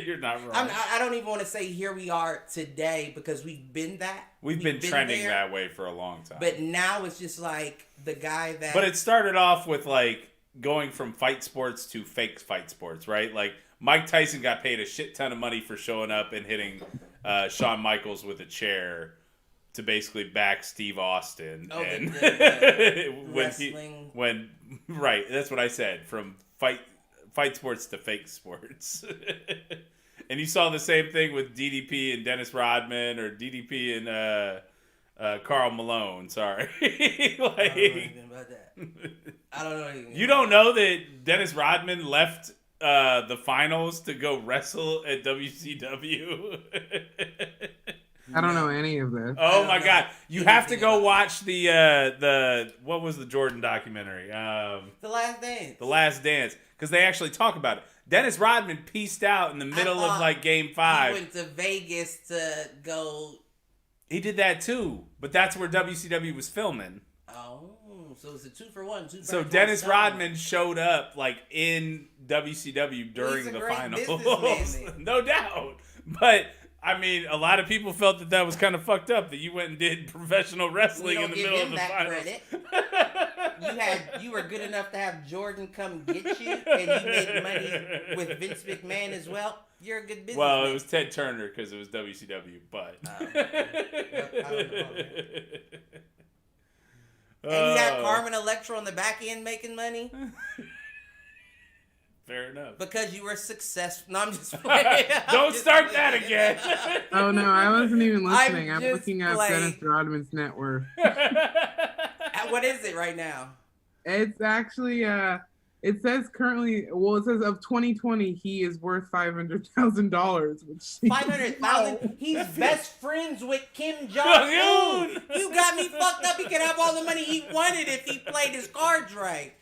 You're not wrong. I don't even want to say here we are today because we've been that. We've been trending that way for a long time. But now it's just like the guy that... But it started off with like going from fight sports to fake fight sports, right? Like Mike Tyson got paid a shit ton of money for showing up and hitting Shawn Michaels with a chair to basically back Steve Austin. Oh, and wrestling. Right, that's what I said. From fight sports to fake sports. And you saw the same thing with DDP and Dennis Rodman, or DDP and Karl Malone. Sorry, I don't know anything about that. I don't know anything. You don't know that Dennis Rodman left the finals to go wrestle at WCW? I don't know any of this. Oh my God! You have to go watch the what was the Jordan documentary? The Last Dance. The Last Dance, because they actually talk about it. Dennis Rodman pieced out in the middle of like Game 5. He went to Vegas to go. He did that too, but that's where WCW was filming. Oh, so it's a 2-for-1. So Dennis Rodman showed up like in WCW during the finals. No doubt. But I mean, a lot of people felt that was kind of fucked up that you went and did professional wrestling in the middle of the finals. You were good enough to have Jordan come get you, and you made money with Vince McMahon as well. You're a good businessman. Well, it was Ted Turner because it was WCW, but. I don't know. And you have Carmen Electra on the back end making money? Fair enough. Because you were successful. No, I'm just playing. Don't start that again. Oh, no, I wasn't even listening. I'm just looking up Dennis Rodman's net worth. What is it right now? It's actually, it says currently, well, it says of 2020, he is worth $500,000. $500,000? He's best friends with Kim Jong-un. You got me fucked up. He could have all the money he wanted if he played his cards right.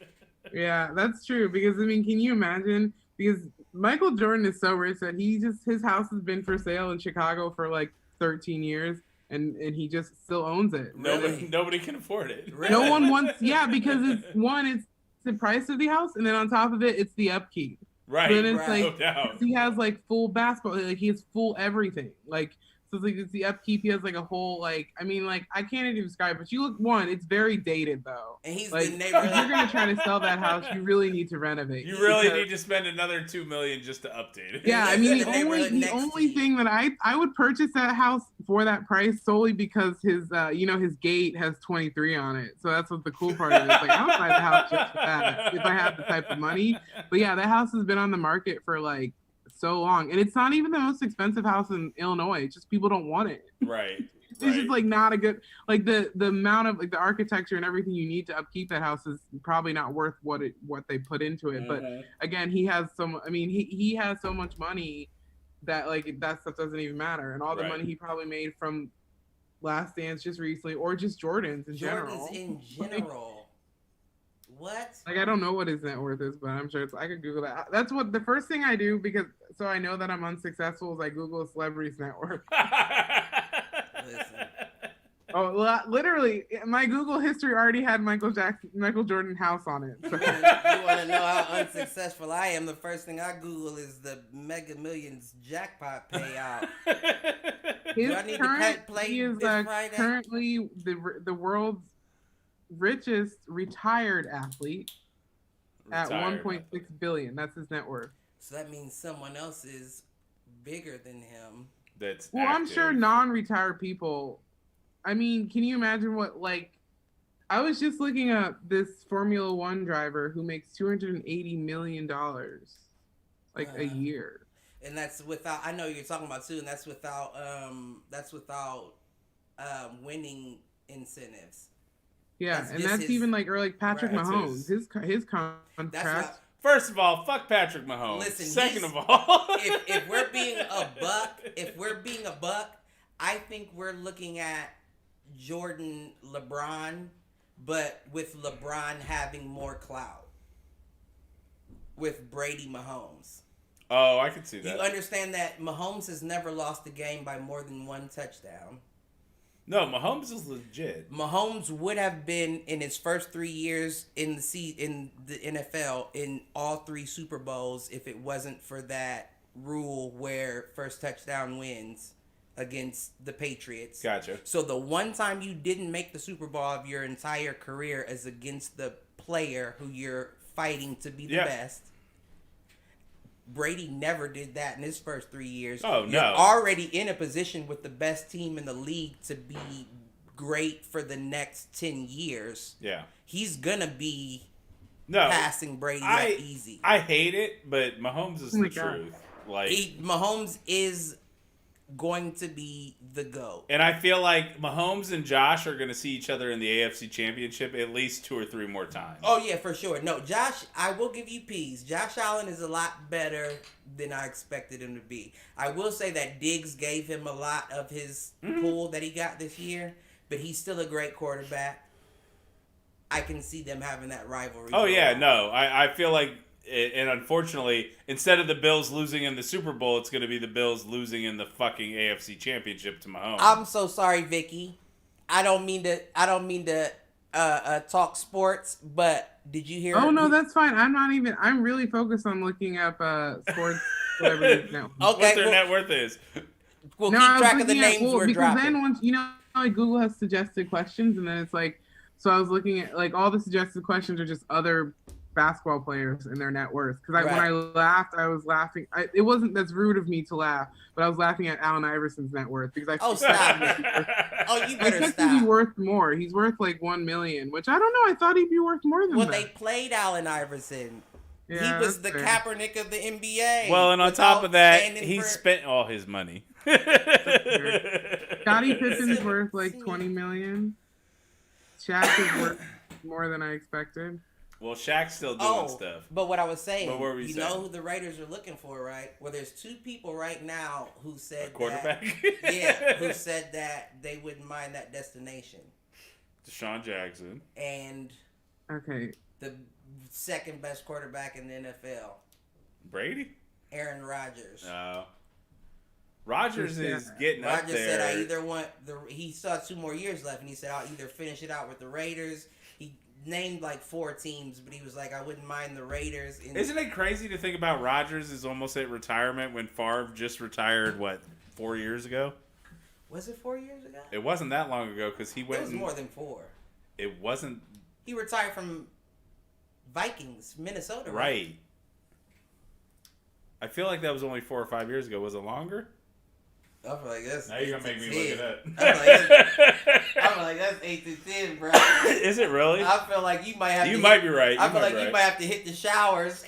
Yeah, that's true. Because, I mean, can you imagine? Because Michael Jordan is so rich that his house has been for sale in Chicago for like 13 years. And he just still owns it. Nobody can afford it. Really? No one wants, because it's the price of the house, and then on top of it, it's the upkeep. Right. So then it's no doubt. He has like full basketball, like he has full everything. Like, so it's the upkeep. He has like a whole I can't even describe it, but you look it's very dated though. And he's like, the neighborhood. If you're gonna try to sell that house, you really need to renovate. You really need to spend another $2 million just to update it. Yeah, I mean the only thing that I would purchase that house for that price solely because his his gate has 23 on it. So that's what the cool part is. Like I would buy the house just for that if I had the type of money. But yeah, that house has been on the market for like so long, and it's not even the most expensive house in Illinois. It's just people don't want it. Right. It's just like not a good the amount of like the architecture and everything you need to upkeep that house is probably not worth what they put into it. But again, he has he has so much money that like that stuff doesn't even matter, and all the money he probably made from Last Dance just recently or just Jordan's in general. What? Like I don't know what his net worth is, but I'm sure I could Google that. That's what the first thing I do so I know that I'm unsuccessful is I Google a celebrity's net worth. Listen. Oh, literally, my Google history already had Michael Jordan house on it. So. You want to know how unsuccessful I am? The first thing I Google is the Mega Millions jackpot payout. He is currently the world's richest retired athlete at 1.6 billion. That's his net worth. So that means someone else is bigger than him. That's well, active. I'm sure non-retired people. I mean, can you imagine what I was just looking up this Formula One driver who makes $280 million a year. And that's without. I know you're talking about too, and that's without winning incentives. Yeah, and that's even Patrick Mahomes. His contract. First of all, fuck Patrick Mahomes. Listen, second of all, if we're being a buck, I think we're looking at Jordan, LeBron, but with LeBron having more clout with Brady Mahomes. Oh, I can see that. You understand that Mahomes has never lost a game by more than one touchdown. No, Mahomes is legit. Mahomes would have been in his first 3 years in the NFL in all 3 Super Bowls if it wasn't for that rule where first touchdown wins against the Patriots. Gotcha. So the one time you didn't make the Super Bowl of your entire career is against the player who you're fighting to be the best. Brady never did that in his first 3 years. Oh, no. You're already in a position with the best team in the league to be great for the next 10 years. Yeah. He's going to be passing Brady up easy. I hate it, but Mahomes is the truth. Mahomes is going to be the GOAT. And I feel like Mahomes and Josh are going to see each other in the AFC Championship at least 2 or 3 more times. Oh, yeah, for sure. No, Josh, I will give you peas. Josh Allen is a lot better than I expected him to be. I will say that Diggs gave him a lot of his pool that he got this year, but he's still a great quarterback. I can see them having that rivalry. Oh, yeah, no. I feel like, and unfortunately, instead of the Bills losing in the Super Bowl, it's going to be the Bills losing in the fucking AFC Championship to Mahomes. I'm so sorry, Vicky. I don't mean to talk sports, but did you hear? Oh no, that's fine. I'm really focused on looking up sports celebrities now. Okay, what their net worth is. We'll keep track of the names we're because dropping. then once like Google has suggested questions, and then it's like, so I was looking at like all the suggested questions are just other basketball players and their net worth. Because when I laughed, I was laughing. It wasn't that's rude of me to laugh, but I was laughing at Allen Iverson's net worth because I stop it! You better stop. He's worth more. He's worth like $1 million, which I don't know. I thought he'd be worth more than that. Well, they played Allen Iverson. Yeah, he was the Kaepernick of the NBA. Well, and on top of that, he spent all his money. Scottie Pippen's worth like $20 million. Shaq is worth more than I expected. Well, Shaq's still doing stuff. But what I was saying, what were we saying? Know who the Raiders are looking for, right? Well, there's 2 people right now who said quarterback. Who said that they wouldn't mind that destination. Deshaun Jackson. And the second best quarterback in the NFL. Brady? Aaron Rodgers. No. Rodgers is getting up there. Rodgers said I either want he saw 2 more years left, and he said I'll either finish it out with the Raiders. He named like 4 teams, but he was like I wouldn't mind the Raiders. Isn't it crazy to think about Rodgers is almost at retirement when Favre just retired 4 years ago? Was it 4 years ago? It wasn't that long ago because he went. It was more than 4. It wasn't. He retired from Vikings, Minnesota. Right. I feel like that was only 4 or 5 years ago. Was it longer? I feel like that's. Now you're gonna make me look it up. I feel like that's 8 to 10, bro. Is it really? I feel like you might have. You might be right. I feel like you might have to hit the showers.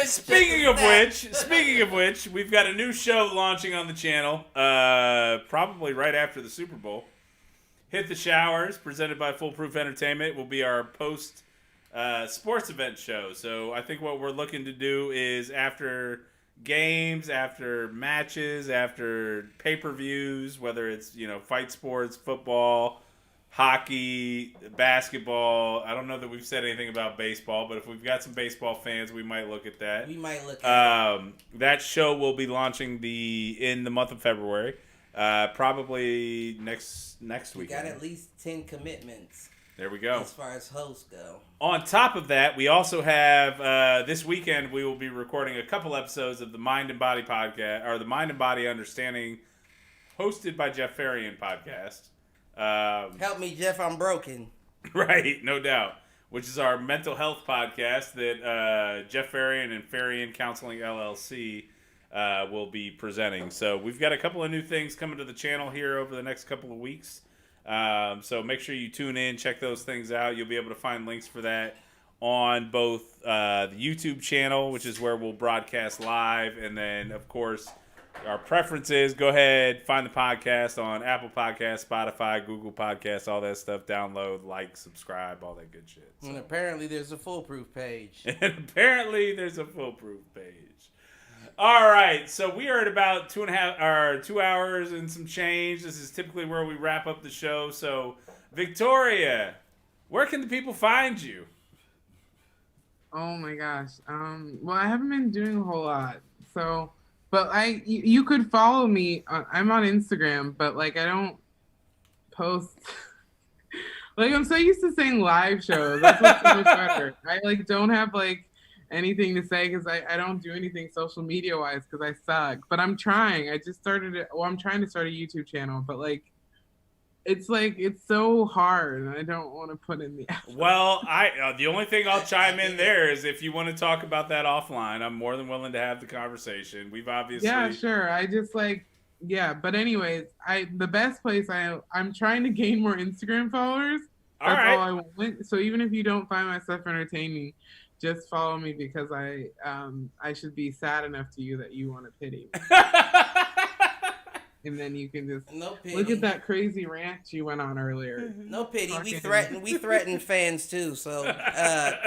Speaking of which, we've got a new show launching on the channel. Probably right after the Super Bowl. Hit the Showers, presented by Foolproof Entertainment, will be our post sports event show. So I think what we're looking to do is after games, after matches, after pay-per-views, whether it's, fight sports, football, hockey, basketball. I don't know that we've said anything about baseball, but if we've got some baseball fans, we might look at that. We might look at it. That show will be launching in the month of February. Probably next weekend. We got at least 10 commitments. There we go. As far as hosts go. On top of that, we also have this weekend we will be recording a couple episodes of the Mind and Body podcast, or the Mind and Body Understanding, hosted by Jeff Farian podcast. Help me, Jeff. I'm broken. Right, no doubt. Which is our mental health podcast that Jeff Farian and Farian Counseling LLC will be presenting. So we've got a couple of new things coming to the channel here over the next couple of weeks. So make sure you tune in, check those things out. You'll be able to find links for that on both the YouTube channel, which is where we'll broadcast live, and then, of course, our preferences. Go ahead, find the podcast on Apple Podcasts, Spotify, Google Podcasts, all that stuff. Download, like, subscribe, all that good shit. So. And apparently there's a foolproof page. All right, so we are at about 2 hours and some change. This is typically where we wrap up the show. So, Victoria, where can the people find you? Oh my gosh. Well, I haven't been doing a whole lot. So, but you could follow me. I'm on Instagram, but I don't post. I'm so used to saying live shows. That's what's so much better. I don't have anything to say because I don't do anything social media wise because I suck. But I'm trying. I just started it. Well, I'm trying to start a YouTube channel, but it's so hard, and I don't want to put in the effort. Well, the only thing I'll chime in there is if you want to talk about that offline, I'm more than willing to have the conversation. We've obviously sure. I just but anyways, the best place I'm trying to gain more Instagram followers. That's all I want. So even if you don't find my stuff entertaining, just follow me because I should be sad enough to you that you want to pity me. and then you can just No pity. look at that crazy rant you went on earlier. No pity. Fucking- We threaten fans too. So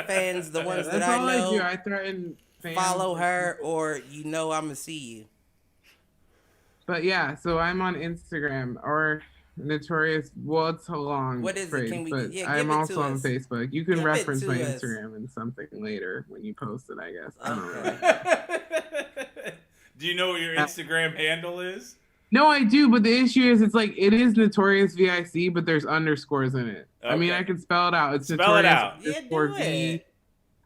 fans, the ones that That's I all know, I do. I threaten fans. follow her, or I'ma see you. But yeah, so I'm on Instagram or Notorious. Well, it's a long What is it? phrase, Can we- but yeah, I'm give it also to on us. Facebook. You can Give it reference to my us. Instagram in something later when you post it, I guess. I don't Okay. know. Do you know what your Instagram handle is? No, I do, but the issue is, it's like it is Notorious VIC, but there's underscores in it. I mean, Okay. I can spell it out. It's Spell it Notorious out. Yeah, underscore do V it.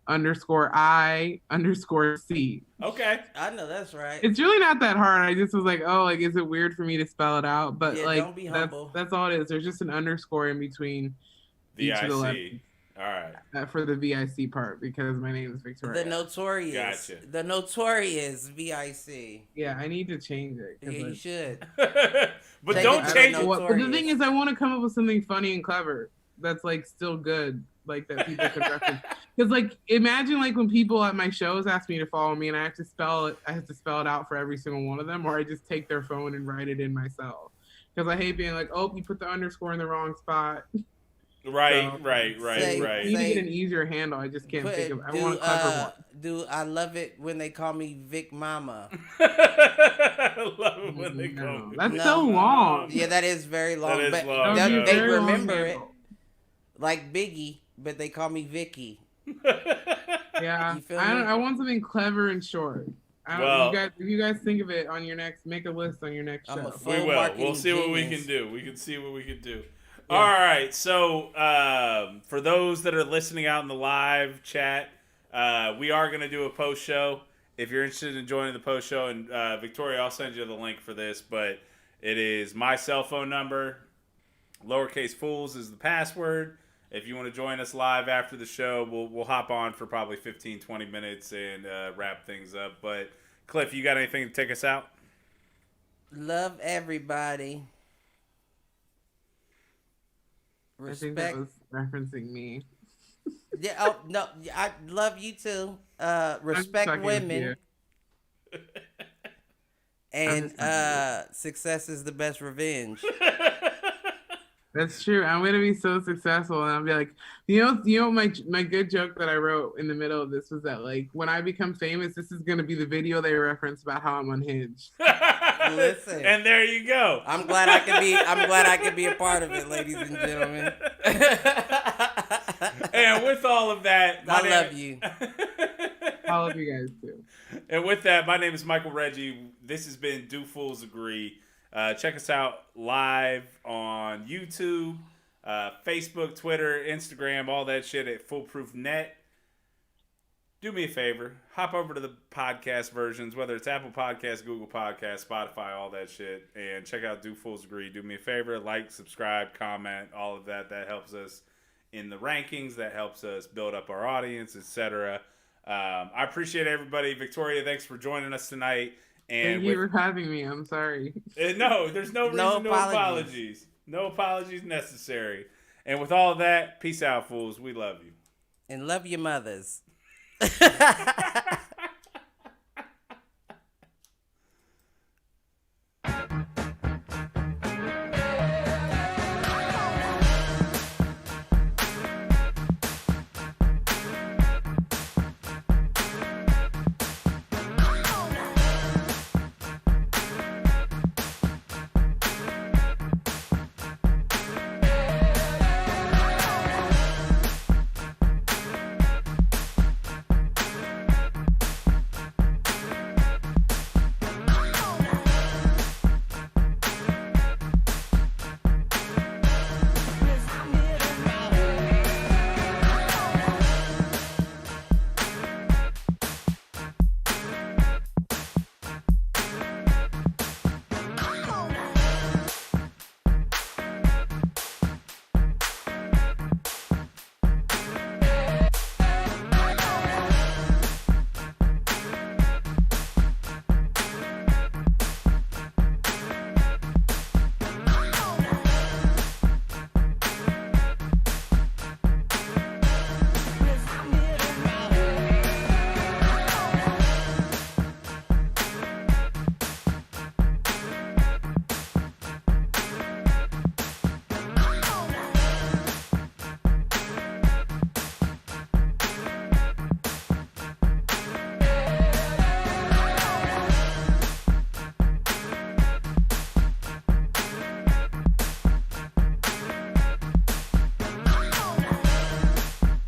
underscore I underscore C. Okay. I know that's right. It's really not that hard. I just was like, oh, like, is it weird for me to spell it out? But Yeah, like, don't be humble. that's all it is. There's just an underscore in between each of the letters. VIC. All right. For the VIC part, because my name is Victoria. The notorious. Gotcha. The notorious VIC. Yeah, I need to change it. Yeah, you should. But Take don't it to change the it. But the thing is, I want to come up with something funny and clever that's like still good, like that people could reference. Because like, imagine like when people at my shows ask me to follow me, and I have to spell it out for every single one of them, or I just take their phone and write it in myself. Because I hate being like, oh, you put the underscore in the wrong spot. Right. I need to get an easier handle. I just can't think of. I want a clever one. I love it when they call me Vic Mama. I love it when they No, go. that's so long. Yeah, that is very long. That is but long, That would be a they very long remember it handle. like Biggie, but they call me Vicky. Yeah, You feel me? I want something clever and short. Well- if you guys think of it on your next, make a list on your next I'm a show. full We will. marketing We'll see what we genius. can do. We can see what we can do. All right. So for those that are listening out in the live chat, we are going to do a post show. If you're interested in joining the post show, and Victoria, I'll send you the link for this, but it is my cell phone number. Lowercase fools is the password. If you want to join us live after the show, we'll hop on for probably 15, 20 minutes and wrap things up. But Cliff, you got anything to take us out? Love everybody. I think that Respect. was referencing me. Yeah. Oh no, I love you too. Respect fucking with women. And success is the best revenge. That's true. I'm gonna be so successful, and I'll be like, you know, my good joke that I wrote in the middle of this was that like, when I become famous, this is gonna be the video they reference about how I'm unhinged. Listen. And there you go. I'm glad I could be a part of it, ladies and gentlemen. And with all of that, I love you. I love you guys too. And with that, my name is Michael Reggie. This has been Do Fools Agree. Check us out live on YouTube, Facebook, Twitter, Instagram, all that shit at Foolproof Net. Do me a favor. Hop over to the podcast versions, whether it's Apple Podcasts, Google Podcasts, Spotify, all that shit, and check out Do Fools Agree. Do me a favor. Like, subscribe, comment, all of that. That helps us in the rankings. That helps us build up our audience, etc. I appreciate everybody. Victoria, thanks for joining us tonight. And Thank you for having me. I'm sorry. no, there's no reason, no apologies. No apologies necessary. And with all of that, peace out, fools. We love you. And love your mothers.